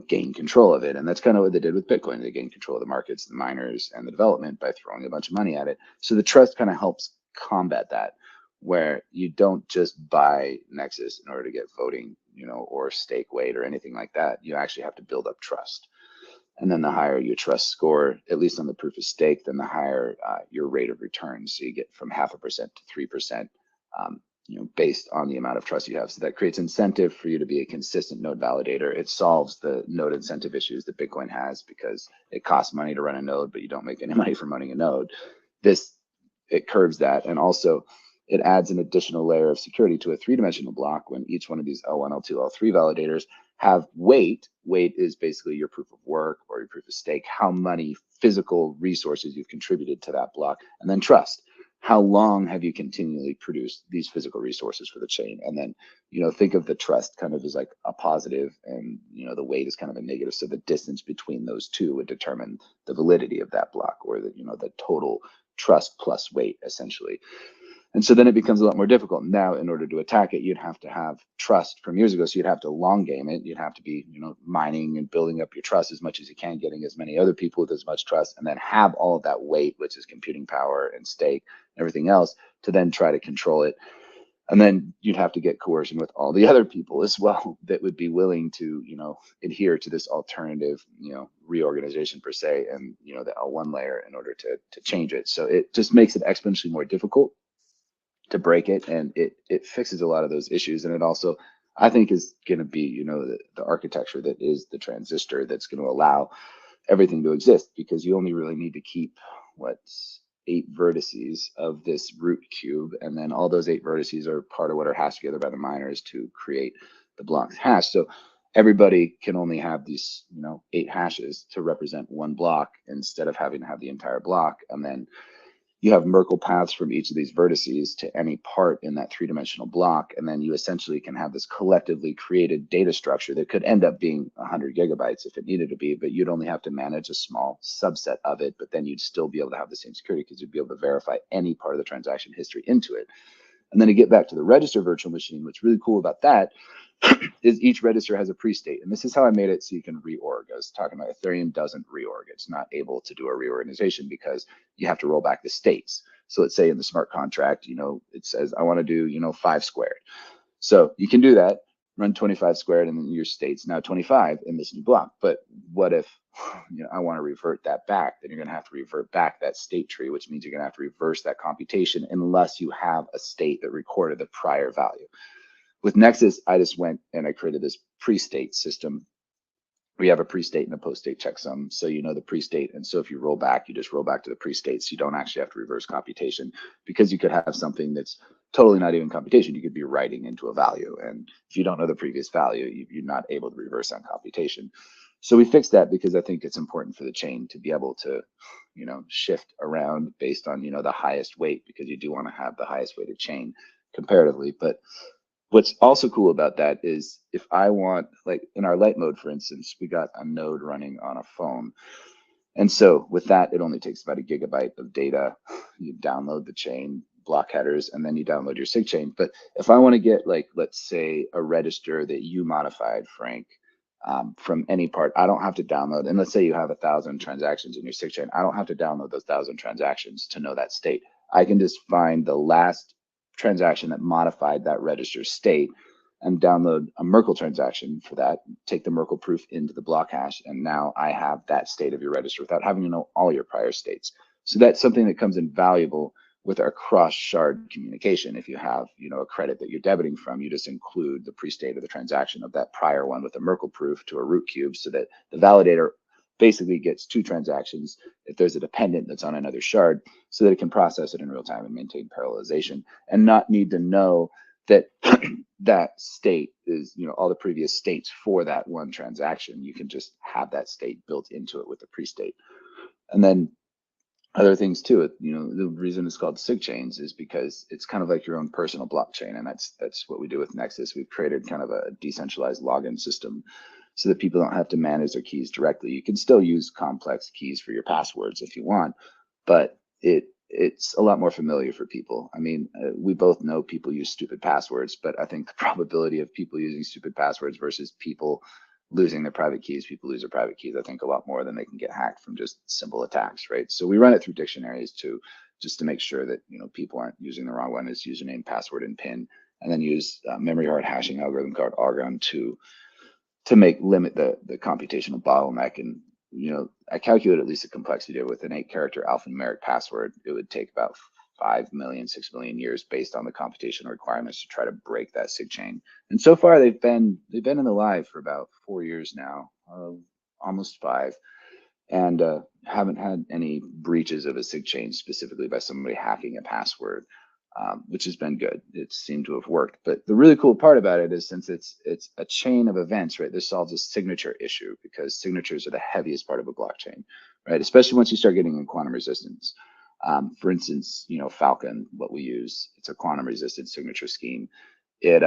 S4: gain control of it. And that's kind of what they did with Bitcoin. They gained control of the markets, the miners, and the development by throwing a bunch of money at it. So the trust kind of helps combat that, where you don't just buy Nexus in order to get voting, or stake weight or anything like that. You actually have to build up trust. And then the higher your trust score, at least on the proof of stake, then the higher your rate of return. So you get from 0.5% to 3%, based on the amount of trust you have. So that creates incentive for you to be a consistent node validator. It solves the node incentive issues that Bitcoin has because it costs money to run a node, but you don't make any money from running a node. It curbs that. And also it adds an additional layer of security to a three-dimensional block when each one of these L1, L2, L3 validators have weight. Weight is basically your proof of work or your proof of stake, how many physical resources you've contributed to that block, and then trust. How long have you continually produced these physical resources for the chain? And then, think of the trust kind of as like a positive, and, the weight is kind of a negative. So the distance between those two would determine the validity of that block, or the total trust plus weight, essentially. And so then it becomes a lot more difficult. Now, in order to attack it, you'd have to have trust from years ago. So you'd have to long game it. You'd have to be, mining and building up your trust as much as you can, getting as many other people with as much trust, and then have all of that weight, which is computing power and stake and everything else, to then try to control it. And then you'd have to get coercion with all the other people as well that would be willing to, adhere to this alternative, reorganization per se, and, the L1 layer in order to change it. So it just makes it exponentially more difficult to break it, and it fixes a lot of those issues. And it also, I think, is going to be, the architecture that is the transistor that's going to allow everything to exist, because you only really need to keep 8 vertices of this root cube, and then all those 8 vertices are part of what are hashed together by the miners to create the block's hash. So everybody can only have these 8 hashes to represent one block instead of having to have the entire block. And then you have Merkle paths from each of these vertices to any part in that 3-dimensional block. And then you essentially can have this collectively created data structure that could end up being 100 gigabytes if it needed to be, but you'd only have to manage a small subset of it. But then you'd still be able to have the same security because you'd be able to verify any part of the transaction history into it. And then to get back to the register virtual machine, what's really cool about that is each register has a pre-state. And this is how I made it so you can reorg. I was talking about Ethereum doesn't reorg. It's not able to do a reorganization because you have to roll back the states. So let's say in the smart contract, it says I want to do, 5 squared. So you can do that, run 25 squared, and then your state's now 25 in this new block. But what if I want to revert that back? Then you're going to have to revert back that state tree, which means you're going to have to reverse that computation unless you have a state that recorded the prior value. With Nexus, I just went and I created this pre-state system. We have a pre-state and a post-state checksum, so you know the pre-state. And so if you roll back, you just roll back to the pre-state, so you don't actually have to reverse computation, because you could have something that's totally not even computation. You could be writing into a value, and if you don't know the previous value, you're not able to reverse on computation. So we fixed that because I think it's important for the chain to be able to, shift around based on, the highest weight, because you do want to have the highest weighted chain comparatively. But what's also cool about that is if I want, like in our light mode, for instance, we got a node running on a phone. And so with that, it only takes about 1 gigabyte of data. You download the chain, block headers, and then you download your sig chain. But if I want to get, like, let's say a register that you modified, Frank, from any part, I don't have to download. And let's say you have 1,000 transactions in your sig chain. I don't have to download those 1,000 transactions to know that state. I can just find the last transaction that modified that register state and download a Merkle transaction for that, take the Merkle proof into the block hash, and now I have that state of your register without having to know all your prior states. So that's something that comes in valuable with our cross shard communication. If you have, a credit that you're debiting from, you just include the pre-state of the transaction of that prior one with a Merkle proof to a root cube, so that the validator basically gets 2 transactions if there's a dependent that's on another shard, so that it can process it in real time and maintain parallelization, and not need to know that that state is, all the previous states for that one transaction. You can just have that state built into it with the pre-state. And then other things to it, the reason it's called sig chains is because it's kind of like your own personal blockchain, and that's what we do with Nexus. We've created kind of a decentralized login system so that people don't have to manage their keys directly. You can still use complex keys for your passwords if you want, but it's a lot more familiar for people. I mean, we both know people use stupid passwords, but I think the probability of people using stupid passwords versus people losing their private keys, people lose their private keys, I think, a lot more than they can get hacked from just simple attacks, right? So we run it through dictionaries too, just to make sure that, people aren't using the wrong one as username, password, and PIN, and then use a memory hard hashing algorithm called Argon to limit the computational bottleneck. And I calculate at least the complexity with an 8-character alphanumeric password. It would take about 5 million, 6 million years based on the computational requirements to try to break that sig chain. And so far they've been in the live for about 4 years now, almost 5, and haven't had any breaches of a sig chain specifically by somebody hacking a password. Which has been good. It seemed to have worked. But the really cool part about it is, since it's a chain of events, right, this solves a signature issue, because signatures are the heaviest part of a blockchain, right? Especially once you start getting in quantum resistance. For instance, Falcon, what we use, it's a quantum resistant signature scheme. It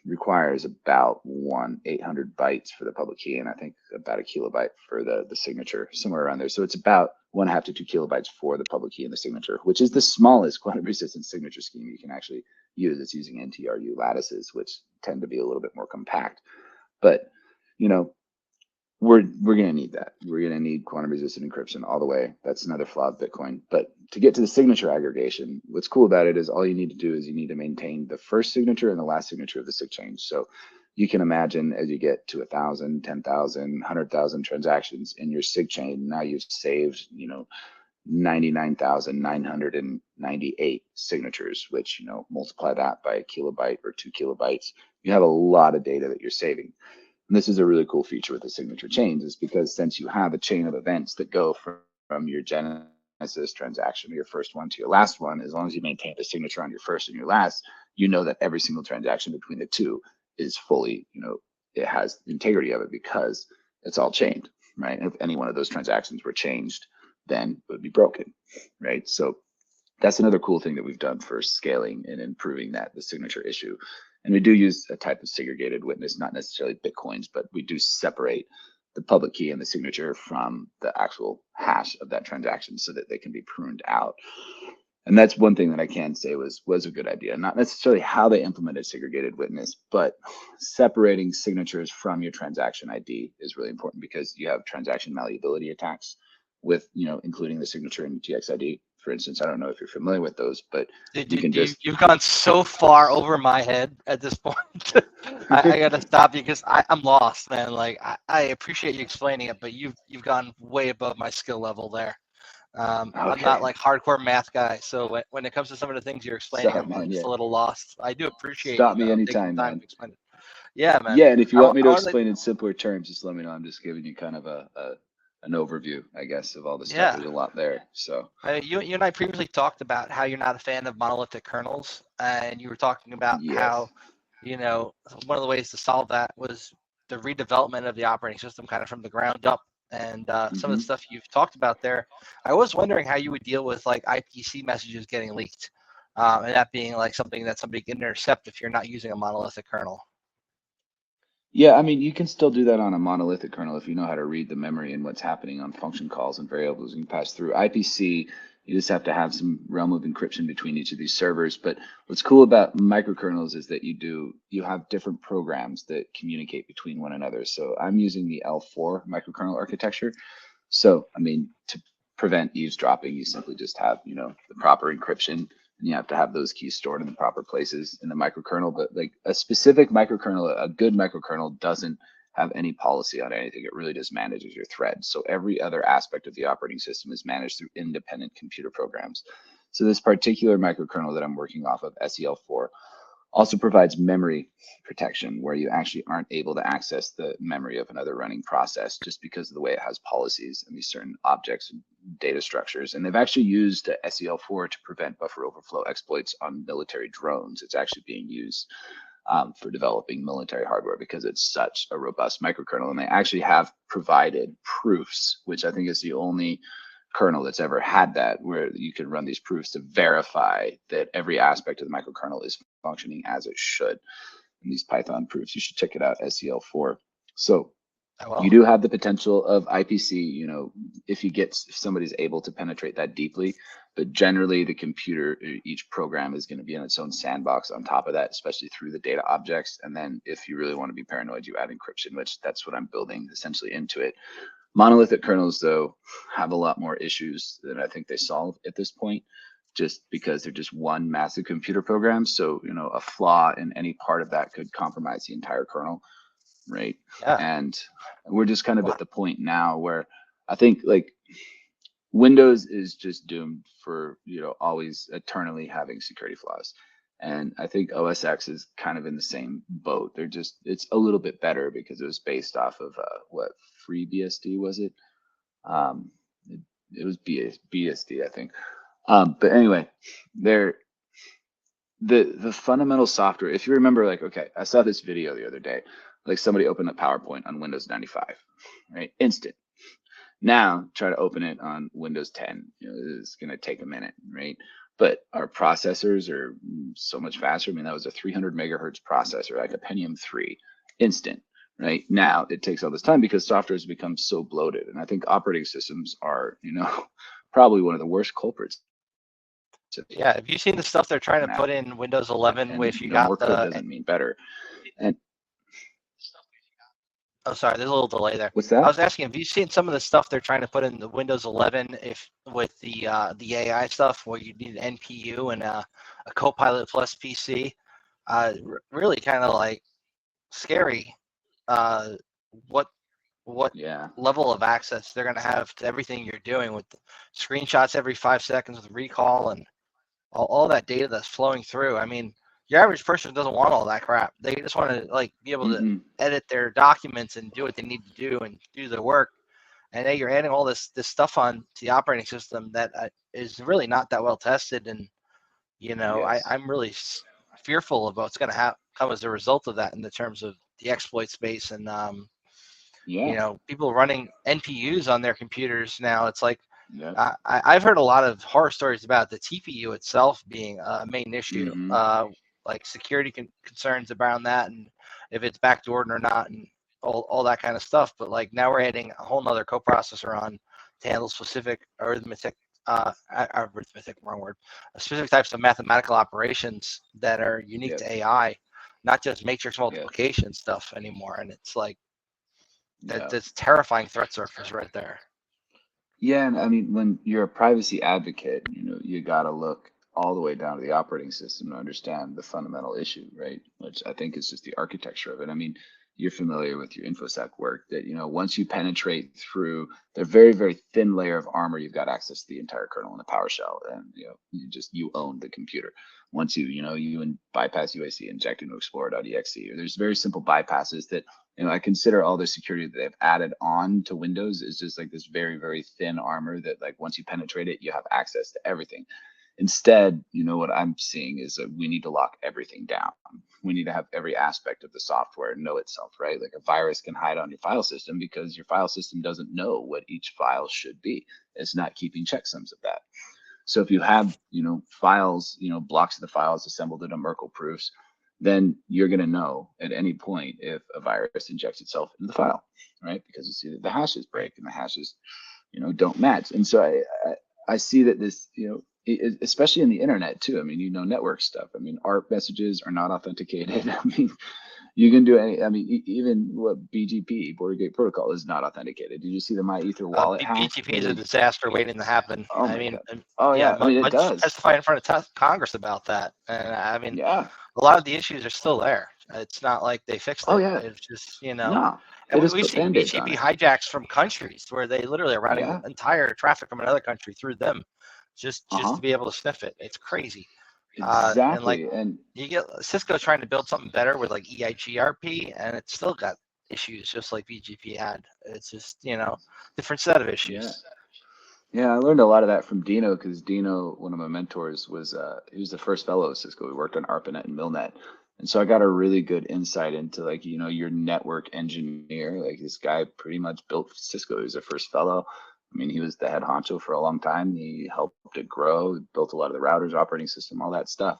S4: requires about 1/800 bytes for the public key, and I think about 1 kilobyte for the signature, somewhere around there. So it's about 1.5 to 2 kilobytes for the public key and the signature, which is the smallest quantum resistant signature scheme you can actually use. It's using NTRU lattices, which tend to be a little bit more compact. But we're going to need that. We're going to need quantum resistant encryption all the way. That's another flaw of Bitcoin. But to get to the signature aggregation, what's cool about it is all you need to do is you need to maintain the first signature and the last signature of the sig chain. So you can imagine, as you get to 1,000, 10,000, 100,000 transactions in your sig chain, now you've saved, 99,998 signatures, which, multiply that by 1 kilobyte or 2 kilobytes. You have a lot of data that you're saving. And this is a really cool feature with the signature chains, is because since you have a chain of events that go from your Genesis transaction, your first one, to your last one, as long as you maintain the signature on your first and your last, you know that every single transaction between the two is fully, it has integrity of it, because it's all chained, right? And if any one of those transactions were changed, then it would be broken, right? So that's another cool thing that we've done for scaling and improving the signature issue. And we do use a type of segregated witness, not necessarily Bitcoins, but we do separate the public key and the signature from the actual hash of that transaction so that they can be pruned out. And that's one thing that I can say was a good idea. Not necessarily how they implemented segregated witness, but separating signatures from your transaction ID is really important, because you have transaction malleability attacks with, including the signature and TXID. for instance. I don't know if you're familiar with those, but
S1: Dude,
S4: you can just
S1: you've gone so far over my head at this point. I gotta stop you because I'm lost, man. Like I appreciate you explaining it, but you've gone way above my skill level there. I'm
S4: okay.
S1: not like hardcore math guy, so when it comes to some of the things you're explaining,
S4: Stop,
S1: I'm
S4: man.
S1: just
S4: Yeah.
S1: a little lost. I do appreciate
S4: Stop me
S1: taking
S4: anytime,
S1: the time
S4: man.
S1: to explain it. Yeah, man.
S4: Yeah, and if you want me to
S1: I wanted,
S4: explain in simpler terms, just let me know. I'm just giving you kind of an overview, I guess, of all the stuff.
S1: yeah.
S4: There's a lot there. So
S1: You and I previously talked about how you're not a fan of monolithic kernels, and you were talking about
S4: yes.
S1: how, one of the ways to solve that was the redevelopment of the operating system kind of from the ground up. And some of the
S4: Hmm.
S1: stuff you've talked about there, I was wondering how you would deal with like IPC messages getting leaked, and that being like something that somebody can intercept if you're not using a monolithic kernel.
S4: Yeah, I mean, you can still do that on a monolithic kernel if you know how to read the memory and what's happening on function calls and variables you can pass through. IPC, you just have to have some realm of encryption between each of these servers. But what's cool about microkernels is that you have different programs that communicate between one another. So I'm using the L4 microkernel architecture. So, I mean, to prevent eavesdropping, you simply just have, the proper encryption, and you have to have those keys stored in the proper places in the microkernel. But like a specific microkernel, a good microkernel doesn't have any policy on anything. It really just manages your thread. So every other aspect of the operating system is managed through independent computer programs. So this particular microkernel that I'm working off of, SEL4, also provides memory protection where you actually aren't able to access the memory of another running process just because of the way it has policies and these certain objects and data structures. And they've actually used SEL4 to prevent buffer overflow exploits on military drones. It's actually being used for developing military hardware because it's such a robust microkernel. And they actually have provided proofs, which I think is the only kernel that's ever had that, where you can run these proofs to verify that every aspect of the microkernel is functioning as it should. And these Python proofs, you should check it out, SEL4. So you do have the potential of IPC, if somebody's able to penetrate that deeply, but generally the computer, each program is going to be in its own sandbox on top of that, especially through the data objects. And then if you really want to be paranoid, you add encryption, which that's what I'm building essentially into it. Monolithic kernels, though, have a lot more issues than I think they solve at this point, just because they're just one massive computer program. So, a flaw in any part of that could compromise the entire kernel, right?
S1: Yeah.
S4: And we're just kind of at the point now where I think like Windows is just doomed for, always eternally having security flaws. And I think OS X is kind of in the same boat. It's a little bit better because it was based off of what FreeBSD was it? It was BSD, I think. But anyway, the fundamental software, if you remember, like, okay, I saw this video the other day, like somebody opened up PowerPoint on Windows 95, right? Instant. Now try to open it on Windows 10. It's going to take a minute, right? But our processors are so much faster. I mean, that was a 300 megahertz processor, like a Pentium 3, instant, right? Now it takes all this time because software has become so bloated. And I think operating systems are, probably one of the worst culprits.
S1: Yeah. Have you seen the stuff they're trying to put in Windows 11?
S4: And
S1: If you
S4: more
S1: got
S4: code doesn't mean better. And
S1: Oh, sorry, there's a little delay there.
S4: what's
S1: I
S4: that?
S1: was asking, have you seen some of the stuff they're trying to put in the Windows 11 with the AI stuff where you need an NPU and a Copilot plus PC? Really kind of like scary. Uh, what
S4: Yeah.
S1: level of access they're going to have to everything you're doing with screenshots every 5 seconds with recall and all that data that's flowing through. I mean, your average person doesn't want all that crap. They just want to like be able to edit their documents and do what they need to do and do their work. And then you're adding all this stuff on to the operating system that is really not that well tested. And
S4: Yes.
S1: I'm really fearful of what's going to come as a result of that in the terms of the exploit space and people running NPUs on their computers now. It's like
S4: Yeah.
S1: I've heard a lot of horror stories about the TPU itself being a main issue, like security concerns around that and if it's backdoored or not and all that kind of stuff. But like now we're adding a whole nother coprocessor on to handle specific specific types of mathematical operations that are unique to AI, not just matrix multiplication stuff anymore. And it's like that's terrifying threat surface right there.
S4: Yeah, and I mean, when you're a privacy advocate, you got to look all the way down to the operating system to understand the fundamental issue, right? Which I think is just the architecture of it. I mean, you're familiar with your InfoSec work that, once you penetrate through the very, very thin layer of armor, you've got access to the entire kernel in the PowerShell, and you own the computer. Once you bypass UAC, inject into Explorer.exe, or there's very simple bypasses that I consider all the security that they've added on to Windows is just like this very, very thin armor that, like, once you penetrate it, you have access to everything. Instead, what I'm seeing is that we need to lock everything down. We need to have every aspect of the software know itself, right? Like a virus can hide on your file system because your file system doesn't know what each file should be. It's not keeping checksums of that. So if you have, files, blocks of the files assembled into Merkle proofs, then you're going to know at any point if a virus injects itself into the file, right? Because you see that the hashes break and the hashes, don't match. And so I see that this, especially in the internet too. I mean, network stuff. I mean, ARP messages are not authenticated. I mean, you can do any. I mean, even what BGP, Border Gate Protocol, is not authenticated. Did you see the MyEther wallet hack?
S1: BGP is a disaster waiting to happen.
S4: Oh
S1: I
S4: my
S1: mean,
S4: God. Oh yeah. I mean, it
S1: much
S4: does.
S1: testify in front of Congress about that, and I mean,
S4: Yeah.
S1: a lot of the issues are still there. It's not like they fixed
S4: Oh
S1: it.
S4: yeah.
S1: It's just,
S4: No. They
S1: and
S4: just
S1: we've
S4: put
S1: seen
S4: band-aids on
S1: BGP
S4: it.
S1: hijacks from countries where they literally are routing
S4: Yeah.
S1: entire traffic from another country through them, just
S4: Uh-huh.
S1: to be able to sniff it. It's crazy. And like
S4: Exactly. And
S1: you get Cisco trying to build something better with like EIGRP, and it's still got issues just like BGP had. It's just different set of issues.
S4: yeah. Yeah, I learned a lot of that from Dino because Dino, one of my mentors, he was the first fellow at Cisco. We worked on ARPANET and MILNET. And so I got a really good insight into, like, your network engineer. Like, this guy pretty much built Cisco. He was the first fellow. I mean, he was the head honcho for a long time. He helped it grow, built a lot of the routers, operating system, all that stuff.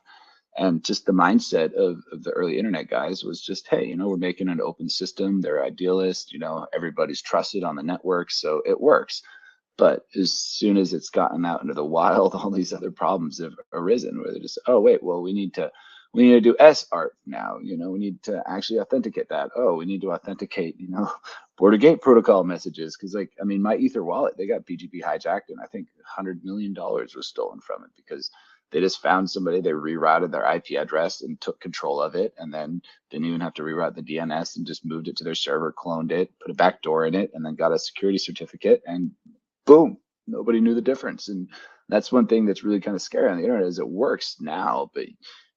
S4: And just the mindset of the early internet guys was just, hey, we're making an open system. They're idealist, everybody's trusted on the network, so it works. But as soon as it's gotten out into the wild, all these other problems have arisen where they're just, oh wait, well, we need to do SART now. We need to actually authenticate that. Oh, we need to authenticate, border gate protocol messages. Cause, like, I mean, my Ether wallet, they got BGP hijacked, and I think $100 million was stolen from it because they just found somebody, they rerouted their IP address and took control of it, and then didn't even have to reroute the DNS and just moved it to their server, cloned it, put a backdoor in it, and then got a security certificate, and boom, nobody knew the difference. And that's one thing that's really kind of scary on the internet is it works now, but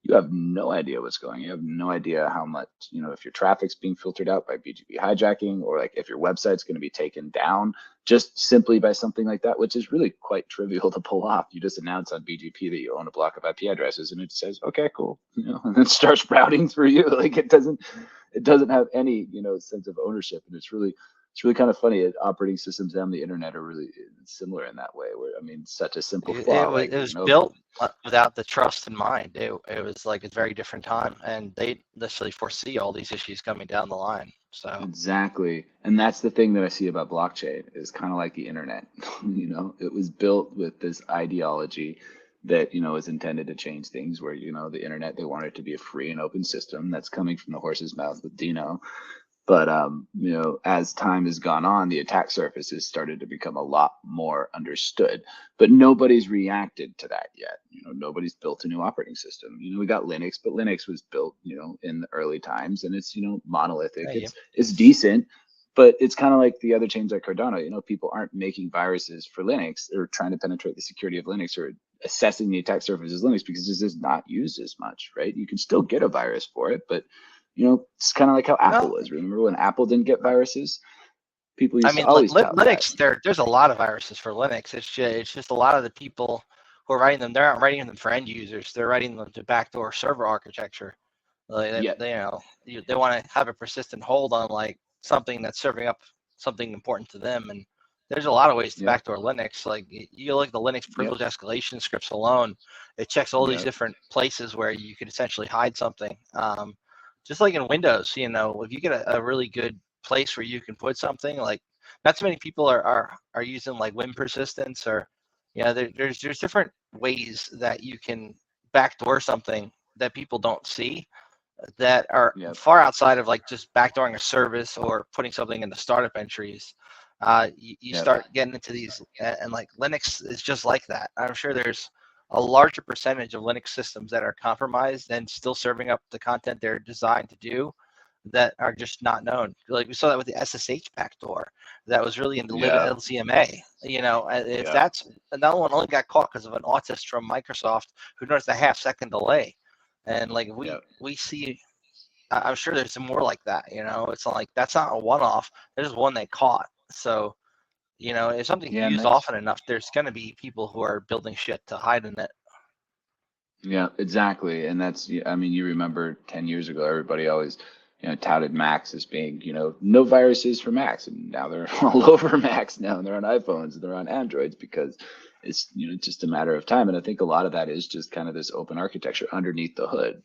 S4: you have no idea what's going on. You have no idea how much, if your traffic's being filtered out by BGP hijacking, or like if your website's going to be taken down just simply by something like that, which is really quite trivial to pull off. You just announce on BGP that you own a block of IP addresses, and it says, okay, cool, and then starts routing for you. Like, it doesn't have any, sense of ownership. And it's really kind of funny. Operating systems and the internet are really similar in that way. Where, I mean, such a simple flaw.
S1: It was built without the trust in mind. It was like a very different time, and they necessarily foresee all these issues coming down the line. So
S4: exactly, and that's the thing that I see about blockchain is kind of like the internet. It was built with this ideology that is intended to change things. Where the internet, they want it to be a free and open system. That's coming from the horse's mouth with Dino. But as time has gone on, the attack surface has started to become a lot more understood. But nobody's reacted to that yet. Nobody's built a new operating system. We got Linux, but Linux was built, in the early times, and it's monolithic. It's decent, but it's kind of like the other chains like Cardano. People aren't making viruses for Linux or trying to penetrate the security of Linux or assessing the attack surface as Linux because it's just not used as much, right? You can still get a virus for it, but it's kind of like how Apple was. Remember when Apple didn't get viruses? People used to always
S1: Linux. There's a lot of viruses for Linux. It's just a lot of the people who are writing them. They're not writing them for end users. They're writing them to backdoor server architecture. They want to have a persistent hold on like something that's serving up something important to them. And there's a lot of ways to backdoor Linux. Like you look at the Linux privilege escalation scripts alone, it checks all these different places where you could essentially hide something. Just like in Windows, if you get a really good place where you can put something, like not too many people are using like Win persistence or, there's different ways that you can backdoor something that people don't see that are far outside of like just backdooring a service or putting something in the startup entries. You start getting into these, and like Linux is just like that. I'm sure there's a larger percentage of Linux systems that are compromised and still serving up the content they're designed to do that are just not known. Like we saw that with the SSH backdoor that was really in the lib LCMA. You know, if that's another one only got caught because of an autist from Microsoft who noticed a half-second delay, and like we see. I'm sure there's more like that. You know, it's not like that's not a one-off. There's one they caught. So, you know, if something's used often enough, there's going to be people who are building shit to hide in it.
S4: Yeah, exactly. And that's, I mean, you remember 10 years ago, everybody always, touted Macs as being, no viruses for Macs. And now they're all over Macs now, and they're on iPhones and they're on Androids because it's, just a matter of time. And I think a lot of that is just kind of this open architecture underneath the hood.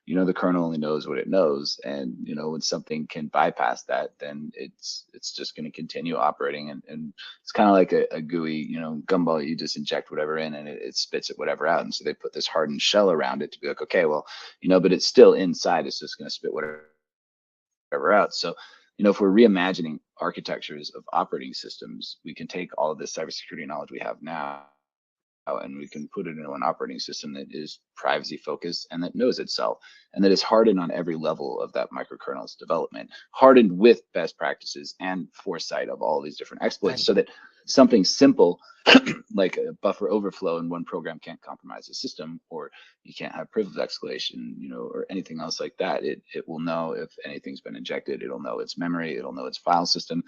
S4: The kernel only knows what it knows. And, when something can bypass that, then it's just going to continue operating. And it's kind of like a GUI, gumball, you just inject whatever in and it spits it whatever out. And so they put this hardened shell around it to be like, okay, well, but it's still inside. It's just going to spit whatever out. So, if we're reimagining architectures of operating systems, we can take all of this cybersecurity knowledge we have now and we can put it into an operating system that is privacy focused and that knows itself and that is hardened on every level of that microkernel's development, hardened with best practices and foresight of all these different exploits, so that something simple like a buffer overflow in one program can't compromise the system, or you can't have privilege escalation, or anything else like that. It will know if anything's been injected. It'll know its memory. It'll know its file system.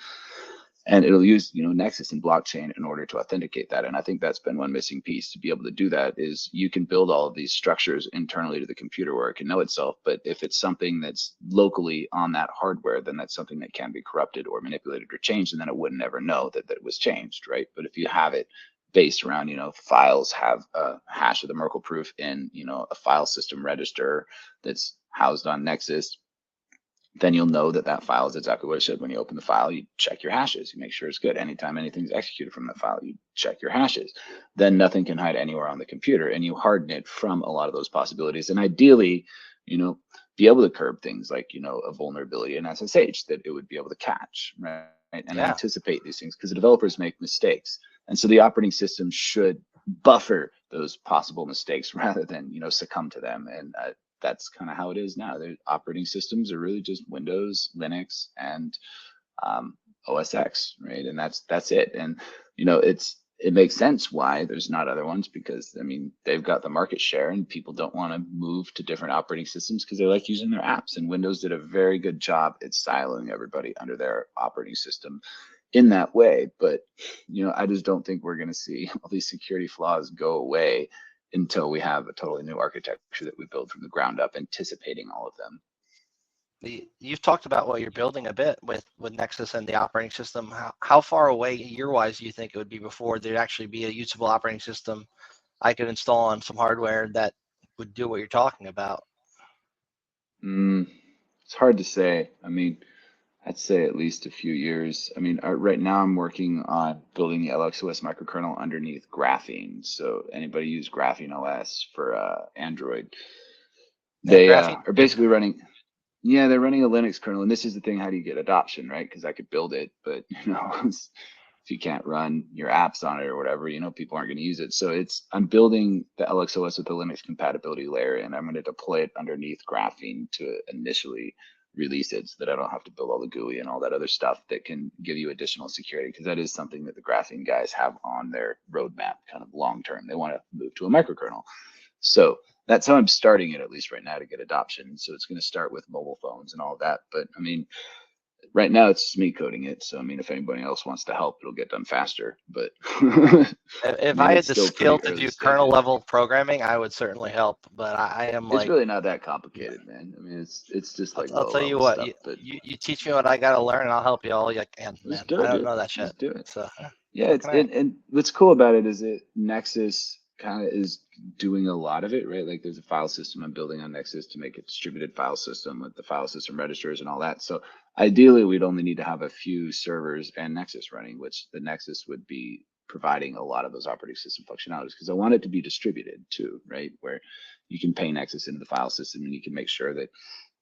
S4: And it'll use, Nexus and blockchain in order to authenticate that. And I think that's been one missing piece to be able to do that is you can build all of these structures internally to the computer where it can know itself. But if it's something that's locally on that hardware, then that's something that can be corrupted or manipulated or changed. And then it wouldn't ever know that it was changed, right? But if you have it based around, files have a hash of the Merkle proof in, a file system register that's housed on Nexus, then you'll know that that file is exactly what it should. When you open the file, you check your hashes, you make sure it's good. Anytime anything's executed from that file, you check your hashes. Then nothing can hide anywhere on the computer, and you harden it from a lot of those possibilities. And ideally, be able to curb things like, a vulnerability in SSH that it would be able to catch, right? And anticipate these things, because the developers make mistakes. And so the operating system should buffer those possible mistakes rather than, succumb to them. And that's kind of how it is now. The operating systems are really just Windows, Linux, and OS X, right? And that's it. And it makes sense why there's not other ones, because they've got the market share and people don't want to move to different operating systems because they like using their apps. And Windows did a very good job at siloing everybody under their operating system in that way. But I just don't think we're going to see all these security flaws go away until we have a totally new architecture that we build from the ground up, anticipating all of them.
S1: You've talked about what you're building a bit with Nexus and the operating system. How far away year-wise do you think it would be before there'd actually be a usable operating system I could install on some hardware that would do what you're talking about?
S4: It's hard to say. I'd say at least a few years. Right now I'm working on building the LXOS microkernel underneath Graphene. So anybody use Graphene OS for Android? They are basically running. Yeah, they're running a Linux kernel, and this is the thing. How do you get adoption, right? Because I could build it, but if you can't run your apps on it or whatever, people aren't going to use it. So I'm building the LXOS with the Linux compatibility layer, and I'm going to deploy it underneath Graphene to initially release it so that I don't have to build all the GUI and all that other stuff that can give you additional security, because that is something that the Graphene guys have on their roadmap kind of long term. They want to move to a microkernel. So that's how I'm starting it, at least right now, to get adoption. So it's going to start with mobile phones and all of that. But right now it's just me coding it. So if anybody else wants to help, it'll get done faster. But
S1: if I had the skill to do kernel level programming, I would certainly help. But I am
S4: it's really not that complicated, man. It's just like
S1: I'll tell you what, stuff, you teach me what I got to learn, and I'll help you all you can. Man, I don't know that shit.
S4: Just do it.
S1: So
S4: yeah, and what's cool about it is that Nexus kind of is doing a lot of it, right? Like there's a file system I'm building on Nexus to make a distributed file system with the file system registers and all that. So ideally, we'd only need to have a few servers and Nexus running, which the Nexus would be providing a lot of those operating system functionalities, because I want it to be distributed too, right? Where you can pay Nexus into the file system and you can make sure that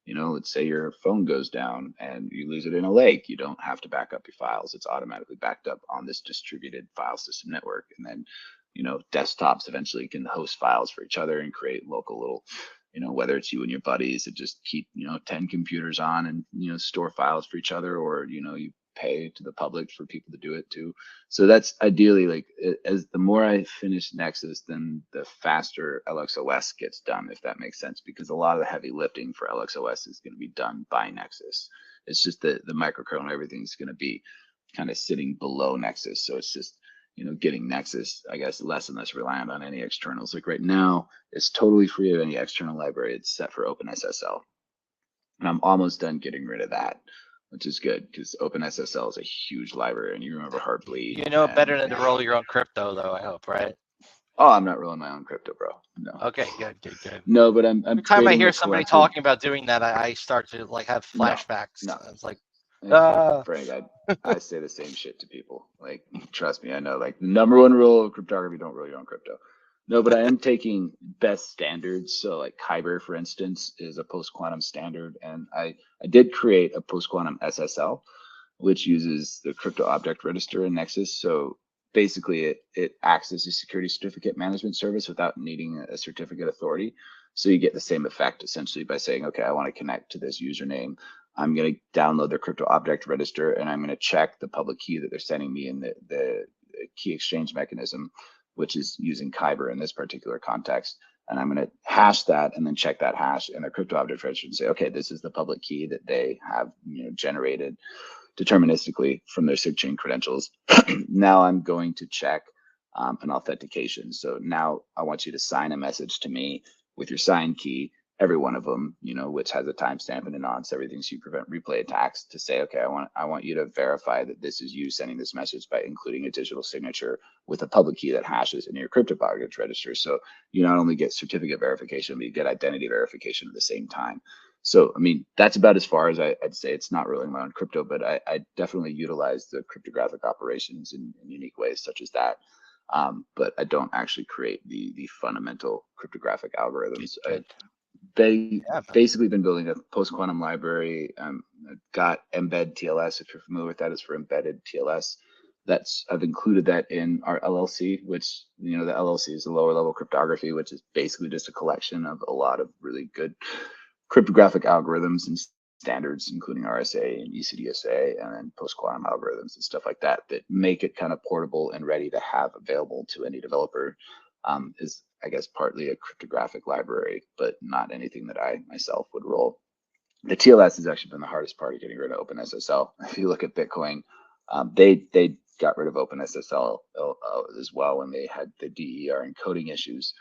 S4: You know, let's say your phone goes down and you lose it in a lake. You don't have to back up your files. It's automatically backed up on this distributed file system network. And then, you know, desktops eventually can host files for each other and create local little, you know, whether it's you and your buddies that just keep, you know, 10 computers on and, you know, store files for each other, or, you know, you pay to the public for people to do it too. So that's ideally like, as the more I finish Nexus, then the faster LXOS gets done, if that makes sense, because a lot of the heavy lifting for LXOS is going to be done by Nexus. It's just the microkernel and everything's going to be kind of sitting below Nexus. So it's just, you know, getting Nexus, I guess, less and less reliant on any externals. Like right now, it's totally free of any external library. It's set for OpenSSL. And I'm almost done getting rid of that, which is good because OpenSSL is a huge library, and you remember Heartbleed.
S1: You know better than to roll your own crypto, though, I hope, right?
S4: Oh, I'm not rolling my own crypto, bro. No.
S1: Okay, good.
S4: No, but I'm
S1: Every time I
S4: creating
S1: hear
S4: a
S1: somebody
S4: collective-
S1: talking about doing that, I start to like have flashbacks.
S4: No.
S1: It's like,
S4: Frank, I say the same shit to people. Like, trust me, I know. Like, the #1 rule of cryptography: don't roll your own crypto. No, but I am taking best standards. So, like Kyber, for instance, is a post-quantum standard, and I did create a post-quantum SSL, which uses the crypto object register in Nexus. So basically, it acts as a security certificate management service without needing a certificate authority. So you get the same effect essentially by saying, okay, I want to connect to this username. I'm going to download their crypto object register, and I'm going to check the public key that they're sending me in the key exchange mechanism, which is using Kyber in this particular context. And I'm going to hash that and then check that hash in their crypto object register and say, okay, this is the public key that they have, you know, generated deterministically from their SigChain credentials. Now I'm going to check an authentication. So now I want you to sign a message to me with your signed key, every one of them, you know, which has a timestamp and a nonce, everything, so you prevent replay attacks, to say, okay, I want you to verify that this is you sending this message by including a digital signature with a public key that hashes in your crypto package register. So you not only get certificate verification, but you get identity verification at the same time. So, I mean, that's about as far as I'd say. It's not rolling my own crypto, but I definitely utilize the cryptographic operations in unique ways such as that. But I don't actually create the fundamental cryptographic algorithms. Basically been building a post-quantum library. I've got embed TLS, if you're familiar with that, is for embedded TLS. I've included that in our LLC, which, you know, the LLC is the lower level cryptography, which is basically just a collection of a lot of really good cryptographic algorithms and standards, including RSA and ECDSA, and then post-quantum algorithms and stuff like that, that make it kind of portable and ready to have available to any developer. Is, I guess, partly a cryptographic library, but not anything that I myself would roll. The TLS has actually been the hardest part of getting rid of OpenSSL. If you look at Bitcoin, they got rid of OpenSSL as well when they had the DER encoding issues.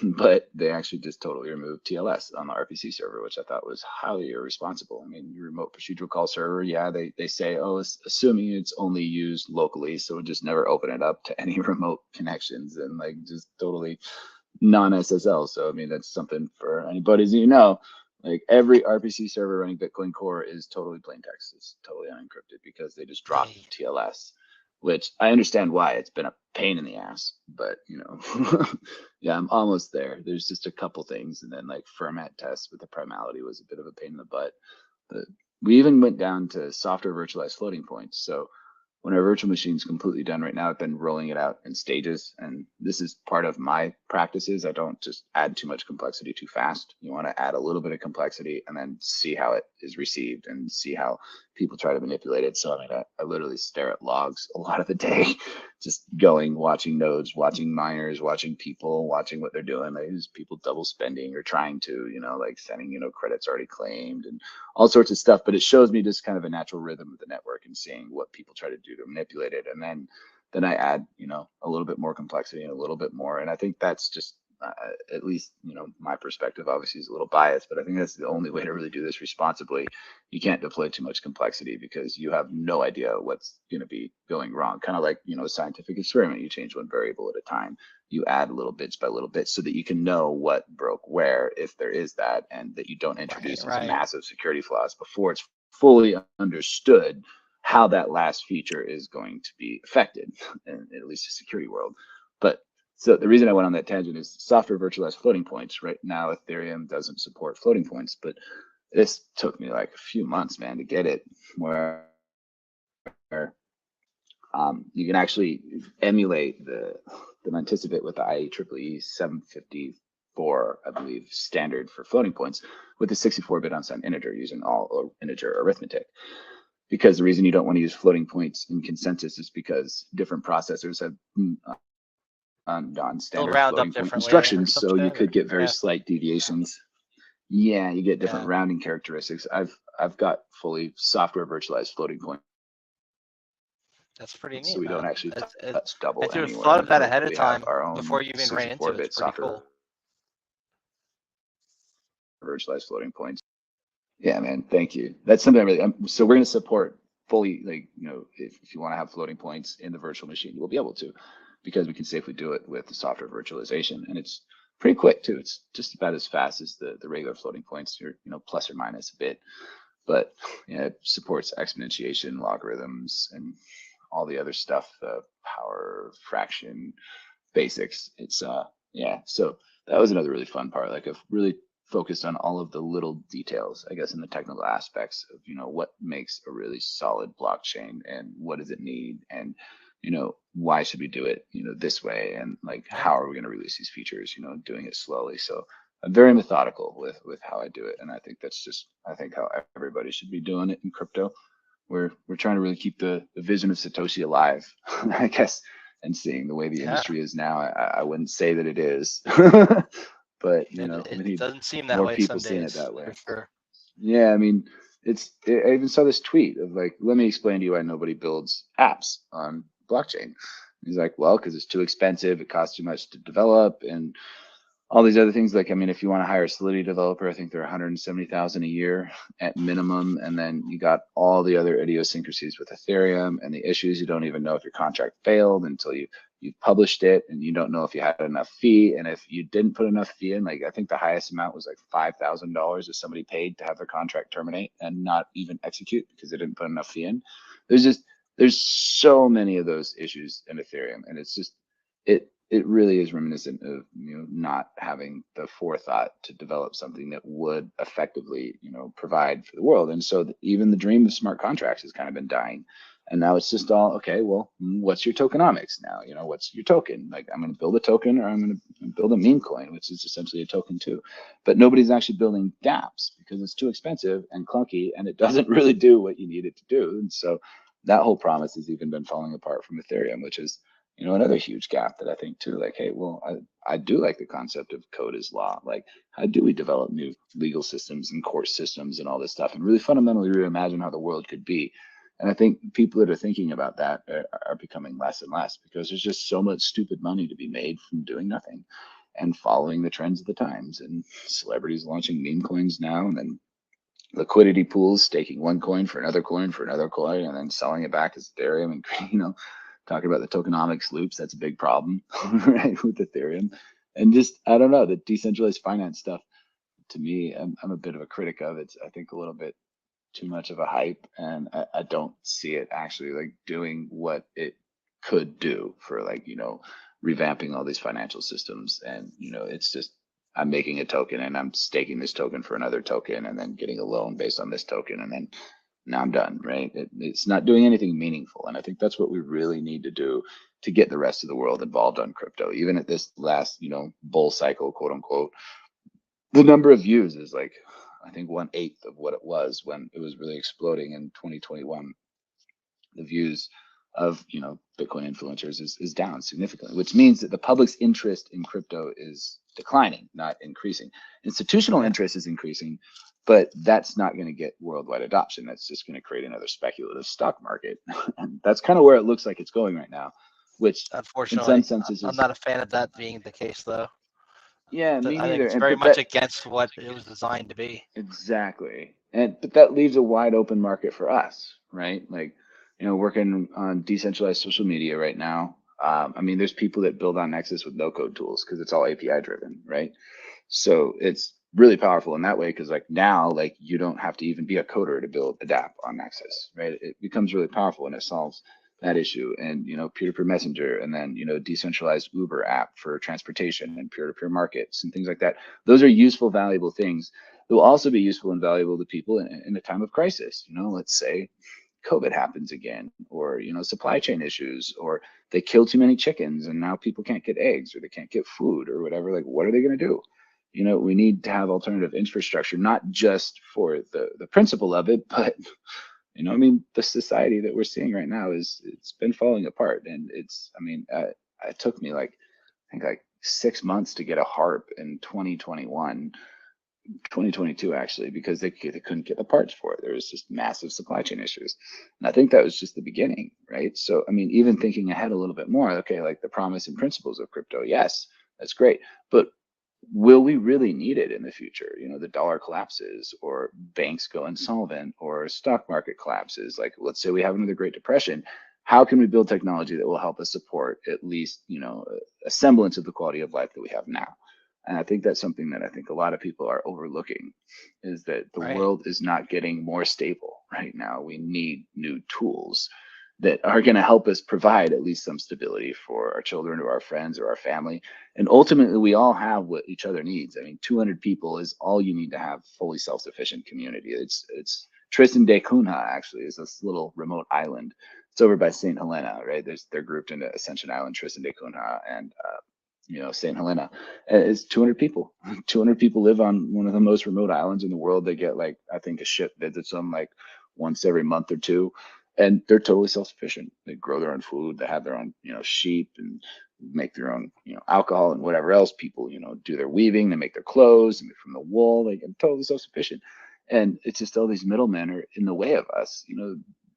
S4: But they actually just totally removed TLS on the RPC server, which I thought was highly irresponsible. I mean, your remote procedural call server, yeah, they say, oh, assuming it's only used locally, so just never open it up to any remote connections, and like just totally non-SSL. So I mean, that's something for anybody, you know, like every RPC server running Bitcoin Core is totally plain text. It's totally unencrypted because they just dropped TLS. Which I understand why. It's been a pain in the ass, but you know, yeah, I'm almost there. There's just a couple things, and then like format tests with the primality was a bit of a pain in the butt. But we even went down to software virtualized floating points. So when our virtual machine's completely done right now, I've been rolling it out in stages, and this is part of my practices. I don't just add too much complexity too fast. You want to add a little bit of complexity and then see how it is received and see how people try to manipulate it. So I mean, I literally stare at logs a lot of the day, just going, watching nodes, watching miners, watching people, watching what they're doing. Like, there's people double spending or trying to, you know, like sending, you know, credits already claimed and all sorts of stuff. But it shows me just kind of a natural rhythm of the network and seeing what people try to do to manipulate it. And then I add, you know, a little bit more complexity and a little bit more. And I think that's just, at least, you know, my perspective obviously is a little biased, but I think that's the only way to really do this responsibly. You can't deploy too much complexity because you have no idea what's going to be going wrong. Kind of like, you know, a scientific experiment. You change one variable at a time. You add little bits by little bits so that you can know what broke where, if there is that, and that you don't introduce these massive security flaws before it's fully understood how that last feature is going to be affected, in at least the security world. But So the reason I went on that tangent is software virtualized floating points. Right now, Ethereum doesn't support floating points, but this took me like a few months, man, to get it where you can actually emulate the Manticipate with the IEEE 754, I believe, standard for floating points with a 64-bit unsigned integer using all integer arithmetic. Because the reason you don't want to use floating points in consensus is because different processors have non-standard
S1: round up
S4: floating point
S1: differently or
S4: instructions,
S1: some
S4: so you
S1: shit,
S4: could get very
S1: yeah.
S4: slight deviations. Yeah, you get different
S1: Yeah.
S4: rounding characteristics. I've got fully software virtualized floating points,
S1: That's pretty neat,
S4: so we don't
S1: man.
S4: actually
S1: It's,
S4: touch double
S1: and to have
S4: anywhere
S1: thought
S4: in
S1: of
S4: the
S1: that
S4: code,
S1: ahead
S4: but
S1: of
S4: we have
S1: time
S4: our own
S1: before you even ran into it,
S4: 64-bit
S1: it's pretty
S4: software
S1: cool.
S4: virtualized floating points. Yeah, man, thank you. That's something I really. So we're going to support fully, like, you know, if you want to have floating points in the virtual machine, we'll be able to, because we can safely do it with the software virtualization, and it's pretty quick too. It's just about as fast as the regular floating points, or plus or minus a bit, but yeah, it supports exponentiation, logarithms, and all the other stuff, power, fraction, basics. It's yeah. So that was another really fun part. Like, I've really focused on all of the little details, I guess, in the technical aspects of what makes a really solid blockchain, and what does it need, and why should we do it this way, and like how are we going to release these features, doing it slowly. So I'm very methodical with how I do it, and I think that's just how everybody should be doing it in crypto. We're trying to really keep the vision of Satoshi alive, I guess, and seeing the way the
S1: Yeah.
S4: industry is now. I wouldn't say that it is, but we
S1: It
S4: need
S1: doesn't seem that
S4: more
S1: way
S4: people
S1: some
S4: seeing
S1: days,
S4: it that way.
S1: for sure.
S4: Yeah, I mean, I even saw this tweet of like, let me explain to you why nobody builds apps on blockchain. He's like, well, because it's too expensive, it costs too much to develop, and all these other things. Like, I mean, if you want to hire a Solidity developer, I think they're 170,000 a year at minimum, and then you got all the other idiosyncrasies with Ethereum and the issues. You don't even know if your contract failed until you've published it, and you don't know if you had enough fee, and if you didn't put enough fee in, like, I think the highest amount was like $5,000 that somebody paid to have their contract terminate and not even execute because they didn't put enough fee in. There's so many of those issues in Ethereum, and it's just it really is reminiscent of not having the forethought to develop something that would effectively provide for the world. And so even the dream of smart contracts has kind of been dying, and now it's just all okay. Well, what's your tokenomics now? What's your token? Like, I'm going to build a token, or I'm going to build a meme coin, which is essentially a token too. But nobody's actually building dApps because it's too expensive and clunky, and it doesn't really do what you need it to do. And so that whole promise has even been falling apart from Ethereum, which is another huge gap that I think too. Like, hey, well, I do like the concept of code is law. Like, how do we develop new legal systems and court systems and all this stuff, and really fundamentally reimagine how the world could be? And I think people that are thinking about that are becoming less and less, because there's just so much stupid money to be made from doing nothing and following the trends of the times, and celebrities launching meme coins now, and then liquidity pools staking one coin for another coin for another coin, and then selling it back as Ethereum, and talking about the tokenomics loops. That's a big problem, right, with Ethereum. And just, I don't know, the decentralized finance stuff, to me, I'm a bit of a critic of it. I think a little bit too much of a hype, and I don't see it actually like doing what it could do for, like, revamping all these financial systems. And it's just, I'm making a token and I'm staking this token for another token, and then getting a loan based on this token, and then now I'm done, right? It's not doing anything meaningful. And I think that's what we really need to do to get the rest of the world involved on crypto. Even at this last, bull cycle, quote unquote, the number of views is like, I think 1/8 of what it was when it was really exploding in 2021. The views of, Bitcoin influencers is down significantly, which means that the public's interest in crypto is declining, not increasing. Institutional interest is increasing, but that's not going to get worldwide adoption. That's just going to create another speculative stock market. And that's kind of where it looks like it's going right now, which
S1: Unfortunately,
S4: in some senses
S1: I'm not a fan of that being the case, though.
S4: yeah, me
S1: I think
S4: neither.
S1: it's
S4: And
S1: very
S4: but
S1: much
S4: that
S1: against what it was designed to be.
S4: exactly. But that leaves a wide open market for us, right? Like, working on decentralized social media right now. I mean, there's people that build on Nexus with no code tools because it's all API driven, right? So it's really powerful in that way, because like now, like, you don't have to even be a coder to build a dApp on Nexus, right? It becomes really powerful, and it solves that issue, and peer-to-peer messenger, and then decentralized Uber app for transportation, and peer-to-peer markets and things like that. Those are useful, valuable things that will also be useful and valuable to people in a time of crisis. Let's say COVID happens again, or supply chain issues, or they kill too many chickens and now people can't get eggs, or they can't get food or whatever. Like, what are they going to do? We need to have alternative infrastructure, not just for the principle of it, but I mean, the society that we're seeing right now it's been falling apart, and it took me like, I think like 6 months to get a harp in 2022 actually, because they couldn't get the parts for it. There was just massive supply chain issues, and I think that was just the beginning, right? So I mean, even thinking ahead a little bit more, okay, like the promise and principles of crypto, yes, that's great, but will we really need it in the future? The dollar collapses, or banks go insolvent, or stock market collapses. Like, let's say we have another Great Depression. How can we build technology that will help us support at least, a semblance of the quality of life that we have now? And I think that's something that I think a lot of people are overlooking, is that the
S1: Right.
S4: world is not getting more stable right now. We need new tools that are going to help us provide at least some stability for our children or our friends or our family. And ultimately, we all have what each other needs. I mean, 200 people is all you need to have fully self-sufficient community. It's Tristan da Cunha actually is this little remote island. It's over by St. Helena, right? They're grouped into Ascension Island, Tristan da Cunha, and St. Helena. It's 200 people. 200 people live on one of the most remote islands in the world. They get like, I think a ship visits them like once every month or two, and they're totally self-sufficient. They grow their own food. They have their own, sheep, and make their own, alcohol and whatever else. People, do their weaving. They make their clothes and from the wool. They get totally self-sufficient. And it's just all these middlemen are in the way of us,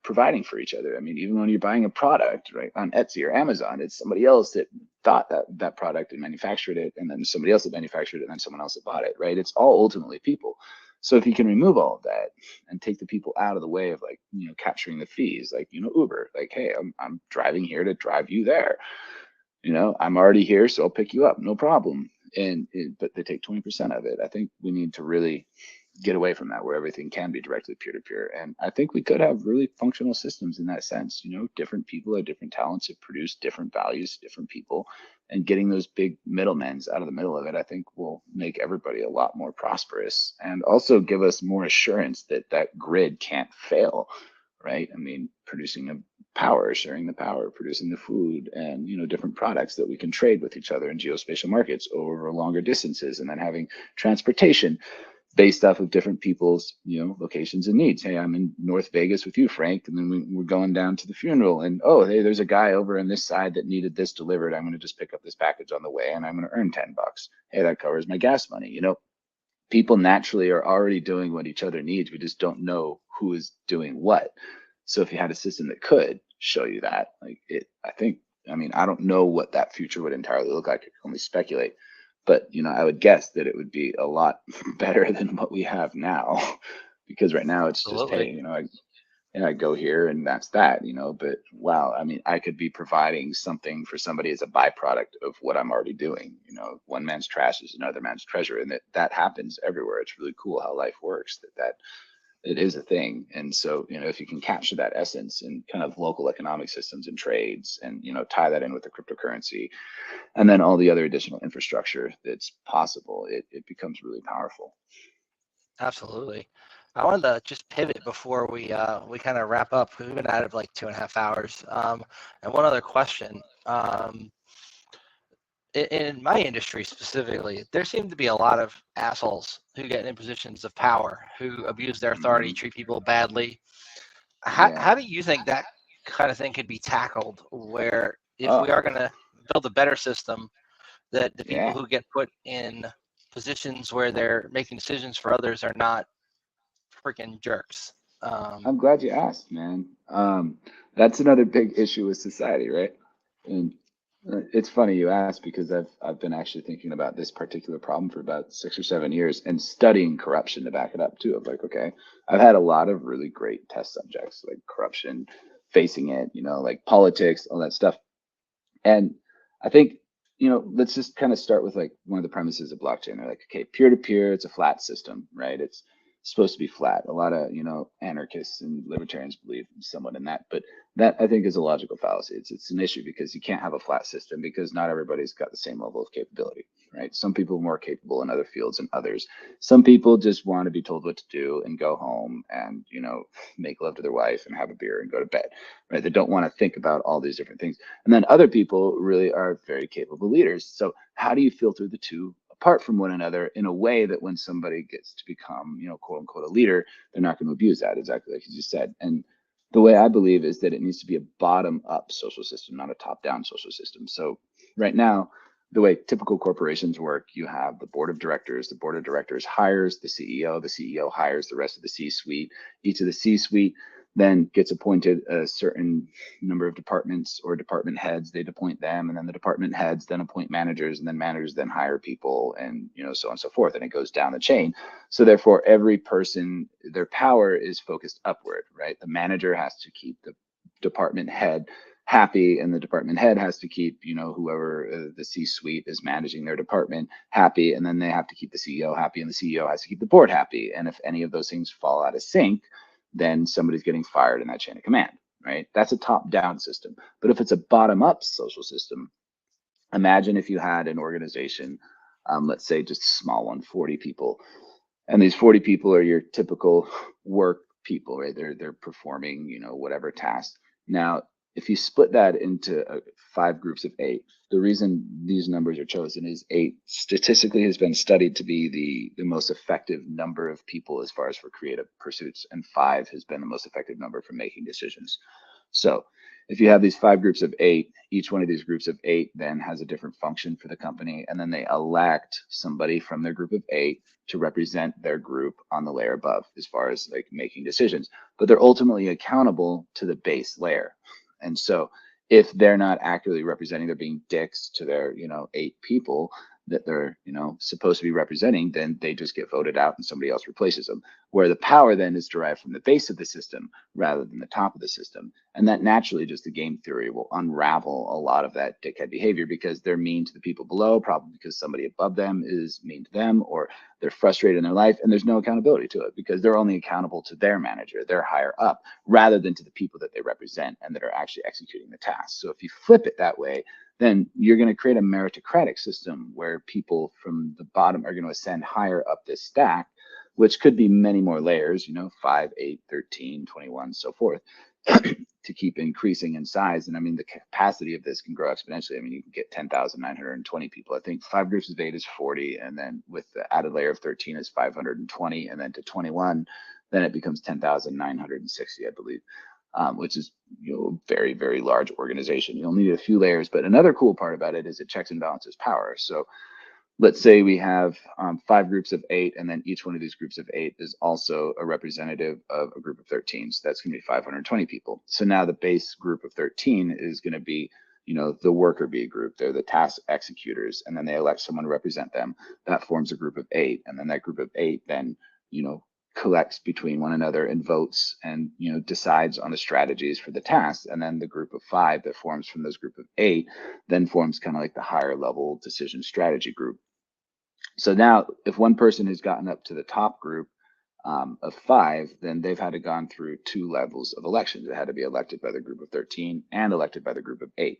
S4: providing for each other. I mean, even when you're buying a product, right, on Etsy or Amazon, it's somebody else that thought that product and manufactured it, and then somebody else that manufactured it, and then someone else that bought it, right? It's all ultimately people. So if you can remove all of that and take the people out of the way of, like, capturing the fees, like, Uber, like, hey, I'm driving here to drive you there. I'm already here, so I'll pick you up, no problem. But they take 20% of it. I think we need to really get away from that, where everything can be directly peer-to-peer. And I think we could have really functional systems in that sense. Different people have different talents that produce different values, different people, and getting those big middlemen out of the middle of it, I think will make everybody a lot more prosperous, and also give us more assurance that that grid can't fail, right? I mean, producing a power, sharing the power, producing the food, and different products that we can trade with each other in geospatial markets over longer distances, and then having transportation based off of different people's locations and needs. Hey, I'm in North Vegas with you, Frank, and then we're going down to the funeral, and oh, hey, there's a guy over on this side that needed this delivered. I'm going to just pick up this package on the way, and I'm going to earn $10. Hey, that covers my gas money. People naturally are already doing what each other needs. We just don't know who is doing what. So if you had a system that could show you that, like, I don't know what that future would entirely look like. I can only speculate. But, I would guess that it would be a lot better than what we have now, because right now it's just,
S1: Absolutely.
S4: hey, I go here and that's that, but wow, I mean, I could be providing something for somebody as a byproduct of what I'm already doing. One man's trash is another man's treasure, and that happens everywhere. It's really cool how life works, that it is a thing. And so, if you can capture that essence in kind of local economic systems and trades, and, tie that in with the cryptocurrency, and then all the other additional infrastructure that's possible, it becomes really powerful.
S1: Absolutely. I wanted to just pivot before we kind of wrap up. We've been at it like 2.5 hours. And one other question. In my industry specifically, there seem to be a lot of assholes who get in positions of power, who abuse their authority, treat people badly. How do you think that kind of thing could be tackled, where if we are going to build a better system, that the people who get put in positions where they're making decisions for others are not freaking jerks?
S4: I'm glad you asked, man. That's another big issue with society, right? And it's funny you asked, because I've been actually thinking about this particular problem for about 6 or 7 years, and studying corruption to back it up too. I'm like, okay, I've had a lot of really great test subjects, like corruption, facing it, like politics, all that stuff. And I think, let's just kind of start with like one of the premises of blockchain. They're like, okay, peer to peer, it's a flat system, right? It's supposed to be flat. A lot of, anarchists and libertarians believe somewhat in that, but that I think is a logical fallacy. It's an issue because you can't have a flat system because not everybody's got the same level of capability, right? Some people are more capable in other fields than others. Some people just want to be told what to do and go home and, make love to their wife and have a beer and go to bed, right? They don't want to think about all these different things. And then other people really are very capable leaders. So how do you filter the two apart from one another in a way that when somebody gets to become, quote unquote, a leader, they're not going to abuse that, exactly like you just said. And the way I believe is that it needs to be a bottom up social system, not a top down social system. So right now, the way typical corporations work, you have the board of directors. The board of directors hires the CEO hires the rest of the C-suite. Each of the C-suite then gets appointed a certain number of departments or department heads. They appoint them, and then the department heads then appoint managers, and then managers then hire people, and so on and so forth, and it goes down the chain. So therefore, every person, their power is focused upward, right? The manager has to keep the department head happy, and the department head has to keep whoever the C-suite is managing their department happy, and then they have to keep the CEO happy, and the CEO has to keep the board happy. And if any of those things fall out of sync, then somebody's getting fired in that chain of command, right? That's a top-down system. But if it's a bottom-up social system, imagine if you had an organization, let's say just a small one, 40 people, and these 40 people are your typical work people, right? They're performing, whatever task. Now, if you split that into 5 groups of 8, the reason these numbers are chosen is 8 statistically has been studied to be the most effective number of people as far as for creative pursuits, and 5 has been the most effective number for making decisions. So if you have these 5 groups of 8, each one of these groups of 8 then has a different function for the company, and then they elect somebody from their group of 8 to represent their group on the layer above as far as like making decisions, but they're ultimately accountable to the base layer. And so if they're not accurately representing, they're being dicks to their 8 people that they're supposed to be representing, then they just get voted out and somebody else replaces them, where the power then is derived from the base of the system rather than the top of the system. And that naturally, just the game theory will unravel a lot of that dickhead behavior, because they're mean to the people below, probably because somebody above them is mean to them, or they're frustrated in their life, and there's no accountability to it because they're only accountable to their manager, their higher up, rather than to the people that they represent and that are actually executing the task. So if you flip it that way, then you're going to create a meritocratic system where people from the bottom are going to ascend higher up this stack, which could be many more layers, 5, 8, 13, 21, so forth, to keep increasing in size. And I mean, the capacity of this can grow exponentially. I mean, you can get 10,920 people. I think 5 groups of 8 is 40. And then with the added layer of 13 is 520. And then to 21, then it becomes 10,960, I believe. Which is very, very large organization. You'll need a few layers, but another cool part about it is it checks and balances power. So let's say we have 5 groups of 8, and then each one of these groups of 8 is also a representative of a group of 13. So that's going to be 520 people. So now the base group of 13 is going to be the worker bee group. They're the task executors, and then they elect someone to represent them. That forms a group of 8, and then that group of 8 then collects between one another and votes and decides on the strategies for the tasks. And then the group of 5 that forms from those group of 8 then forms kind of like the higher level decision strategy group. So now if one person has gotten up to the top group of 5, then they've had to gone through 2 levels of elections. They had to be elected by the group of 13 and elected by the group of 8.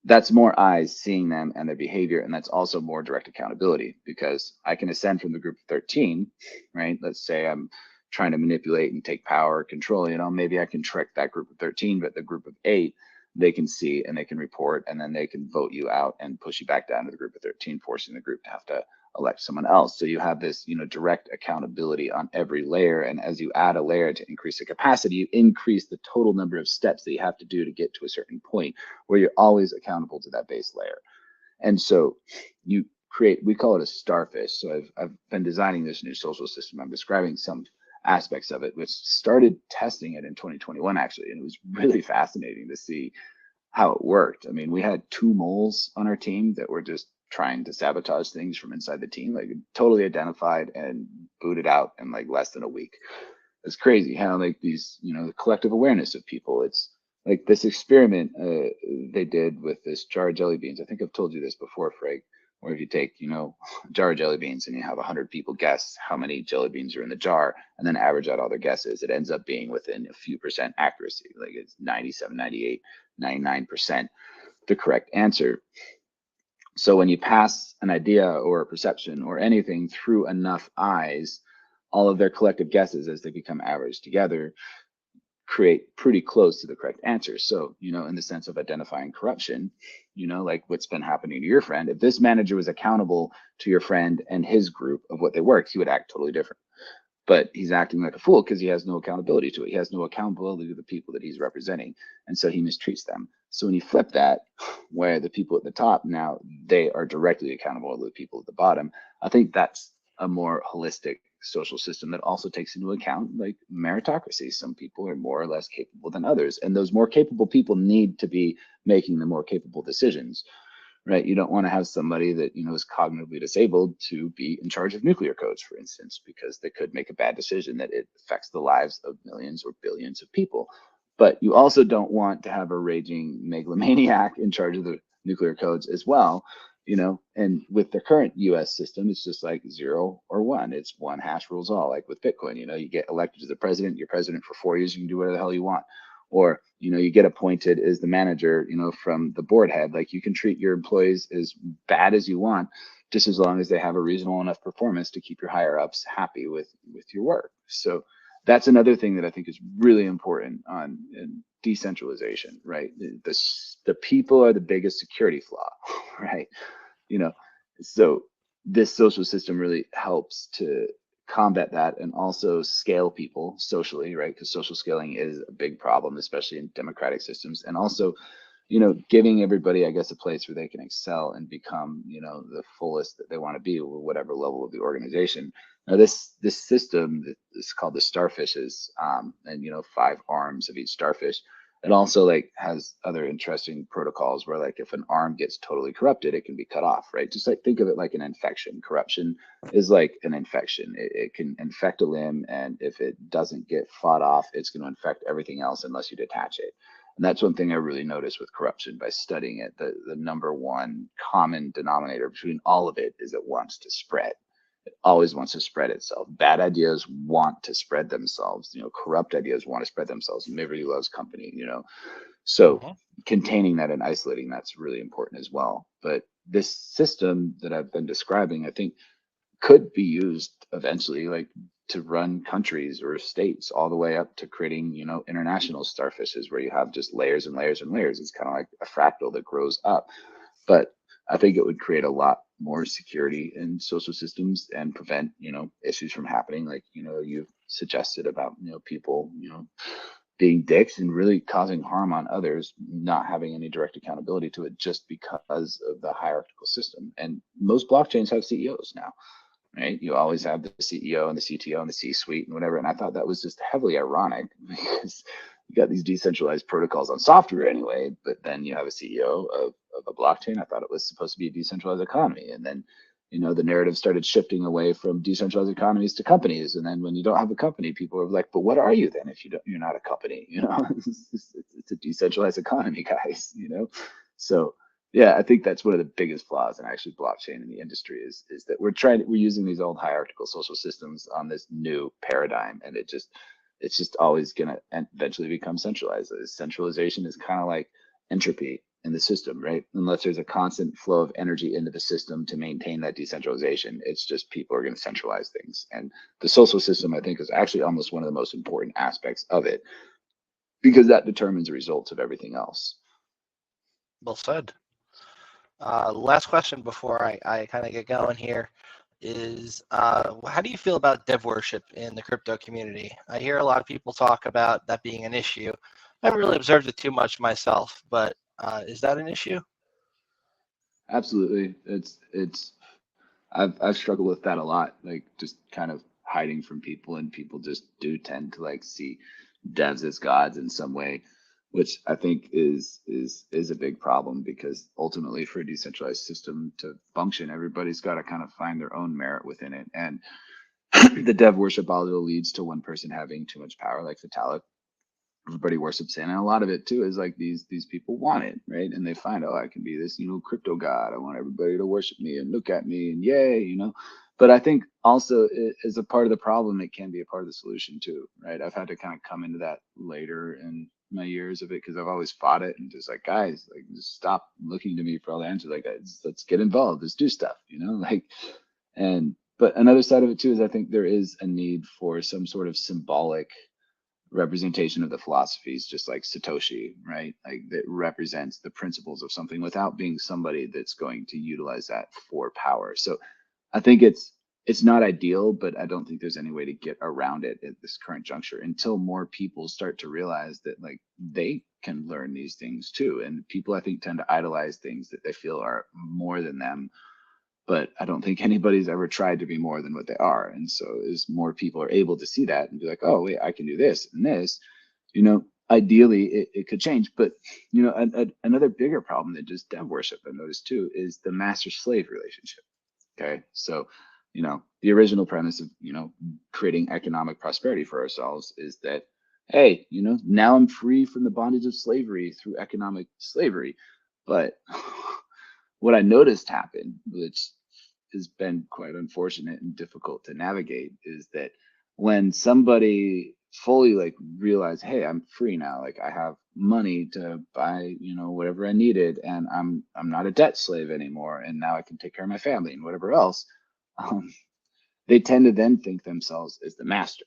S4: That's more eyes seeing them and their behavior, and that's also more direct accountability, because I can ascend from the group of 13, right? Let's say I'm trying to manipulate and take power, control, maybe I can trick that group of 13, but the group of 8, they can see and they can report, and then they can vote you out and push you back down to the group of 13, forcing the group to have to elect someone else. So you have this, direct accountability on every layer. And as you add a layer to increase the capacity, you increase the total number of steps that you have to do to get to a certain point where you're always accountable to that base layer. And so you create, we call it a starfish. So I've been designing this new social system. I'm describing some aspects of it, which started testing it in 2021, actually. And it was really fascinating to see how it worked. I mean, we had 2 moles on our team that were just trying to sabotage things from inside the team, like totally identified and booted out in like less than a week. It's crazy how like these, the collective awareness of people. It's like this experiment they did with this jar of jelly beans. I think I've told you this before, Frank, Or if you take, you know, a jar of jelly beans and you have 100 people guess how many jelly beans are in the jar and then average out all their guesses, it ends up being within a few percent accuracy. Like it's 97, 98, 99% the correct answer. So when you pass an idea or a perception or anything through enough eyes, all of their collective guesses as they become averaged together create pretty close to the correct answer. So, you know, in the sense of identifying corruption, you know, like what's been happening to your friend, if this manager was accountable to your friend and his group of what they worked, he would act totally different. But he's acting like a fool because he has no accountability to it. He has no accountability to the people that he's representing. And so he mistreats them. So when you flip that, where the people at the top now, they are directly accountable to the people at the bottom, I think that's a more holistic social system that also takes into account like meritocracy. Some people are more or less capable than others. And those more capable people need to be making the more capable decisions. Right, you don't want to have somebody that, you know, is cognitively disabled to be in charge of nuclear codes, for instance, because they could make a bad decision that it affects the lives of millions or billions of people. But you also don't want to have a raging megalomaniac in charge of the nuclear codes as well, you know. And with the current US system, it's just like 0 or 1. It's one hash rules all, like with Bitcoin. You know, you get elected as the president, you're president for 4 years, you can do whatever the hell you want. Or, you know, you get appointed as the manager, you know, from the board head. Like you can treat your employees as bad as you want, just as long as they have a reasonable enough performance to keep your higher ups happy with your work. So that's another thing that I think is really important on in decentralization, right? The people are the biggest security flaw, right? You know, so this social system really helps to combat that and also scale people socially, right? Because social scaling is a big problem, especially in democratic systems. And also, you know, giving everybody, I guess, a place where they can excel and become, you know, the fullest that they want to be, or whatever level of the organization. Now, this system is called the starfishes, and you know, 5 arms of each starfish. It also like has other interesting protocols where like if an arm gets totally corrupted, it can be cut off, right? Just like think of it like an infection. Corruption is like an infection. It can infect a limb, and if it doesn't get fought off, it's going to infect everything else unless you detach it. And that's one thing I really noticed with corruption by studying it. The number one common denominator between all of it is it wants to spread. It always wants to spread itself. Bad ideas want to spread themselves. You know, corrupt ideas want to spread themselves. Liberty loves company, you know. So containing that and isolating that's really important as well. But this system that I've been describing, I think could be used eventually like to run countries or states all the way up to creating, you know, international starfishes where you have just layers and layers and layers. It's kind of like a fractal that grows up. But I think it would create a lot more security in social systems and prevent, you know, issues from happening. Like, you know, you've suggested about, you know, people, you know, being dicks and really causing harm on others, not having any direct accountability to it just because of the hierarchical system. And most blockchains have CEOs now, right? You always have the CEO and the CTO and the C-suite and whatever. And I thought that was just heavily ironic because you got these decentralized protocols on software anyway, but then you have a CEO of a blockchain. I thought it was supposed to be a decentralized economy. And then, you know, the narrative started shifting away from decentralized economies to companies. And then when you don't have a company, people are like, but what are you then if you're not a company? You know, it's a decentralized economy, guys, you know? So yeah, I think that's one of the biggest flaws in actually blockchain in the industry is that we're using these old hierarchical social systems on this new paradigm, and it's just always gonna eventually become centralized. Centralization is kind of like entropy in the system, right? Unless there's a constant flow of energy into the system to maintain that decentralization, it's just people are going to centralize things. And the social system, I think, is actually almost one of the most important aspects of it because that determines the results of everything else.
S1: Well said. Last question before I kind of get going here is how do you feel about dev worship in the crypto community? I hear a lot of people talk about that being an issue. I haven't really observed it too much myself, but is that an issue?
S4: Absolutely. I've struggled with that a lot, like just kind of hiding from people, and people just do tend to like see devs as gods in some way, which I think is a big problem because ultimately for a decentralized system to function, everybody's got to kind of find their own merit within it. And the dev worship also leads to one person having too much power, like Vitalik. everybody worships in. And a lot of it too is like these people want it, right? And they find, oh, I can be this, crypto god. I want everybody to worship me and look at me and yay. But I think also as a part of the problem, it can be a part of the solution too, right? I've had to kind of come into that later in my years of it because I've always fought it and just like, guys, like just stop looking to me for all the answers. Like, let's get involved, let's do stuff, like. But another side of it too is I think there is a need for some sort of symbolic representation of the philosophies, just like Satoshi, right? Like that represents the principles of something without being somebody that's going to utilize that for power. So I think it's not ideal, but I don't think there's any way to get around it at this current juncture until more people start to realize that like they can learn these things too. And people I think tend to idolize things that they feel are more than them. But I don't think anybody's ever tried to be more than what they are. And so as more people are able to see that and be like, oh, wait, I can do this and this, ideally it could change. But, another bigger problem than just dev worship I noticed too is the master slave relationship. Okay. So, the original premise of, creating economic prosperity for ourselves is that, hey, now I'm free from the bondage of slavery through economic slavery. But what I noticed happen, which has been quite unfortunate and difficult to navigate, is that when somebody fully like realize, hey, I'm free now, like I have money to buy, whatever I needed, and I'm not a debt slave anymore, and now I can take care of my family and whatever else, they tend to then think themselves as the master.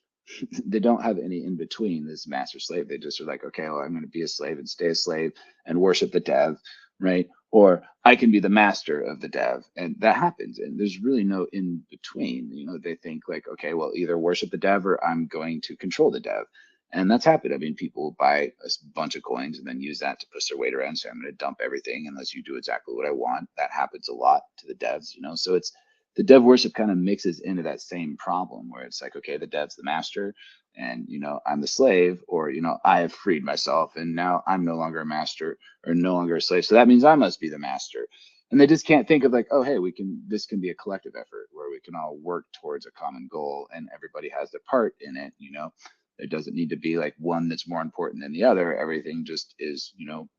S4: They don't have any in between this master slave. They just are like, okay, well, I'm going to be a slave and stay a slave and worship the dev, right? Or I can be the master of the dev, and that happens. And there's really no in between. They think like, okay, well, either worship the dev or I'm going to control the dev. And that's happened. I mean, people buy a bunch of coins and then use that to push their weight around. So I'm going to dump everything unless you do exactly what I want. That happens a lot to the devs, So it's the dev worship kind of mixes into that same problem where it's like, okay, the dev's the master and, I'm the slave, or, I have freed myself and now I'm no longer a master or no longer a slave. So that means I must be the master. And they just can't think of like, oh, hey, this can be a collective effort where we can all work towards a common goal and everybody has their part in it. There doesn't need to be like one that's more important than the other. Everything just is,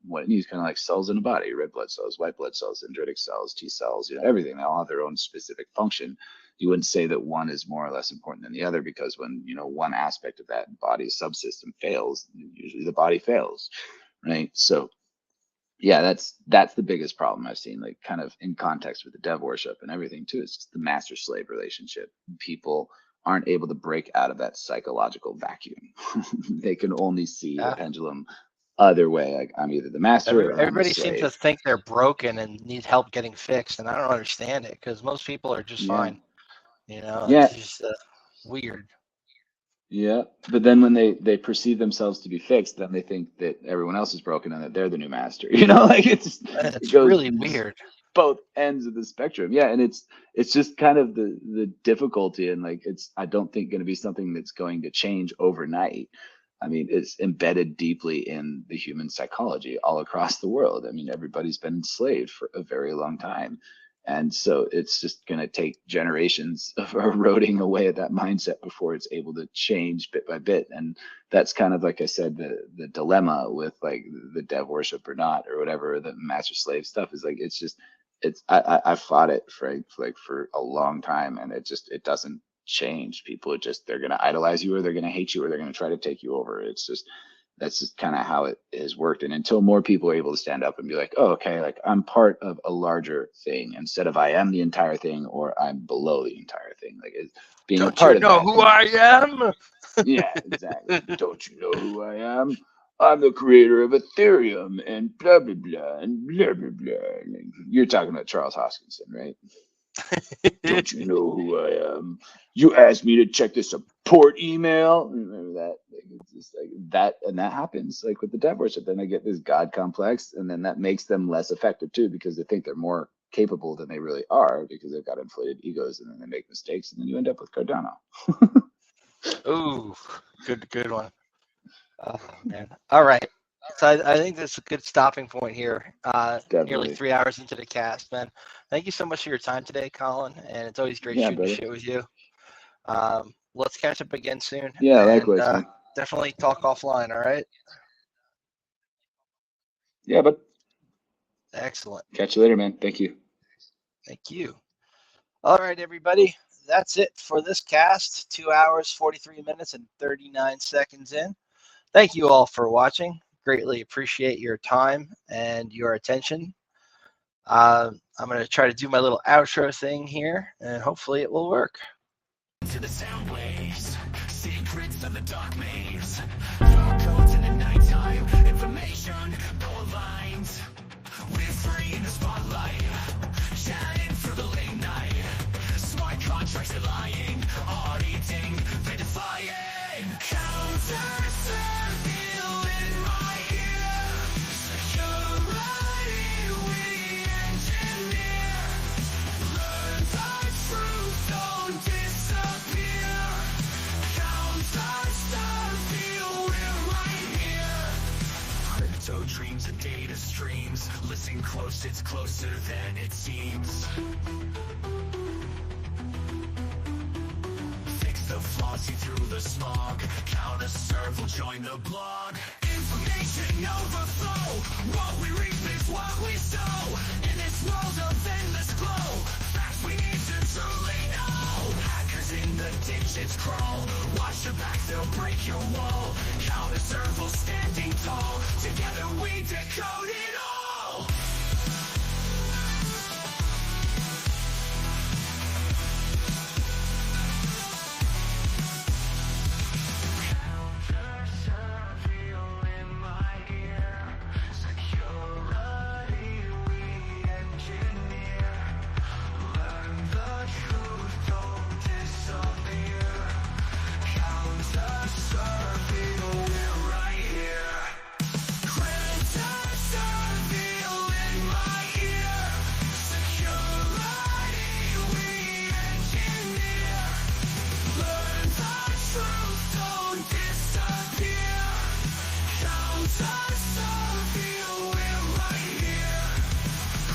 S4: what it needs, kind of like cells in a body, red blood cells, white blood cells, dendritic cells, T cells, everything. They all have their own specific function. You wouldn't say that one is more or less important than the other because when, one aspect of that body subsystem fails, usually the body fails, right? So yeah, that's the biggest problem I've seen, like kind of in context with the dev worship and everything too. It's just the master slave relationship. People aren't able to break out of that psychological vacuum. They can only see the pendulum other way. Like I'm either the master or I'm the
S1: Everybody seems to
S4: slave.
S1: think they're broken and need help getting fixed, and I don't understand it because most people are just fine.
S4: Yeah.
S1: It's just weird.
S4: Yeah, but then when they perceive themselves to be fixed, then they think that everyone else is broken and that they're the new master. Like
S1: It's
S4: it goes
S1: really weird.
S4: both ends of the spectrum. Yeah, and it's just kind of the difficulty, and like I don't think going to be something that's going to change overnight. I mean, it's embedded deeply in the human psychology all across the world. I mean, everybody's been enslaved for a very long time. And so it's just going to take generations of eroding away at that mindset before it's able to change bit by bit. And that's kind of, like I said, the dilemma with like the dev worship or not, or whatever, the master slave stuff is like, I fought it for a long time, and it doesn't change. People they're going to idolize you, or they're going to hate you, or they're going to try to take you over. That's just kind of how it has worked. And until more people are able to stand up and be like, oh, okay, like I'm part of a larger thing instead of I am the entire thing or I'm below the entire thing. Like being a part of that.
S1: Don't you know who I am?
S4: Yeah, exactly. Don't you know who I am? I'm the creator of Ethereum and blah, blah, blah, and blah, blah, blah. You're talking about Charles Hoskinson, right? Don't you know who I am? You asked me to check the support email. Remember that? Like, it's just like that, and that happens like with the dev worship. Then they get this God complex, and then that makes them less effective too, because they think they're more capable than they really are, because they've got inflated egos, and then they make mistakes, and then you end up with Cardano.
S1: Ooh, good one. Oh man. All right. So I think that's a good stopping point here. Nearly 3 hours into the cast, man. Thank you so much for your time today, Colin. And it's always great shooting the shit with you. Let's catch up again soon.
S4: Yeah, likewise, man.
S1: definitely talk offline. All right.
S4: Yeah, but
S1: Excellent.
S4: catch you later, man. Thank you.
S1: Thank you. All right, everybody. That's it for this cast. 2 hours, 43 minutes, and 39 seconds in. Thank you all for watching. Greatly appreciate your time and your attention. I'm going to try to do my little outro thing here, and hopefully it will work.
S5: To the sound waves, secrets of the dark maze, dark codes in the nighttime, information, no lines. We're free in the spotlight, shining through the late night. Smart contracts are lying, auditing, they're defying. CounterSurveil in my ear, security we engineer. Learn the truth, don't disappear. CounterSurveil, we're right here. Crypto dreams and data streams. Listen close, it's closer than it seems. Fix the flaws, see through the smog. CounterSurveil, join the blog. Information overflow. What we reap is what we sow. In this world of endless glow, facts we need to truly know. Hackers in the digits crawl. Watch your back, they'll break your wall. CounterSurveil standing tall. Together we decode it all. CounterSurveil in my ear, security we engineer. Learn the truth, don't disappear. CounterSurveil, we're right here. CounterSurveil in my ear, security we engineer. Learn the truth, don't disappear. CounterSurveil, we're right here.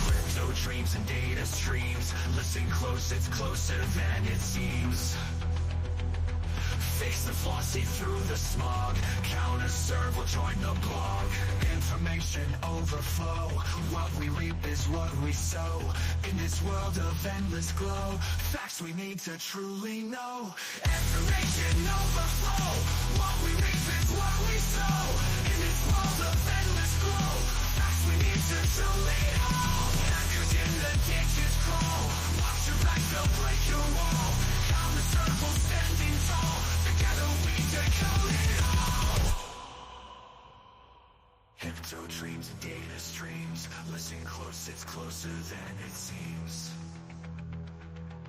S5: Crypto dreams and data streams. Listen close, it's closer than it seems. Fix the flaws, see through the smog. CounterSurveil, join the blog. Information overflow. What we reap is what we sow. In this world of endless glow, facts we need to truly know. Information overflow. What we reap is what we sow. In this world of endless glow, facts we need to truly know. Hackers in the ditches crawl. Watch your back, they'll break your wall. CounterSurveil standing tall. Together we decode it all. Crypto dreams and data streams. Listen close, it's closer than it seems.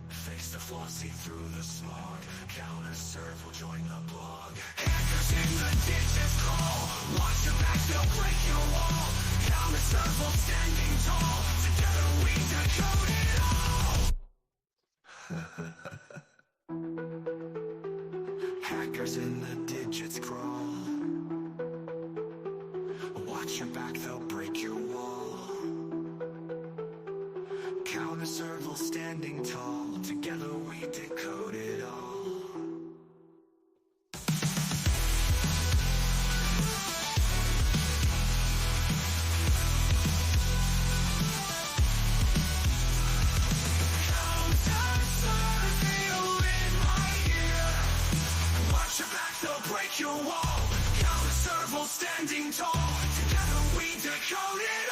S5: Face the flaws, see through the smog. CounterSurveil, join the blog. Hackers in the ditches crawl. Watch your back, they'll break your wall. CounterSurveil standing tall. Together we decode it all. Hackers in the digits crawl. Watch your back, they'll break your wall. CounterSurveil standing tall. Together we decode it all. CounterSurveil in my ear. Watch your back, they'll break your wall. CounterSurveil standing tall. Together we decode it